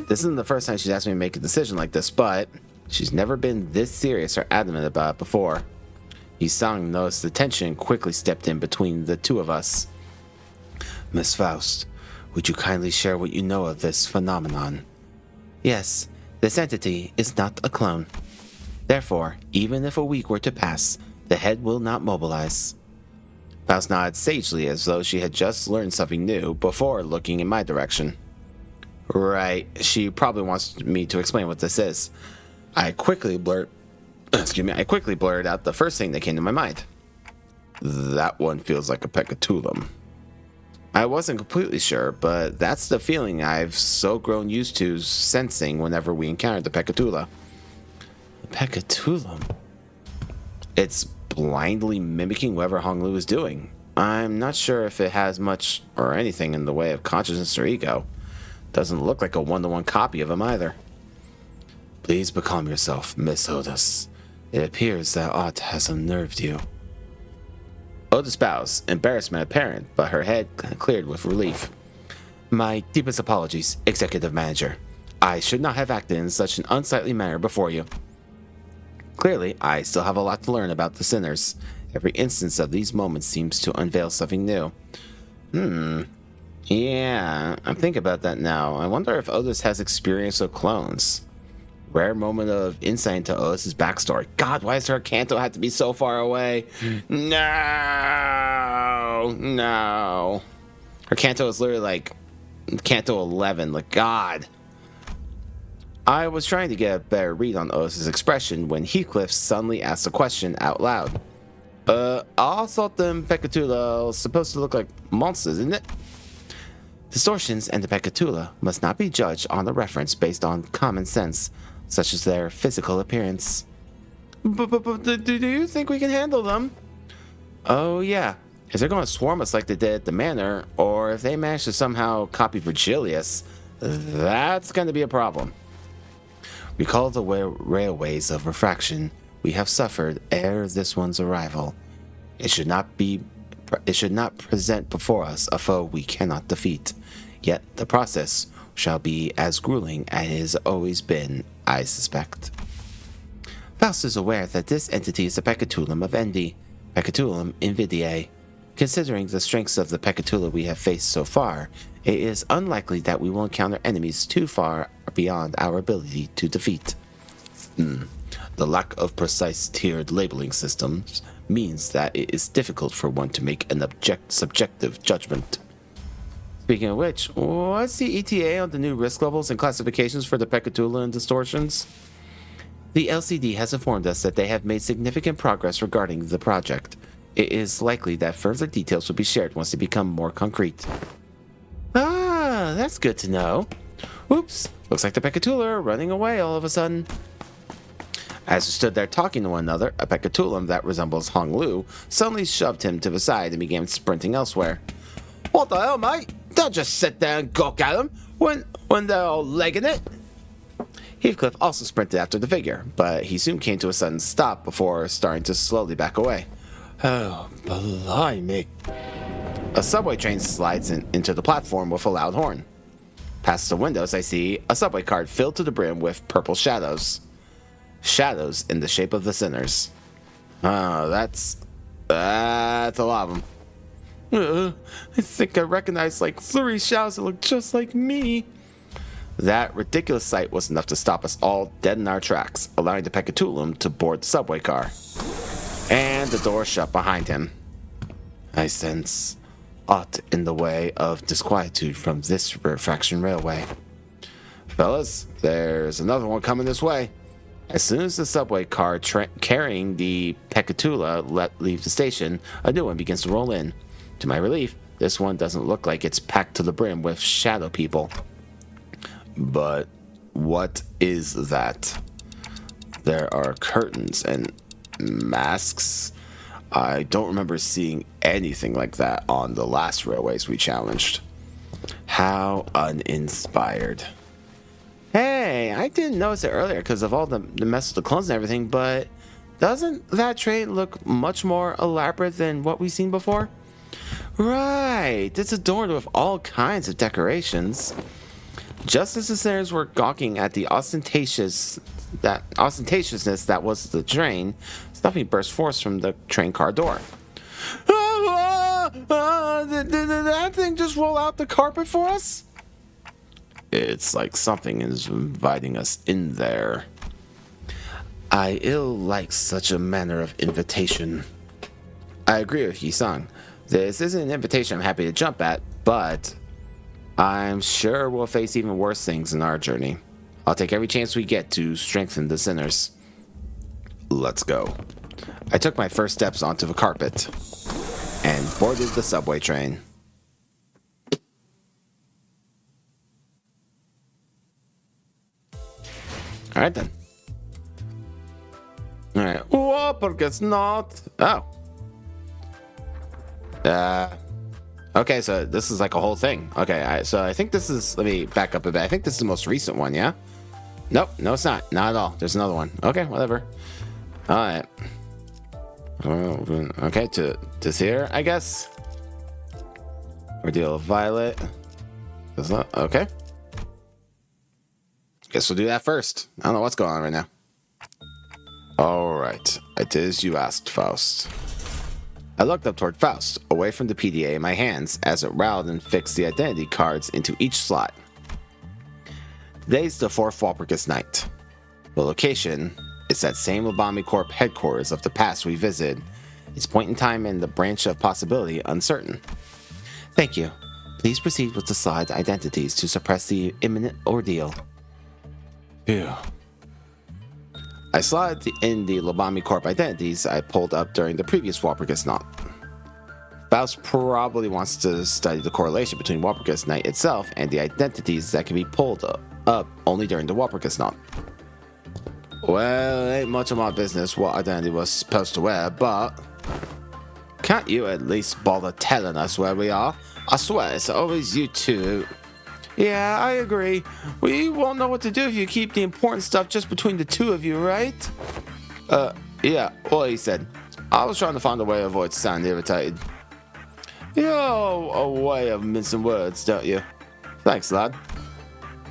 A: This isn't the first time she's asked me to make a decision like this, but she's never been this serious or adamant about it before. Yi-sang noticed the tension and quickly stepped in between the two of us. Miss Faust, would you kindly share what you know of this phenomenon? Yes, this entity is not a clone. Therefore, even if a week were to pass, the head will not mobilize. Faust nodded sagely as though she had just learned something new before looking in my direction. Right, she probably wants me to explain what this is. I quickly blurted out the first thing that came to my mind. That one feels like a pecatulum. I wasn't completely sure, but that's the feeling I've so grown used to sensing whenever we encountered the pecatula. The pecatulum? It's blindly mimicking whatever Honglu is doing. I'm not sure if it has much or anything in the way of consciousness or ego. Doesn't look like a one-to-one copy of him either. Please becalm yourself, Miss Otis. It appears that aught has unnerved you. Otis bows, embarrassment apparent, but her head cleared with relief. My deepest apologies, Executive Manager. I should not have acted in such an unsightly manner before you. Clearly, I still have a lot to learn about the sinners. Every instance of these moments seems to unveil something new. Yeah, I'm thinking about that now. I wonder if Otis has experience with clones. Rare moment of insight into Otis' backstory. God, why does her Kanto have to be so far away? No. Her Kanto is literally like Kanto 11. Like, God. I was trying to get a better read on Otis' expression when Heathcliff suddenly asked a question out loud. I thought them Pecatula supposed to look like monsters, isn't it? Distortions and the Pecatula must not be judged on a reference based on common sense, such as their physical appearance. But do you think we can handle them? Oh yeah, if they're going to swarm us like they did at the manor, or if they manage to somehow copy Virgilius, that's going to be a problem. Recall the railways of refraction we have suffered ere this one's arrival. It should not present before us a foe we cannot defeat. Yet the process shall be as grueling as it has always been, I suspect. Faust is aware that this entity is a Pecatulum of envy, Pecatulum invidiae. Considering the strengths of the Pecatula we have faced so far, it is unlikely that we will encounter enemies too far beyond our ability to defeat. The lack of precise tiered labeling systems means that it is difficult for one to make an subjective judgment. Speaking of which, what's the ETA on the new risk levels and classifications for the Pecatula and distortions? The LCD has informed us that they have made significant progress regarding the project. It is likely that further details will be shared once they become more concrete. Ah, that's good to know. Oops, looks like the Pecatula are running away all of a sudden. As we stood there talking to one another, a Pecatulum that resembles Honglu suddenly shoved him to the side and began sprinting elsewhere. What the hell, mate? Don't just sit there and gawk at them when they're all legging it. Heathcliff also sprinted after the figure, but he soon came to a sudden stop before starting to slowly back away. Oh, blimey. A subway train slides into the platform with a loud horn. Past the windows, I see a subway cart filled to the brim with purple shadows. Shadows in the shape of the sinners. Oh, that's a lot of them. I think I recognize like 3 shadows that look just like me. That ridiculous sight was enough to stop us all dead in our tracks, allowing the Pecatulum to board the subway car. And the door shut behind him. I sense aught in the way of disquietude from this refraction railway. Fellas, there's another one coming this way. As soon as the subway car carrying the Pecatula let leave the station, a new one begins to roll in. To my relief, this one doesn't look like it's packed to the brim with shadow people. But what is that? There are curtains and masks. I don't remember seeing anything like that on the last railways we challenged. How uninspired. Hey, I didn't notice it earlier because of all the mess with the clones and everything, but doesn't that train look much more elaborate than what we've seen before? Right, it's adorned with all kinds of decorations. Just as the sinners were gawking at the ostentatiousness that was the train, Stuffy burst forth from the train car door. Did that thing just roll out the carpet for us? It's like something is inviting us in there. I ill like such a manner of invitation. I agree with Yi-sung. This isn't an invitation I'm happy to jump at, but I'm sure we'll face even worse things in our journey. I'll take every chance we get to strengthen the sinners. Let's go. I took my first steps onto the carpet and boarded the subway train. Alright then. Alright. Whoa, porque not. Oh. Okay, so this is like a whole thing. Okay, so I think this is, let me back up a bit. I think this is the most recent one, yeah? Nope, no it's not. Not at all. There's another one. Okay, whatever. Alright. Okay, to here, I guess. Ordeal of Violet. Okay. Guess we'll do that first. I don't know what's going on right now. Alright, it is you asked, Faust. I looked up toward Faust, away from the PDA in my hands, as it riled and fixed the identity cards into each slot. Today's the 4th Walpurgis night. The location is that same Lobotomy Corp headquarters of the past we visited. Its point in time and the branch of possibility uncertain. Thank you. Please proceed with the slide identities to suppress the imminent ordeal. Phew. I slotted in the Lobotomy Corp identities I pulled up during the previous Walpurgis night. Faust probably wants to study the correlation between Walpurgis night itself and the identities that can be pulled up only during the Walpurgis night. Well, it ain't much of my business what identity was supposed to wear, but can't you at least bother telling us where we are? I swear it's always you two. Yeah, I agree. We won't know what to do if you keep the important stuff just between the two of you, right? Yeah, well, he said. I was trying to find a way to avoid sounding irritated. You know a way of mincing words, don't you? Thanks, lad.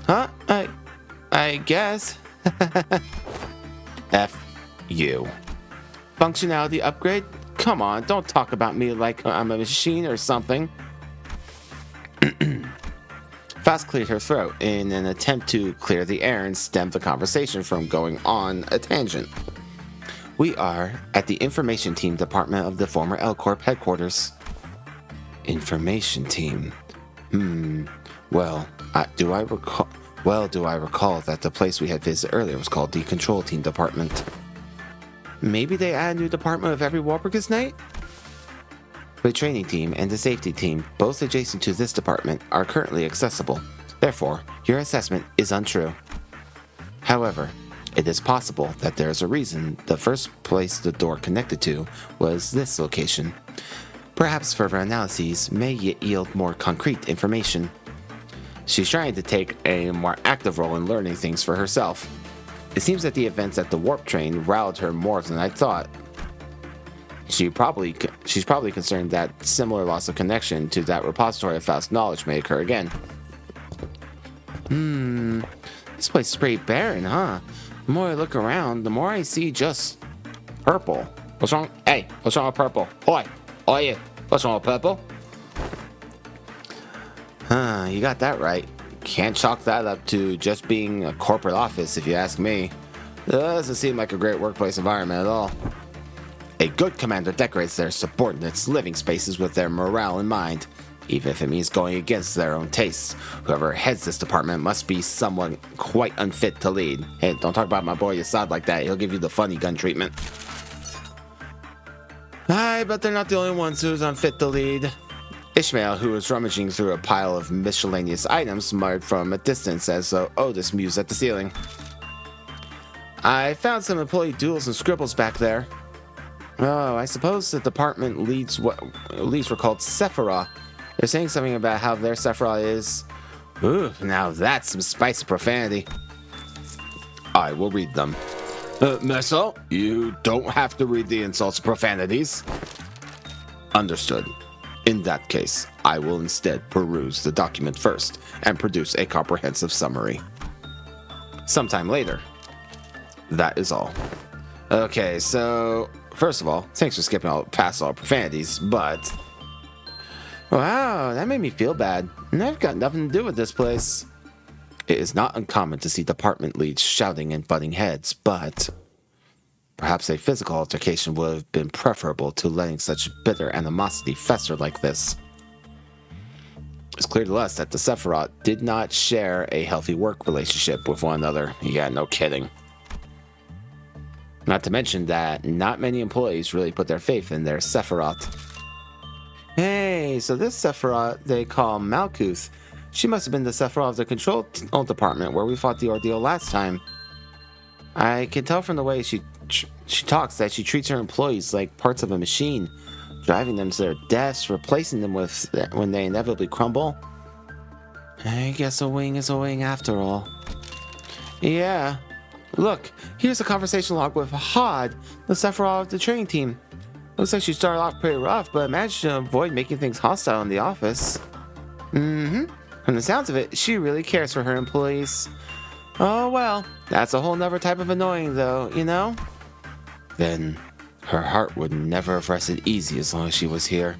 A: Huh? I guess. F you. Functionality upgrade? Come on, don't talk about me like I'm a machine or something. Faust cleared her throat in an attempt to clear the air and stem the conversation from going on a tangent. We are at the Information Team Department of the former L Corp headquarters. Information Team. Well, do I recall that the place we had visited earlier was called the Control Team Department? Maybe they add a new department with every Walpurgis night? The training team and the safety team, both adjacent to this department, are currently accessible. Therefore, your assessment is untrue. However, it is possible that there is a reason the first place the door connected to was this location. Perhaps further analyses may yield more concrete information. She's trying to take a more active role in learning things for herself. It seems that the events at the warp train riled her more than I thought. She's probably concerned that similar loss of connection to that repository of Faust knowledge may occur again. This place is pretty barren, huh? The more I look around, the more I see just purple. What's wrong? Hey, what's wrong with purple? Oi, you. What's wrong with purple? You got that right. can't chalk that up to just being a corporate office, if you ask me. It doesn't seem like a great workplace environment at all. A good commander decorates their subordinates' living spaces with their morale in mind, even if it means going against their own tastes. Whoever heads this department must be someone quite unfit to lead. Hey, don't talk about my boy Assad like that. He'll give you the funny gun treatment. I bet they're not the only ones who's unfit to lead. Ishmael, who was rummaging through a pile of miscellaneous items, muttered from a distance as though Otis mused at the ceiling. I found some employee doodles and scribbles back there. Oh, I suppose the department leads were called Sephiroth. They're saying something about how their Sephiroth is... Ooh, now that's some spicy profanity. I will read them. Messa, you don't have to read the insults and profanities. Understood. In that case, I will instead peruse the document first and produce a comprehensive summary. Sometime later. That is all. Okay, so first of all, thanks for skipping past all profanities, but wow, that made me feel bad. And I've got nothing to do with this place. It is not uncommon to see department leads shouting and butting heads, but perhaps a physical altercation would have been preferable to letting such bitter animosity fester like this. It's clear to us that the Sephiroth did not share a healthy work relationship with one another. Yeah, no kidding. Not to mention that not many employees really put their faith in their Sephiroth. Hey, so this Sephiroth they call Malkuth. She must have been the Sephiroth of the control department where we fought the ordeal last time. I can tell from the way she talks that she treats her employees like parts of a machine, driving them to their deaths, replacing them with when they inevitably crumble. I guess a wing is a wing after all. Yeah. Look, here's a conversation log with Hod, the Sephiroth of the training team. Looks like she started off pretty rough, but managed to avoid making things hostile in the office. From the sounds of it, she really cares for her employees. Oh well, that's a whole nother type of annoying though, you know? Then her heart would never have rested easy as long as she was here.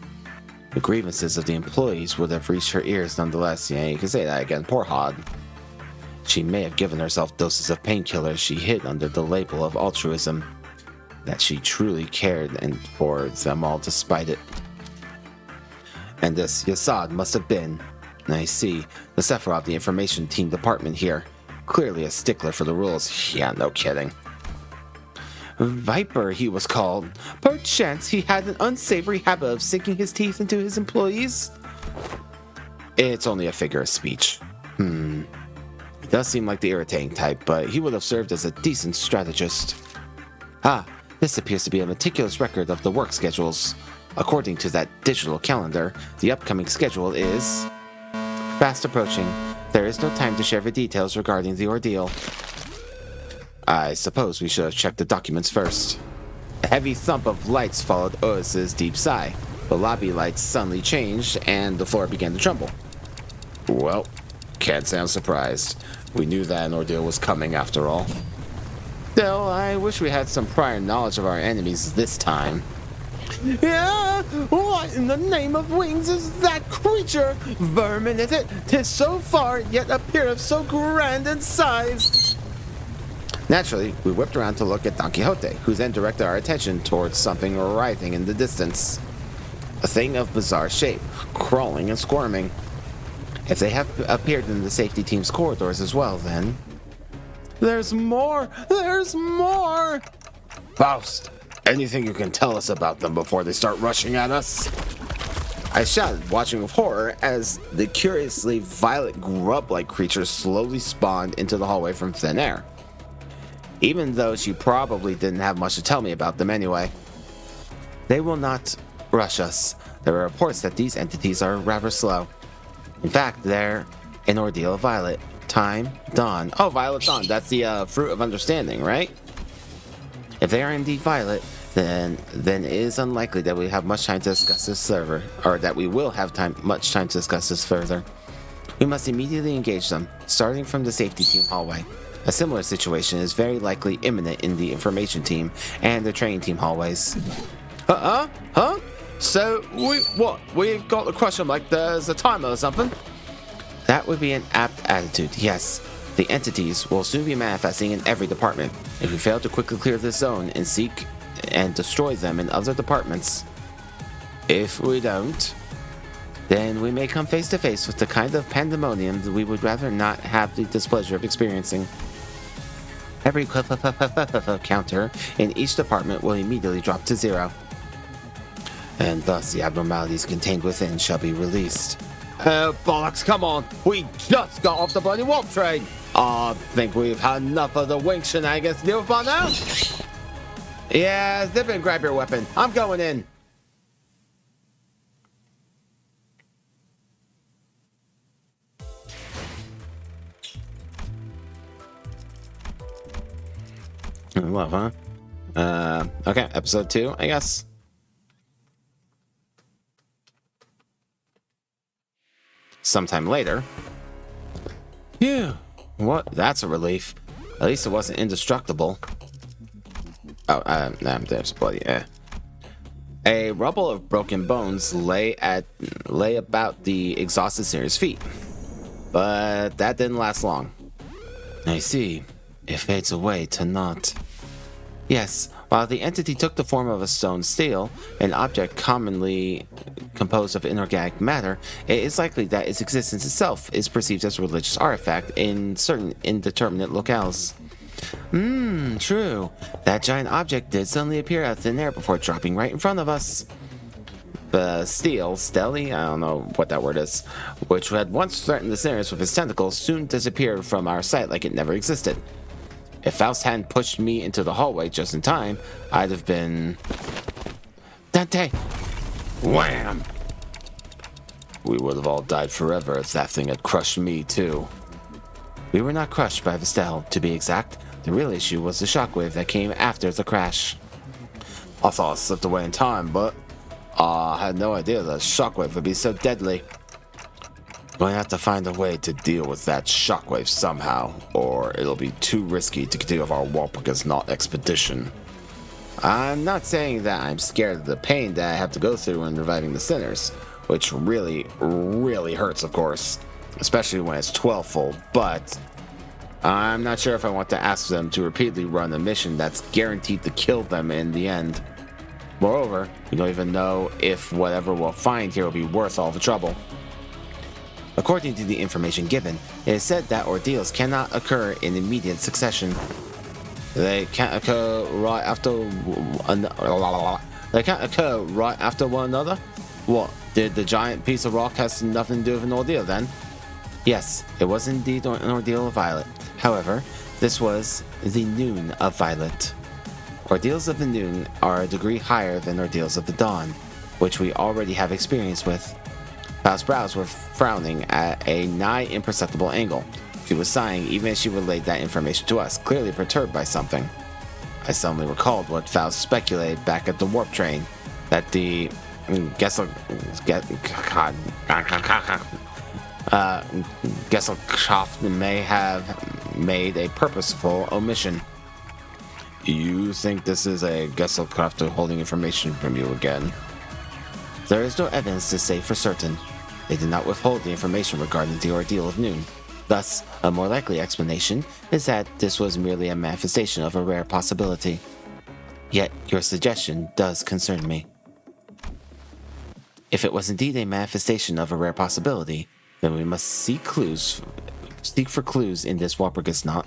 A: The grievances of the employees would have reached her ears nonetheless. Yeah, you can say that again, poor Hod. She may have given herself doses of painkillers she hid under the label of altruism. That she truly cared and for them all despite it. And this Yasad must have been, I see, the Sephiroth of the information team department here. Clearly a stickler for the rules. Yeah, no kidding. Viper, he was called. Perchance he had an unsavory habit of sinking his teeth into his employees? It's only a figure of speech. He does seem like the irritating type, but he would have served as a decent strategist. Ah, this appears to be a meticulous record of the work schedules. According to that digital calendar, the upcoming schedule is fast approaching. There is no time to share the details regarding the ordeal. I suppose we should have checked the documents first. A heavy thump of lights followed Otis's deep sigh. The lobby lights suddenly changed, and the floor began to tremble. Well, can't say I'm surprised. We knew that an ordeal was coming after all. Still, I wish we had some prior knowledge of our enemies this time. Yeah, what in the name of wings is that creature? Vermin is it? 'Tis so far, yet appeareth so grand in size. Naturally, we whipped around to look at Don Quixote, who then directed our attention towards something writhing in the distance. A thing of bizarre shape, crawling and squirming. If they have appeared in the safety team's corridors as well, then... There's more! There's more! Faust, anything you can tell us about them before they start rushing at us? I shouted, watching with horror as the curiously violet grub-like creature slowly spawned into the hallway from thin air. Even though she probably didn't have much to tell me about them anyway. They will not rush us. There are reports that these entities are rather slow. In fact, they're an ordeal of Violet. Time, Dawn. Oh, Violet Dawn. That's the fruit of understanding, right? If they are indeed Violet, then it is unlikely that we have much time to discuss this further, or that we will have much time to discuss this further. We must immediately engage them, starting from the safety team hallway. A similar situation is very likely imminent in the information team and the training team hallways. Huh? So, we've got to crush them like there's a timer or something? That would be an apt attitude, yes. The entities will soon be manifesting in every department. If we fail to quickly clear this zone and seek and destroy them in other departments, if we don't, then we may come face to face with the kind of pandemonium that we would rather not have the displeasure of experiencing. Every counter in each department will immediately drop to 0. And thus the abnormalities contained within shall be released. Bollocks, come on! We just got off the bloody warp train! I think we've had enough of the wink shenanigans to deal with by now? Yeah, zip and grab your weapon. I'm going in. Love, huh? Okay, episode 2, I guess. Sometime later. Phew. What? That's a relief. At least it wasn't indestructible. Oh, there's bloody, A rubble of broken bones lay about the exhausted sinner's feet. But that didn't last long. I see. It fades away to naught. Yes, while the entity took the form of a stone steel, an object commonly composed of inorganic matter, it is likely that its existence itself is perceived as a religious artifact in certain indeterminate locales. True. That giant object did suddenly appear out of thin air before dropping right in front of us. The Steli, I don't know what that word is, which had once threatened the sinners with its tentacles, soon disappeared from our sight like it never existed. If Faust hadn't pushed me into the hallway just in time, I'd have been... Dante! Wham! We would have all died forever if that thing had crushed me, too. We were not crushed by Vestel, to be exact. The real issue was the shockwave that came after the crash. I thought I slipped away in time, but I had no idea that a shockwave would be so deadly. Going to have to find a way to deal with that shockwave somehow, or it'll be too risky to continue with our Walpurgis Knot expedition. I'm not saying that I'm scared of the pain that I have to go through when reviving the sinners, which really, really hurts, of course, especially when it's 12-fold, but I'm not sure if I want to ask them to repeatedly run a mission that's guaranteed to kill them in the end. Moreover, we don't even know if whatever we'll find here will be worth all the trouble. According to the information given, it is said that ordeals cannot occur in immediate succession. They can't occur right after one another? What, did the giant piece of rock have nothing to do with an ordeal then? Yes, it was indeed an ordeal of Violet. However, this was the noon of Violet. Ordeals of the noon are a degree higher than ordeals of the dawn, which we already have experience with. Faust's brows were frowning at a nigh imperceptible angle. She was sighing even as she relayed that information to us, clearly perturbed by something. I suddenly recalled what Faust speculated back at the warp train, that the Gesellschaft may have made a purposeful omission. You think this is a Gesellschaft holding information from you again? There is no evidence to say for certain. They did not withhold the information regarding the ordeal of noon. Thus, a more likely explanation is that this was merely a manifestation of a rare possibility. Yet, your suggestion does concern me. If it was indeed a manifestation of a rare possibility, then we must seek for clues in this Walpurgis Knot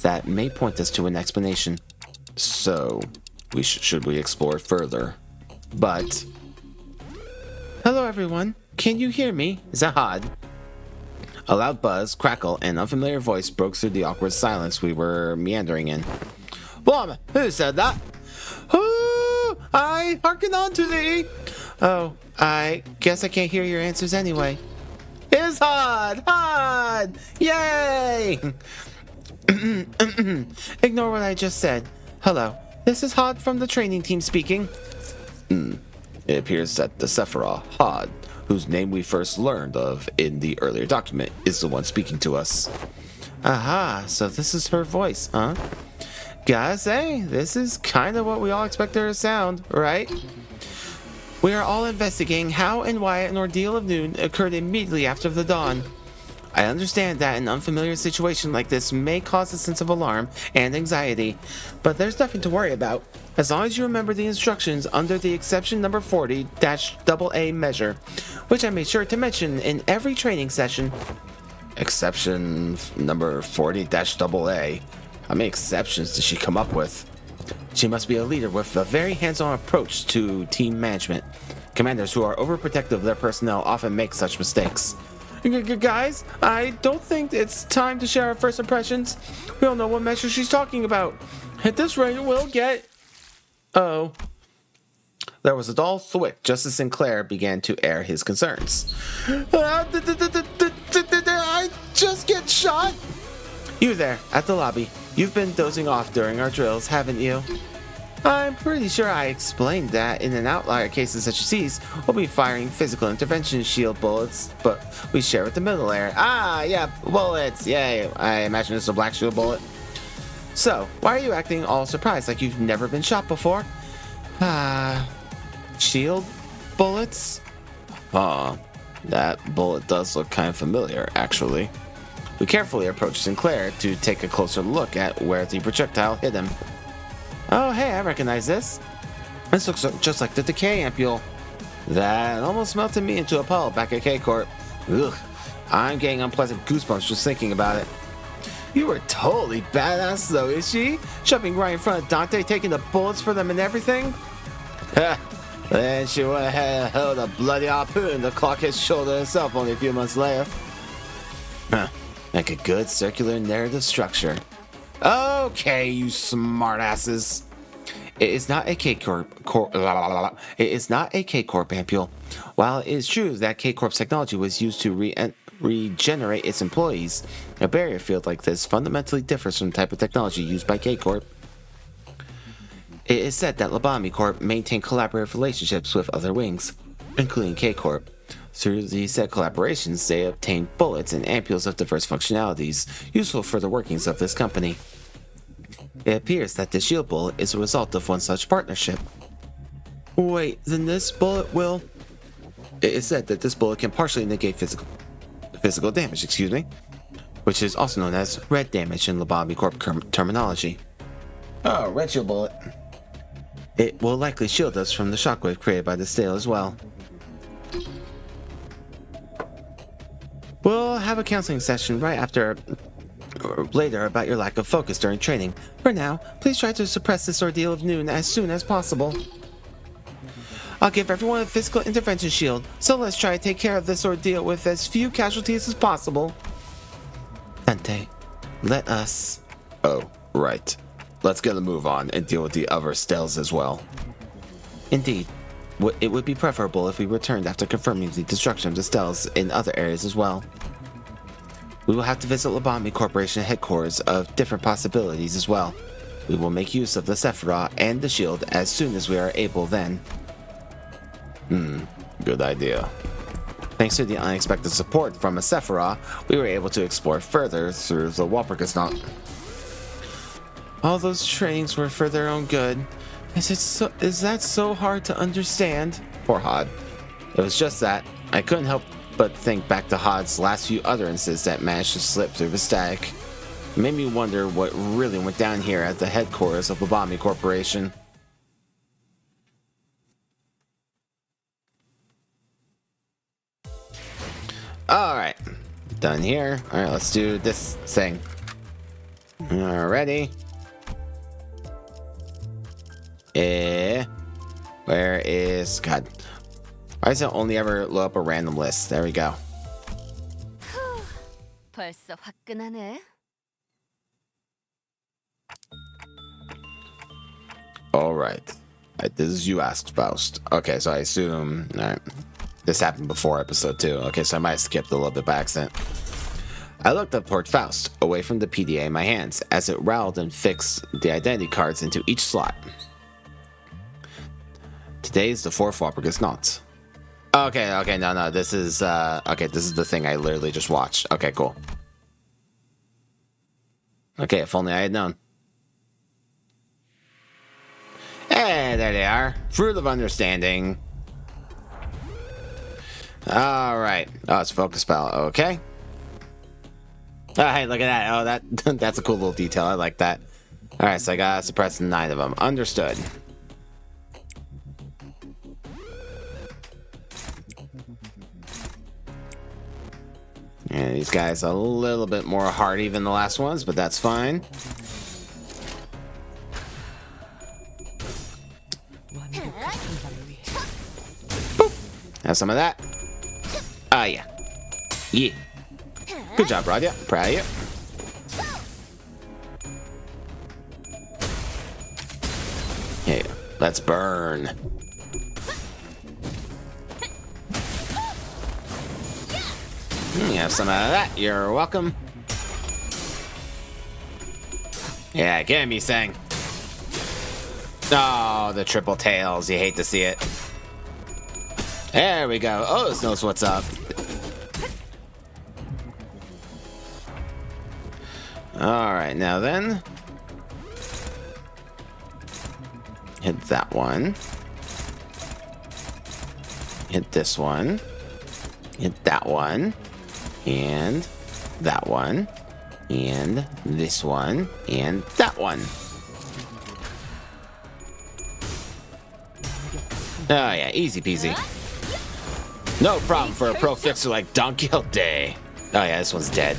A: that may point us to an explanation. So, should we explore further? But... Hello everyone, can you hear me? Zahad. A loud buzz, crackle, and unfamiliar voice broke through the awkward silence we were meandering in. Blom, who said that? Ooh, I hearken unto thee. Oh, I guess I can't hear your answers anyway. It's Hod! Hod! Yay! Ignore what I just said. Hello, this is Hod from the training team speaking. It appears that the Sephiroth, Hod, whose name we first learned of in the earlier document, is the one speaking to us. Aha, so this is her voice, huh? Gotta say, this is kind of what we all expect her to sound, right? We are all investigating how and why an ordeal of noon occurred immediately after the dawn. I understand that an unfamiliar situation like this may cause a sense of alarm and anxiety, but there's nothing to worry about. As long as you remember the instructions under the exception number 40-AA measure, which I made sure to mention in every training session. Exception number 40-AA? How many exceptions does she come up with? She must be a leader with a very hands-on approach to team management. Commanders who are overprotective of their personnel often make such mistakes. Guys, I don't think it's time to share our first impressions. We don't know what measure she's talking about. At this rate, we'll get... Oh. There was a dull thwick just as Sinclair began to air his concerns. Did I just get shot? You there, at the lobby. You've been dozing off during our drills, haven't you? I'm pretty sure I explained that in an outlier cases such as these, we'll be firing physical intervention shield bullets, but we share with the middle air. Ah, yeah, bullets, yay. I imagine it's a black shield bullet. So, why are you acting all surprised like you've never been shot before? Shield bullets? That bullet does look kind of familiar, actually. We carefully approached Sinclair to take a closer look at where the projectile hit him. Oh, hey, I recognize this. This looks just like the decay ampule. That almost melted me into a puddle back at K-Corp. Ugh, I'm getting unpleasant goosebumps just thinking about it. You were totally badass though, is she? Jumping right in front of Dante, taking the bullets for them and everything? Ha! Then she went ahead and held a bloody harpoon to clock his shoulder herself only a few months later. Huh, like a good circular narrative structure. Okay, you smartasses. It is not a K-Corp ampule. While it is true that K-Corp's technology was used to regenerate its employees, a barrier field like this fundamentally differs from the type of technology used by K-Corp. It is said that Lobotomy Corp maintained collaborative relationships with other wings, including K-Corp. Through these said collaborations, they obtained bullets and ampules of diverse functionalities, useful for the workings of this company. It appears that the shield bullet is a result of one such partnership. Wait, then this bullet will... It is said that this bullet can partially negate physical damage, which is also known as red damage in Lobotomy Corp terminology. Oh, red shield bullet. It will likely shield us from the shockwave created by the steel as well. We'll have a counseling session right after or later about your lack of focus during training. For now, please try to suppress this ordeal of noon as soon as possible. I'll give everyone a physical intervention shield, so let's try to take care of this ordeal with as few casualties as possible. Dante, let us... Oh, right. Let's get a move on and deal with the other Stells as well. Indeed. It would be preferable if we returned after confirming the destruction of the Stells in other areas as well. We will have to visit Lobotomy Corporation headquarters of different possibilities as well. We will make use of the Sephiroth and the shield as soon as we are able then. Good idea. Thanks to the unexpected support from a Sephiroth, we were able to explore further through the Walpurgis. All those trainings were for their own good. Is that so hard to understand? Poor Hod. It was just that. I couldn't help but think back to Hod's last few utterances that managed to slip through the static. It made me wonder what really went down here at the headquarters of Lobotomy Corporation. Alright. Done here. Alright, let's do this thing. Alrighty. Where is... God. Why does it only ever load up a random list? There we go.
F: 벌써 화끈하네.
A: Alright. This is you asked, Faust. Okay, so I assume... Alright. This happened before episode 2. Okay, so I might have skipped a little bit by accident. I looked up toward Faust, away from the PDA in my hands, as it rattled and fixed the identity cards into each slot. Today is the 4th Walpurgis Nacht. Okay, no, this is, okay, this is the thing I literally just watched. Okay, cool. Okay, if only I had known. Hey, there they are. Fruit of Understanding. Alright. Oh, it's focus spell. Okay. Oh, hey, look at that. Oh, that's a cool little detail. I like that. All right, so I gotta suppress 9 of them. Understood. And these guys a little bit more hardy than the last ones, but that's fine. Boop. Have some of that. Ah, yeah. Yeah. Good job, Rod. Yeah, proud of you. Hey, let's burn. You have some of that. You're welcome. Yeah, get me, Sang. Oh, the triple tails. You hate to see it. There we go. Oh, this knows what's up. Alright, now then. Hit that one. Hit this one. Hit that one. And that one. And this one. And that one. Oh yeah, easy peasy. No problem for a pro fixer like Don Quixote. Oh yeah, this one's dead.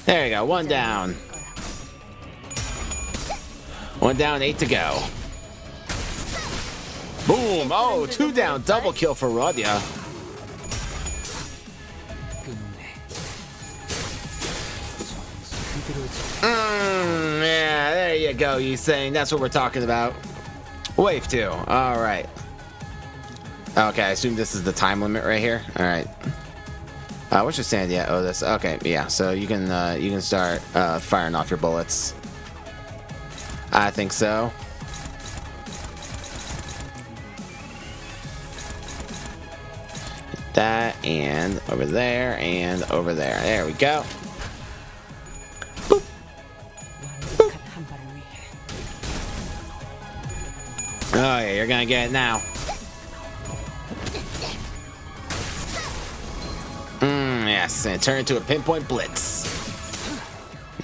A: There you go, 1 down. 1 down, 8 to go. Boom! Oh, 2 down, double kill for Rodya. Yeah, there you go, you saying. That's what we're talking about. Wave 2. All right. Okay, I assume this is the time limit right here. All right. What's your sanity at? Oh, this. Okay, yeah. So you can start firing off your bullets. I think so. Hit that and over there and over there. There we go. Boop. Boop. Oh yeah, you're gonna get it now. Yes, and turn into a pinpoint blitz.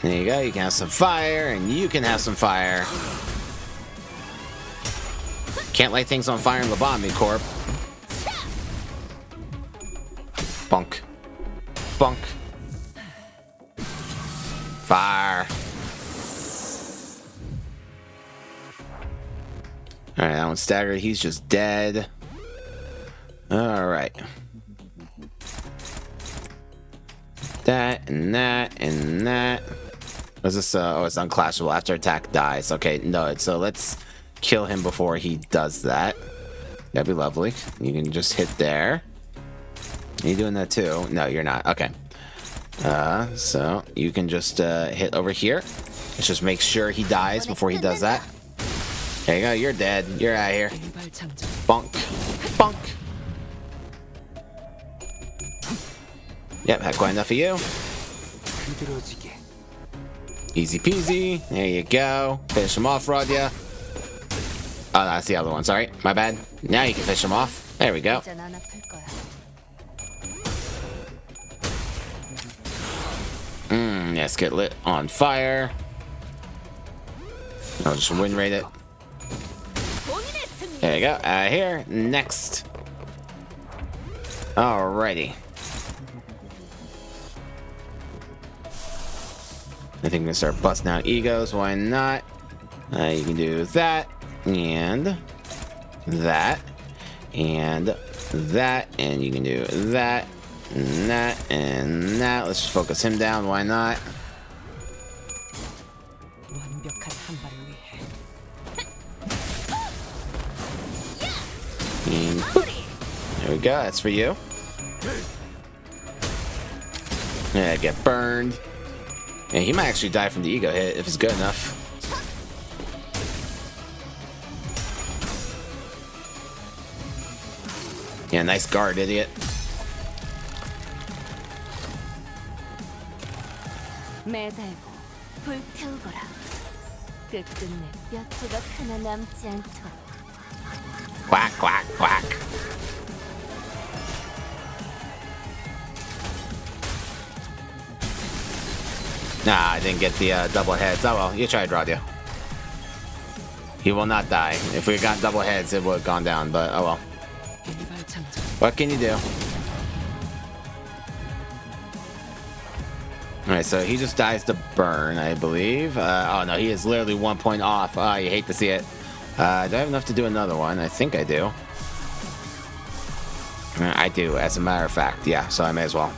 A: There you go, you can have some fire, and you can have some fire. Can't light things on fire in Lobotomy Corp. Bunk. Bunk. Fire. Alright, that one's staggered, he's just dead. Alright. That and that and that. What's this? Oh, it's unclashable after attack dies. Okay, no, so let's kill him before he does that. That'd be lovely. You can just hit there. Are you doing that too? No, you're not. Okay. So you can just hit over here. Let's just make sure he dies before he does that. There you go. You're dead. You're out of here. Bunk. Bunk. Yep, had quite enough of you. Easy peasy. There you go. Finish him off, Rodya. Oh, that's the other one. Sorry, my bad. Now you can finish him off. There we go. Yes, get lit on fire. I'll just win rate it. There you go. Out of here. Next. Alrighty. I think I'm gonna start busting out egos. Why not? You can do that and that and that, and you can do that and that and that. Let's just focus him down. Why not? And there we go. That's for you. Yeah, get burned. Yeah, he might actually die from the ego hit if it's good enough. Yeah, nice guard, idiot.
F: 매달고 불태우거라. 끝끝내 몇 조각 하나 남지 않도록.
A: Quack, quack, quack. Nah, I didn't get the double heads. Oh well, you tried, Radia. He will not die. If we had gotten double heads, it would have gone down, but oh well. What can you do? Alright, so he just dies to burn, I believe. Oh no, he is literally 1 point off. Oh, you hate to see it. Do I have enough to do another one? I think I do. I do, as a matter of fact. Yeah, so I may as well.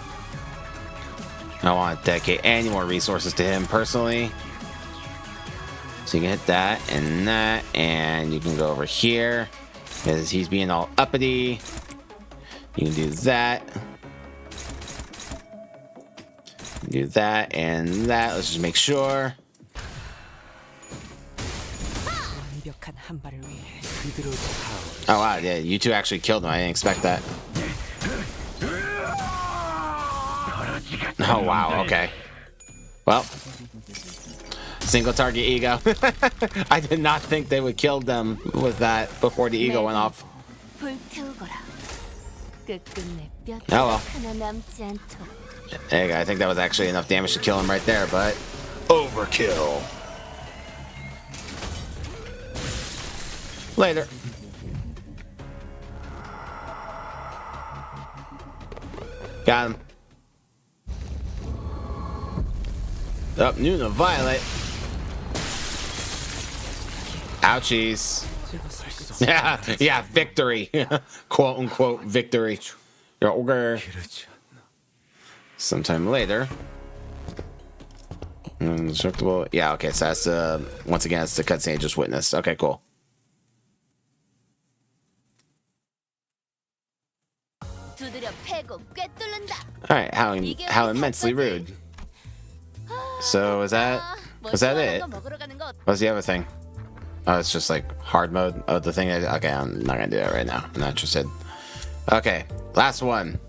A: I don't want to dedicate any more resources to him personally. So you can hit that, and you can go over here. Because he's being all uppity. You can do that. Do that and that. Let's just make sure. Oh wow, yeah, you two actually killed him. I didn't expect that. Oh wow, okay. Well, single target ego. I did not think they would kill them with that before the ego went off. Oh well. Hey, I think that was actually enough damage to kill him right there, but overkill. Later. Got him. Up, Nuna Violet. Ouchies. Yeah, victory. Quote unquote victory. You're okay. Sometime later. Indestructible. Yeah, okay, so that's once again it's the cutscene I just witnessed. Okay, cool. Alright, how immensely rude. So was that it? What's the other thing? Oh, it's just like hard mode. Oh, the thing okay, I'm not gonna do that right now. I'm not interested. Okay, last one.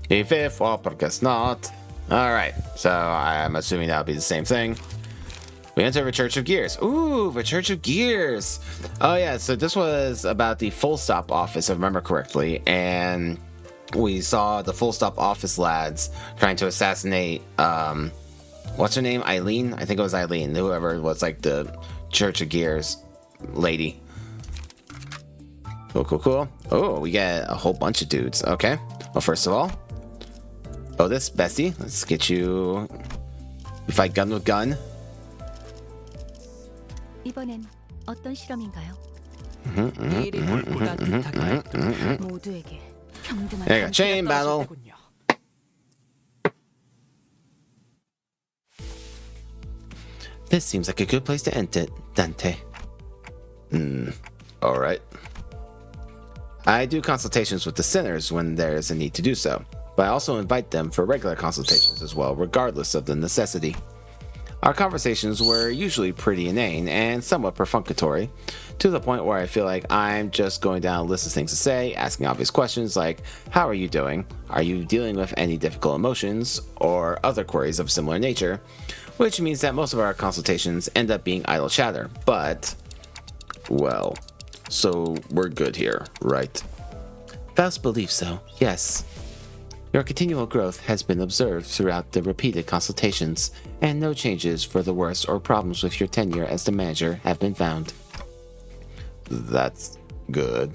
A: If or because not. Alright, so I'm assuming that'll be the same thing. We enter the Church of Gears. Ooh, the Church of Gears. Oh yeah, so this was about the Full Stop office, if I remember correctly, and we saw the Full Stop office lads trying to assassinate what's her name? Eileen? I think it was Eileen, whoever was like the Church of Gears lady. Cool. Oh, we get a whole bunch of dudes. Okay. Well, first of all, Otis, bestie, let's get you. We fight gun with gun.
B: 이번엔 어떤 실험인가요? 모두에게 평등한
A: There you go. Chain battle. This seems like a good place to end it, Dante. Alright. I do consultations with the sinners when there is a need to do so, but I also invite them for regular consultations as well, regardless of the necessity. Our conversations were usually pretty inane and somewhat perfunctory, to the point where I feel like I'm just going down a list of things to say, asking obvious questions like, how are you doing? Are you dealing with any difficult emotions? Or other queries of similar nature, which means that most of our consultations end up being idle chatter, but, well, so we're good here, right? Faust believes so, yes. Your continual growth has been observed throughout the repeated consultations, and no changes for the worse or problems with your tenure as the manager have been found. That's good.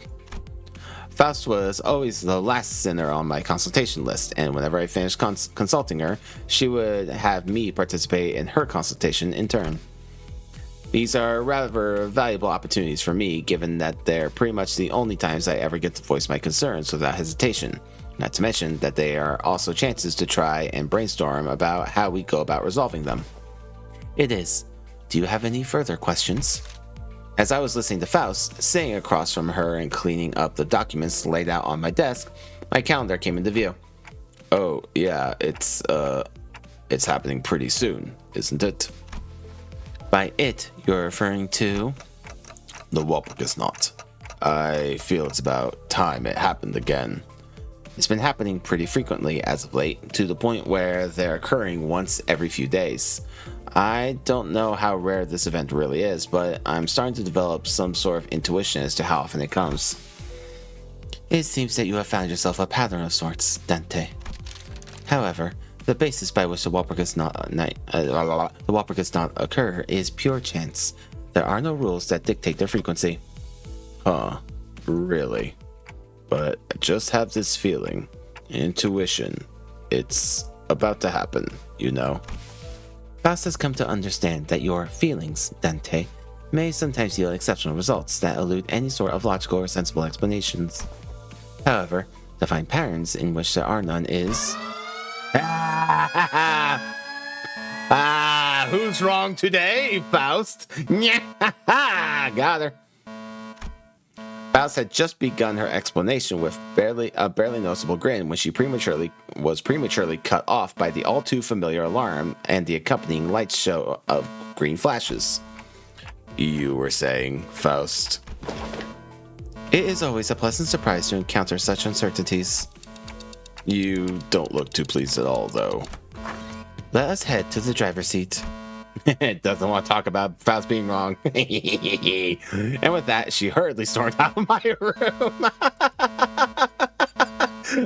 A: Faust was always the last sinner on my consultation list, and whenever I finished consulting her, she would have me participate in her consultation in turn. These are rather valuable opportunities for me, given that they're pretty much the only times I ever get to voice my concerns without hesitation. Not to mention that they are also chances to try and brainstorm about how we go about resolving them. It is. Do you have any further questions? As I was listening to Faust, sitting across from her and cleaning up the documents laid out on my desk, my calendar came into view. Oh, yeah, it's happening pretty soon, isn't it? By it, you're referring to? The Walpurgis Knot. I feel it's about time it happened again. It's been happening pretty frequently as of late, to the point where they're occurring once every few days. I don't know how rare this event really is, but I'm starting to develop some sort of intuition as to how often it comes. It seems that you have found yourself a pattern of sorts, Dante. However, The basis by which the Walpurgis not occur is pure chance. There are no rules that dictate their frequency. Huh, really? But I just have this feeling, intuition, it's about to happen, you know? Faust has come to understand that your feelings, Dante, may sometimes yield exceptional results that elude any sort of logical or sensible explanations. However, to find patterns in which there are none is... who's wrong today, Faust? Got her. Faust had just begun her explanation with a barely noticeable grin when she was prematurely cut off by the all too familiar alarm and the accompanying light show of green flashes. You were saying, Faust? It is always a pleasant surprise to encounter such uncertainties. You don't look too pleased at all, though. Let us head to the driver's seat. It doesn't want to talk about Faust being wrong. And with that, she hurriedly stormed out of my room.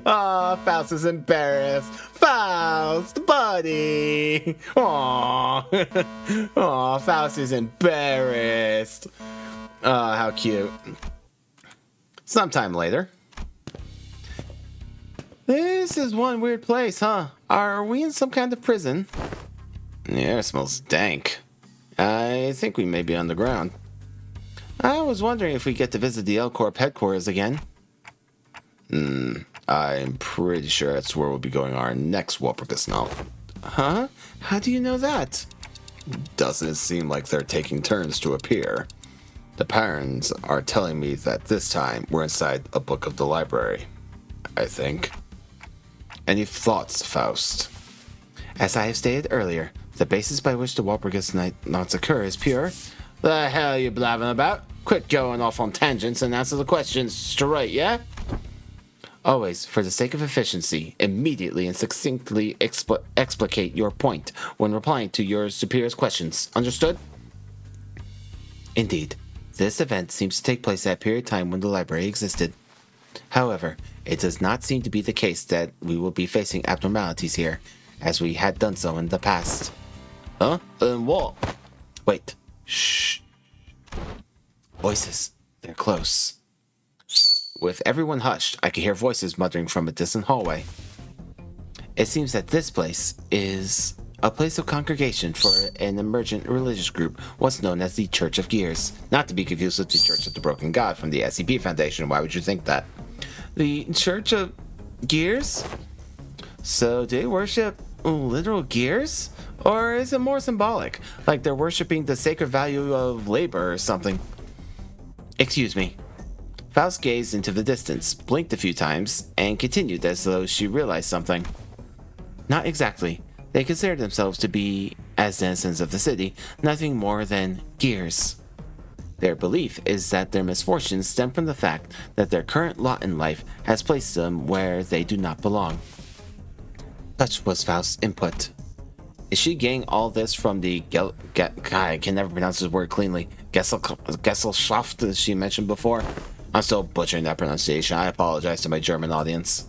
A: Oh, Faust is embarrassed. Faust, buddy. Aww. Aw, Faust is embarrassed. Oh, how cute. Sometime later. This is one weird place, huh? Are we in some kind of prison? The air smells dank. I think we may be underground. I was wondering if we get to visit the L Corp headquarters again. I'm pretty sure that's where we'll be going our next Walpurgis now. Huh? How do you know that? Doesn't it seem like they're taking turns to appear? The parents are telling me that this time we're inside a book of the library. I think. Any thoughts, Faust? As I have stated earlier, the basis by which the Walpurgis nights occur is pure. The hell are you blabbing about? Quit going off on tangents and answer the questions straight, yeah? Always, for the sake of efficiency, immediately and succinctly explicate your point when replying to your superior's questions. Understood? Indeed, this event seems to take place at a period of time when the library existed. However, it does not seem to be the case that we will be facing abnormalities here, as we had done so in the past. Huh? What? Wait. Shh. Voices. They're close. With everyone hushed, I could hear voices muttering from a distant hallway. It seems that this place is a place of congregation for an emergent religious group, what's known as the Church of Gears. Not to be confused with the Church of the Broken God from the SCP Foundation. Why would you think that? The Church of Gears? So do they worship literal gears? Or is it more symbolic? Like they're worshipping the sacred value of labor or something? Excuse me. Faust gazed into the distance, blinked a few times, and continued as though she realized something. Not exactly. They consider themselves to be, as denizens of the city, nothing more than gears. Their belief is that their misfortunes stem from the fact that their current lot in life has placed them where they do not belong. Such was Faust's input. Is she getting all this from the I can never pronounce this word cleanly. Gesellschaft, as she mentioned before? I'm still butchering that pronunciation. I apologize to my German audience.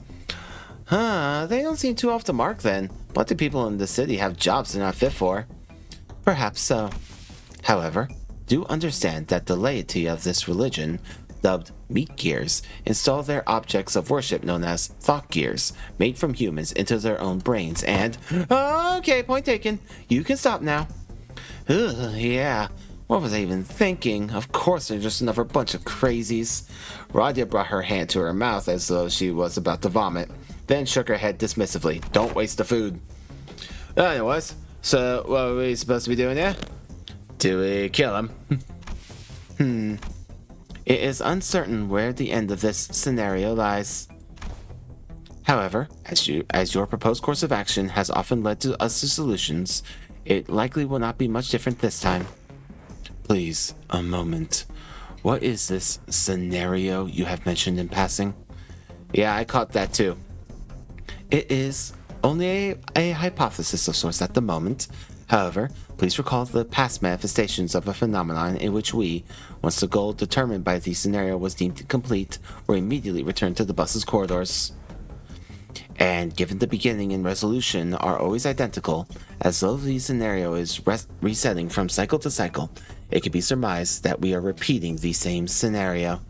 A: They don't seem too off the mark then. Plenty of people in the city have jobs they're not fit for. Perhaps so. However, do understand that the laity of this religion, dubbed meat gears, install their objects of worship known as thought gears, made from humans, into their own brains and... Okay, point taken. You can stop now. Ugh, yeah. What was I even thinking? Of course they're just another bunch of crazies. Radia brought her hand to her mouth as though she was about to vomit, then shook her head dismissively. Don't waste the food. Anyways, so what are we supposed to be doing here? Do we kill him? It is uncertain where the end of this scenario lies. However, as your proposed course of action has often led to us to solutions, it likely will not be much different this time. Please, a moment. What is this scenario you have mentioned in passing? Yeah, I caught that too. It is only a hypothesis of sorts at the moment. However, please recall the past manifestations of a phenomenon in which we, once the goal determined by the scenario was deemed complete, were immediately returned to the bus's corridors. And given the beginning and resolution are always identical, as though the scenario is resetting from cycle to cycle, it can be surmised that we are repeating the same scenario.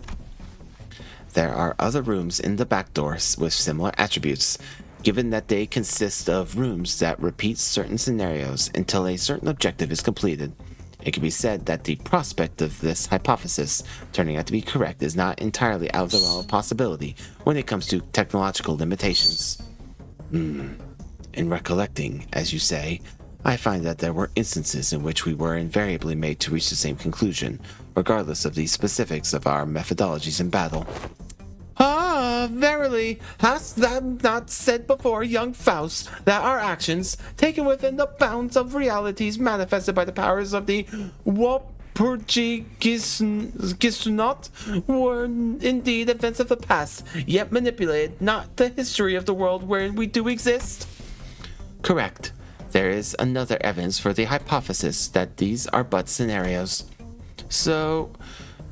A: There are other rooms in the back doors with similar attributes, given that they consist of rooms that repeat certain scenarios until a certain objective is completed. It can be said that the prospect of this hypothesis turning out to be correct is not entirely out of the realm of possibility when it comes to technological limitations. In recollecting, as you say, I find that there were instances in which we were invariably made to reach the same conclusion, regardless of the specifics of our methodologies in battle. Ah, verily, hast thou not said before, young Faust, that our actions, taken within the bounds of realities manifested by the powers of the Walpurgisnacht, were indeed events of the past, yet manipulated, not the history of the world wherein we do exist? Correct. There is another evidence for the hypothesis that these are but scenarios. So,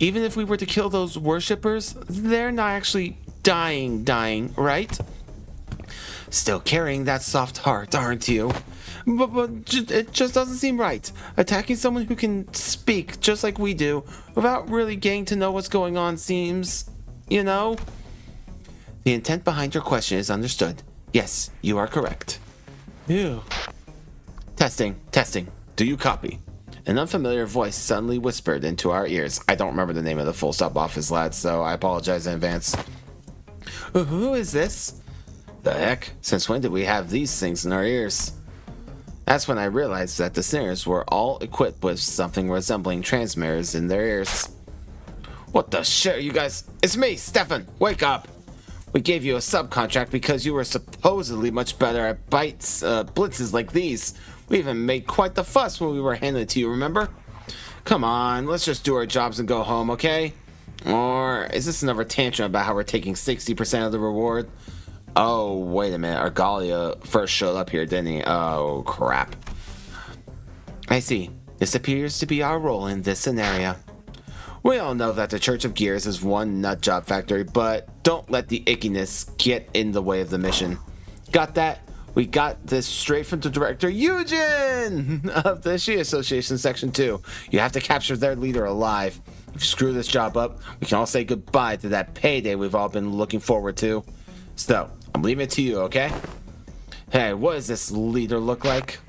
A: even if we were to kill those worshippers, they're not actually dying, right? Still carrying that soft heart, aren't you? But it just doesn't seem right. Attacking someone who can speak just like we do, without really getting to know what's going on seems, The intent behind your question is understood. Yes, you are correct. Ew. Testing. Do you copy? An unfamiliar voice suddenly whispered into our ears. I don't remember the name of the full stop office, lad, so I apologize in advance. Who is this? The heck? Since when did we have these things in our ears? That's when I realized that the singers were all equipped with something resembling transmitters in their ears. What the shit, you guys? It's me, Stefan! Wake up! We gave you a subcontract because you were supposedly much better at blitzes like these. We even made quite the fuss when we were handing it to you, remember? Come on, let's just do our jobs and go home, okay? Or is this another tantrum about how we're taking 60% of the reward? Oh, wait a minute. Argalia first showed up here, didn't he? Oh, crap. I see. This appears to be our role in this scenario. We all know that the Church of Gears is one nut job factory, but don't let the ickiness get in the way of the mission. Got that? We got this straight from the director, Eugen, of the Shi Association Section 2. You have to capture their leader alive. If you screw this job up, we can all say goodbye to that payday we've all been looking forward to. So, I'm leaving it to you, okay? Hey, what does this leader look like?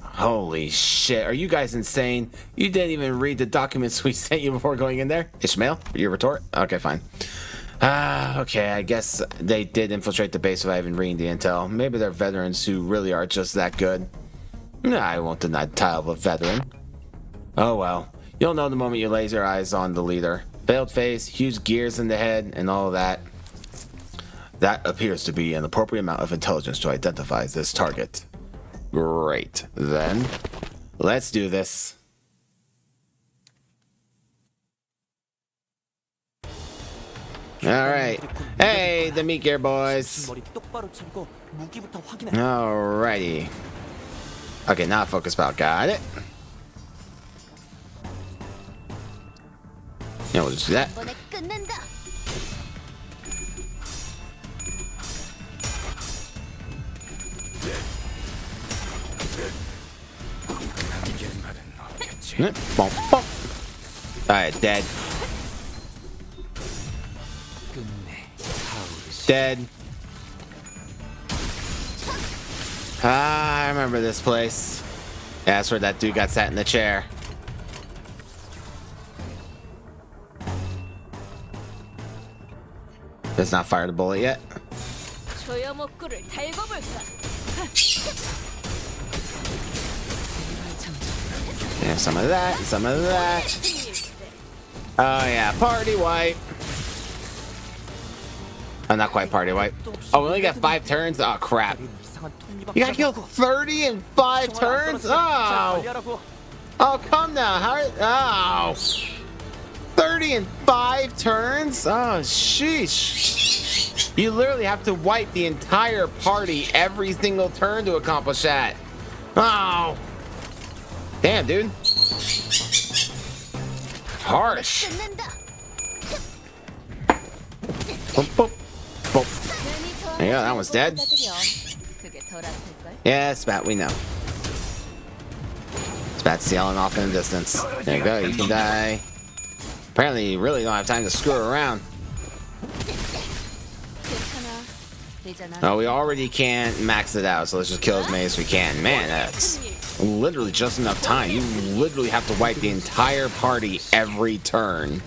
A: Holy shit, are you guys insane? You didn't even read the documents we sent you before going in there? Ishmael, your retort? Okay, fine. Okay, I guess they did infiltrate the base without even reading the intel. Maybe they're veterans who really are just that good. Nah, I won't deny the title of a veteran. Oh well, you'll know the moment you laser your eyes on the leader. Veiled face, huge gears in the head, and all of that. That appears to be an appropriate amount of intelligence to identify this target. Great, then, let's do this. Alright. Hey, the Meat Gear boys. Alrighty. Okay, now focus about. Got it. Yeah, we'll just do that. Alright, dead. Dead. Ah, I remember this place. Yeah, that's where that dude got sat in the chair. Does not fire the bullet yet. Yeah, some of that, some of that. Oh yeah, party wipe. Oh, not quite party wipe. Oh, we only got 5 turns? Oh, crap. You gotta kill 30 in 5 turns? Oh! Oh, come now. How? Oh! 30 in 5 turns? Oh, sheesh. You literally have to wipe the entire party every single turn to accomplish that. Oh! Damn, dude. Harsh. Boop, boop, boop. go, that one's dead.
F: 그게 덜 아플걸?
A: Yeah, Spat, we know. Spat's yelling off in the distance. There you go, you can die. Apparently, you really don't have time to screw around. Oh, we already can't max it out, so let's just kill as many as we can. Man, that's literally just enough time. You literally have to wipe the entire party every turn.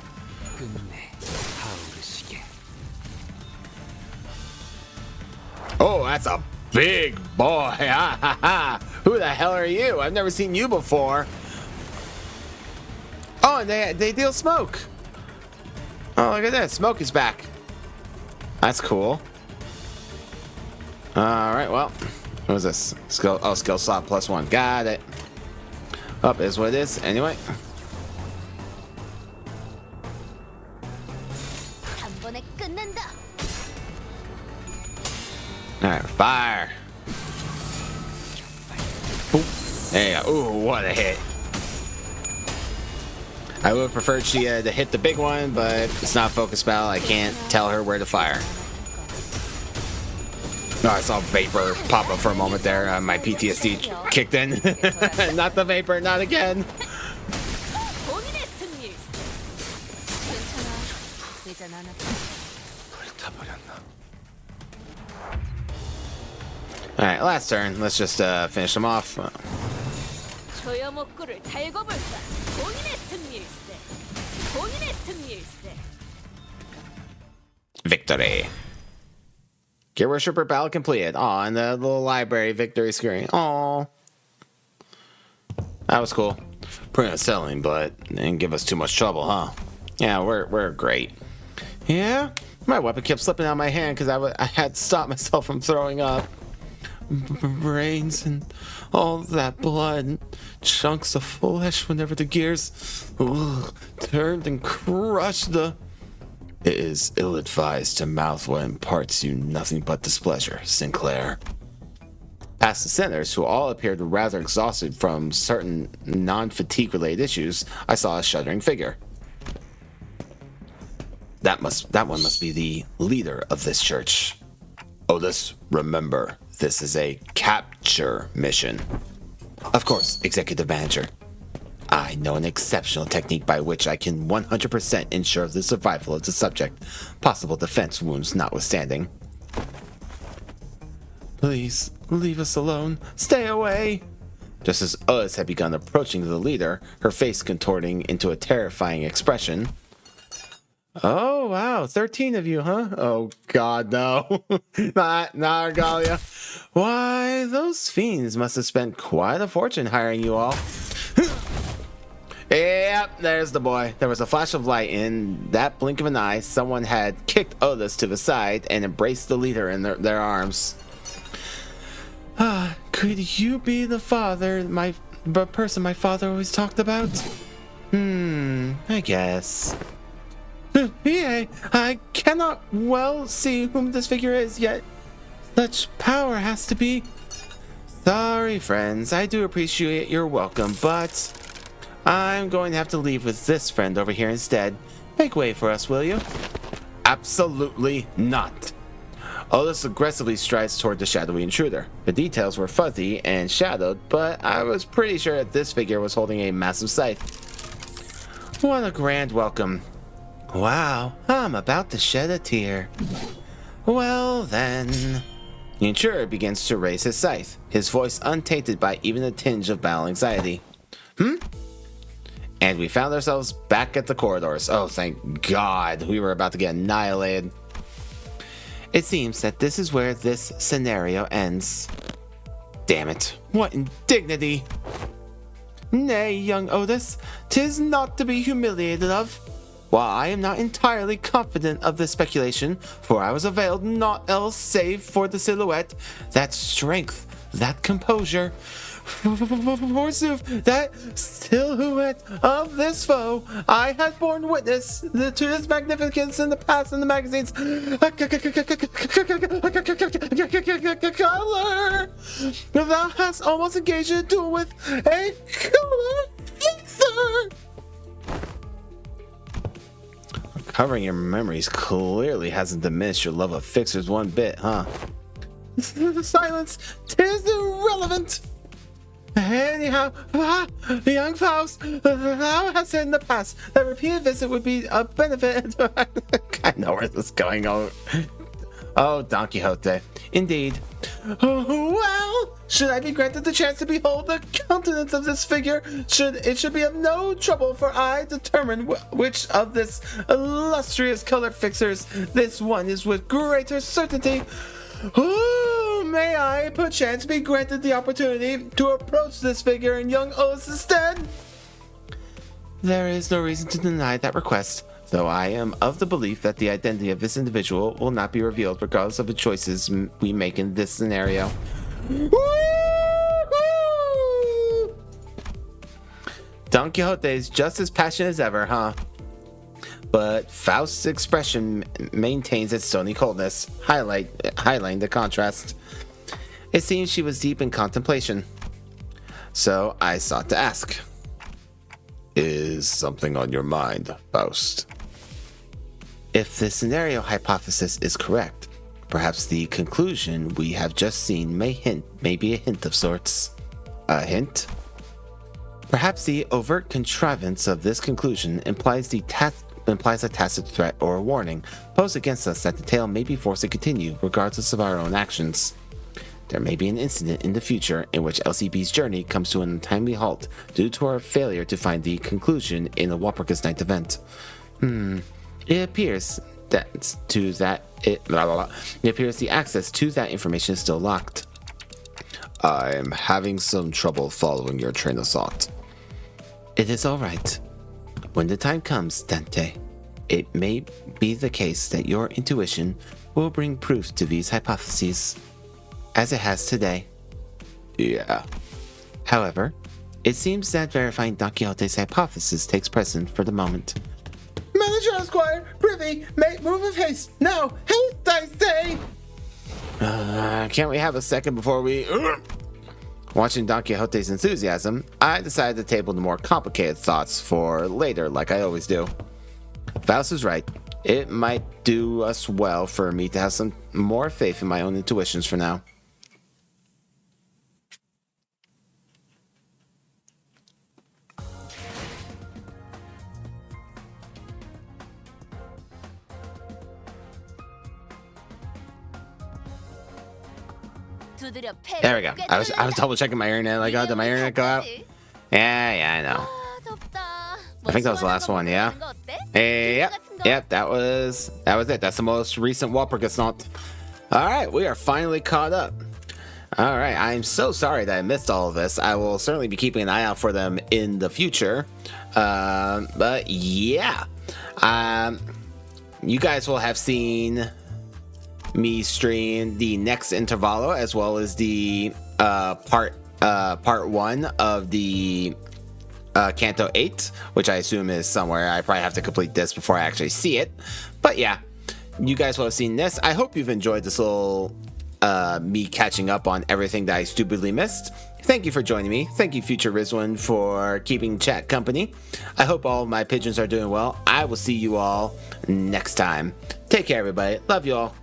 A: Oh, that's a big boy. Who the hell are you? I've never seen you before. Oh, and they deal smoke. Oh, look at that. Smoke is back. That's cool. Alright, well. What is this? Skill slot +1. Got it. Up is what it is. Anyway. Alright, fire. Boop. There you go. Ooh, what a hit. I would have preferred she to hit the big one, but it's not a focus spell. I can't tell her where to fire. Oh, I saw vapor pop up for a moment there. My PTSD kicked in. Not the vapor, not again. Alright, last turn. Let's just finish them off. Victory. Gear Worshipper battle completed. Aw, and the little library victory screen. Aw. That was cool. Pretty unsettling, but didn't give us too much trouble, huh? Yeah, we're great. Yeah? My weapon kept slipping out of my hand because I had to stop myself from throwing up. Brains and all that blood and chunks of flesh whenever the gears turned and crushed the... It is ill-advised to mouth what imparts you nothing but displeasure, Sinclair. Past the sinners, who all appeared rather exhausted from certain non-fatigue related issues, I saw a shuddering figure. That one must be the leader of this church. Otis, remember, this is a capture mission. Of course, Executive Manager. I know an exceptional technique by which I can 100% ensure the survival of the subject, possible defense wounds notwithstanding. Please, leave us alone. Stay away! Just as Otis had begun approaching the leader, her face contorting into a terrifying expression. Oh, wow, 13 of you, huh? Oh, God, no. Not Argalia. Why, those fiends must have spent quite a fortune hiring you all. Yep, there's the boy. There was a flash of light in that blink of an eye. Someone had kicked Otis to the side and embraced the leader in their arms. Could you be the person my father always talked about? I guess. Yeah, I cannot well see whom this figure is, yet such power has to be. Sorry, friends. I do appreciate your welcome, but I'm going to have to leave with this friend over here instead. Make way for us, will you? Absolutely not. Otis aggressively strides toward the shadowy intruder. The details were fuzzy and shadowed, but I was pretty sure that this figure was holding a massive scythe. What a grand welcome. Wow, I'm about to shed a tear. Well then... The intruder begins to raise his scythe, his voice untainted by even a tinge of battle anxiety. And we found ourselves back at the corridors. Oh, thank God, we were about to get annihilated. It seems that this is where this scenario ends. Damn it, what indignity! Nay, young Otis, 'tis not to be humiliated of. While I am not entirely confident of this speculation, for I was availed naught else save for the silhouette, that strength, that composure, forsooth, that silhouette of this foe, I had borne witness to his magnificence in the past in the magazines. Color! Thou hast almost engaged in a duel with a color fixer! Covering your memories clearly hasn't diminished your love of fixers one bit, huh? Silence! 'Tis irrelevant! Anyhow, young Faust, thou hast said in the past that repeated visit would be a benefit. I know where this is going. Oh, Don Quixote. Indeed. Well, should I be granted the chance to behold the countenance of this figure, it should be of no trouble for I determine which of this illustrious colored fixers this one is with greater certainty. Oh, may I perchance be granted the opportunity to approach this figure in young Olus's stead? There is no reason to deny that request, though I am of the belief that the identity of this individual will not be revealed regardless of the choices we make in this scenario. Don Quixote is just as passionate as ever, huh? But Faust's expression maintains its stony coldness, highlighting the contrast. It seems she was deep in contemplation. So I sought to ask. Is something on your mind, Faust? If the scenario hypothesis is correct, perhaps the conclusion we have just seen may be a hint of sorts. A hint? Perhaps the overt contrivance of this conclusion implies a tacit threat or a warning posed against us that the tale may be forced to continue regardless of our own actions. There may be an incident in the future in which LCB's journey comes to an untimely halt due to our failure to find the conclusion in the Walpurgis Night event. It appears the access to that information is still locked. I'm having some trouble following your train of thought. It is all right. When the time comes, Dante, it may be the case that your intuition will bring proof to these hypotheses, as it has today. Yeah. However, it seems that verifying Don Quixote's hypothesis takes precedent for the moment. Manager Esquire, prithee, move with haste. Now, haste, I say! Can't we have a second before we... Watching Don Quixote's enthusiasm, I decided to table the more complicated thoughts for later, like I always do. Faust is right. It might do us well for me to have some more faith in my own intuitions for now. There we go. I was double checking my internet. Like, did my internet go out? Yeah, I know. I think that was the last one. Yeah. Yep. That was it. That's the most recent Walpurgis Night. All right, we are finally caught up. All right, I'm so sorry that I missed all of this. I will certainly be keeping an eye out for them in the future. But yeah, you guys will have seen me stream the next intervallo as well as the part 1 of the Canto 8, which I assume is somewhere. I probably have to complete this before I actually see it. But yeah, you guys will have seen this. I hope you've enjoyed this little me catching up on everything that I stupidly missed. Thank you for joining me. Thank you, Future Rizwan, for keeping chat company. I hope all of my pigeons are doing well. I will see you all next time. Take care, everybody. Love you all.